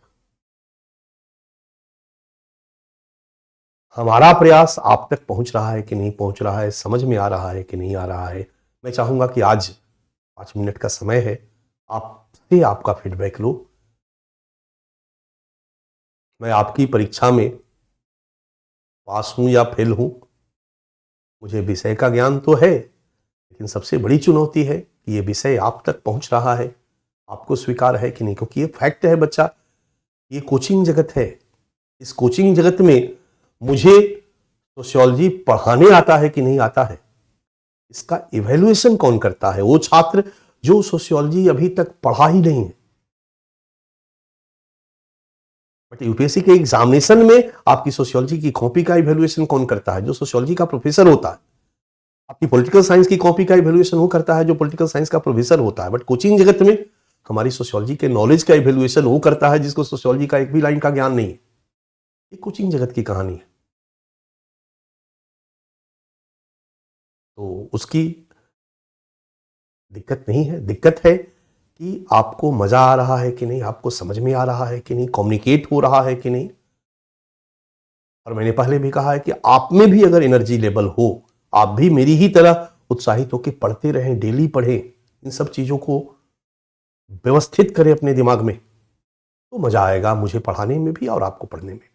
हमारा प्रयास आप तक पहुंच रहा है कि नहीं पहुंच रहा है, समझ में आ रहा है कि नहीं आ रहा है। मैं चाहूंगा कि आज 5 मिनट का समय है, आपसे आपका फीडबैक लो। मैं आपकी परीक्षा में पास हूं या फेल हूं, मुझे विषय का ज्ञान तो है, लेकिन सबसे बड़ी चुनौती है कि ये विषय आप तक पहुंच रहा है, आपको स्वीकार है कि नहीं। क्योंकि ये फैक्ट है बच्चा, ये कोचिंग जगत है। इस कोचिंग जगत में मुझे सोशियोलॉजी पढ़ाने आता है कि नहीं आता है, इसका इवैल्यूएशन कौन करता है? वो छात्र जो सोशियोलॉजी अभी तक पढ़ा ही नहीं है। बट यूपीएससी के एग्जामिनेशन में आपकी सोशियोलॉजी की कॉपी का इवैल्यूएशन कौन करता है? जो सोशियोलॉजी का प्रोफेसर होता है। आपकी पॉलिटिकल साइंस की कॉपी का इवैल्यूएशन वो करता है जो पॉलिटिकल साइंस का प्रोफेसर होता है। बट कोचिंग जगत में हमारी सोशियोलॉजी के नॉलेज का इवैल्यूएशन वो करता है जिसको सोशियोलॉजी का एक भी लाइन का ज्ञान नहीं है। ये कोचिंग जगत की कहानी है। तो उसकी दिक्कत नहीं है, दिक्कत है कि आपको मजा आ रहा है कि नहीं, आपको समझ में आ रहा है कि नहीं, कम्युनिकेट हो रहा है कि नहीं। और मैंने पहले भी कहा है कि आप में भी अगर एनर्जी लेवल हो, आप भी मेरी ही तरह उत्साहित होकर पढ़ते रहें, डेली पढ़ें, इन सब चीजों को व्यवस्थित करें अपने दिमाग में, तो मजा आएगा मुझे पढ़ाने में भी और आपको पढ़ने में भी।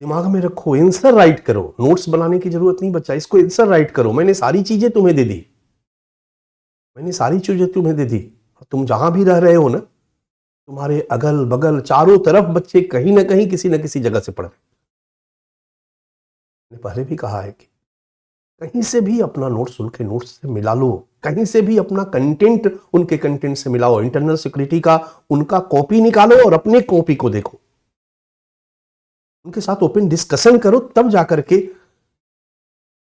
दिमाग में रखो, आंसर राइट करो, नोट्स बनाने की जरूरत नहीं बच्चा, इसको आंसर राइट करो। मैंने सारी चीजें तुम्हें दे दी, मैंने सारी चीजें तुम्हें दे दी। तुम जहां भी रह रहे हो ना, तुम्हारे अगल बगल चारों तरफ बच्चे कहीं ना कहीं किसी न किसी जगह से पढ़ रहे। मैंने पहले भी कहा है कि कहीं से भी अपना नोट्स उनके नोट्स से मिला लो, कहीं से भी अपना कंटेंट उनके कंटेंट से मिलाओ। इंटरनल सिक्योरिटी का उनका कॉपी निकालो और अपने कॉपी को देखो, उनके साथ ओपन डिस्कशन करो, तब जाकर के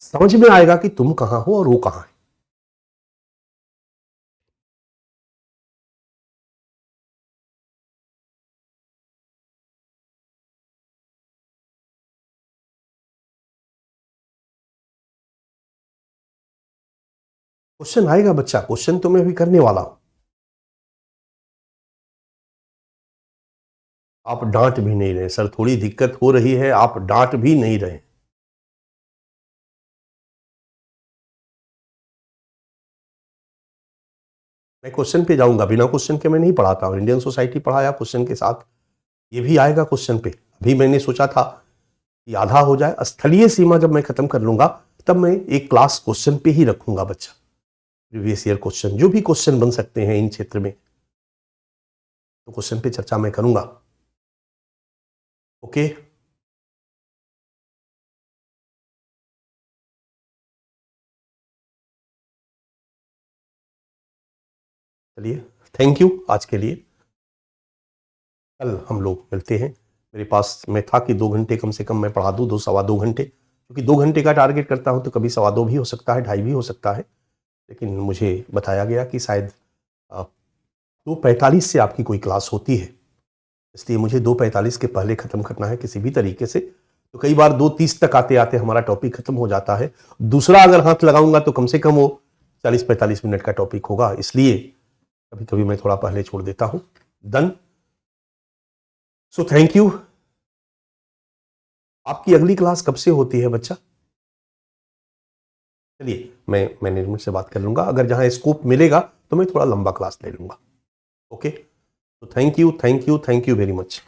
समझ में आएगा कि तुम कहां हो और वो कहां है। क्वेश्चन आएगा बच्चा, क्वेश्चन तो मैं अभी करने वाला हूं। आप डांट भी नहीं रहे, सर थोड़ी दिक्कत हो रही है, आप डांट भी नहीं रहे। मैं क्वेश्चन पे जाऊंगा, बिना क्वेश्चन के मैं नहीं पढ़ाता हूं। इंडियन सोसाइटी पढ़ाया क्वेश्चन के साथ, ये भी आएगा क्वेश्चन पे। अभी मैंने सोचा था कि आधा हो जाए, स्थलीय सीमा जब मैं खत्म कर लूंगा तब मैं एक क्लास क्वेश्चन पे ही रखूंगा बच्चा। प्रीवियस ईयर क्वेश्चन, जो भी क्वेश्चन बन सकते हैं इन क्षेत्र में, तो क्वेश्चन पे चर्चा मैं करूंगा। ओके, चलिए, थैंक यू आज के लिए। कल हम लोग मिलते हैं। मेरे पास में था कि 2 घंटे कम से कम मैं पढ़ा दूं, 2 सवा 2 घंटे, क्योंकि 2 घंटे का टारगेट करता हूं तो कभी सवा 2 भी हो सकता है, 2:30 भी हो सकता है। लेकिन मुझे बताया गया कि शायद 2:45 से आपकी कोई क्लास होती है, इसलिए मुझे 2:45 के पहले खत्म करना है किसी भी तरीके से। तो कई बार 2:30 तक आते आते हमारा टॉपिक खत्म हो जाता है। दूसरा अगर हाथ लगाऊंगा तो कम से कम वो 40-45 मिनट का टॉपिक होगा, इसलिए कभी कभी मैं थोड़ा पहले छोड़ देता हूं। डन। So thank you. आपकी अगली क्लास कब से होती है बच्चा? चलिए, मैं मैनेजमेंट से बात कर लूंगा, अगर जहां स्कोप मिलेगा तो मैं थोड़ा लंबा क्लास ले लूंगा। ओके, तो thank you, thank you, thank you very much.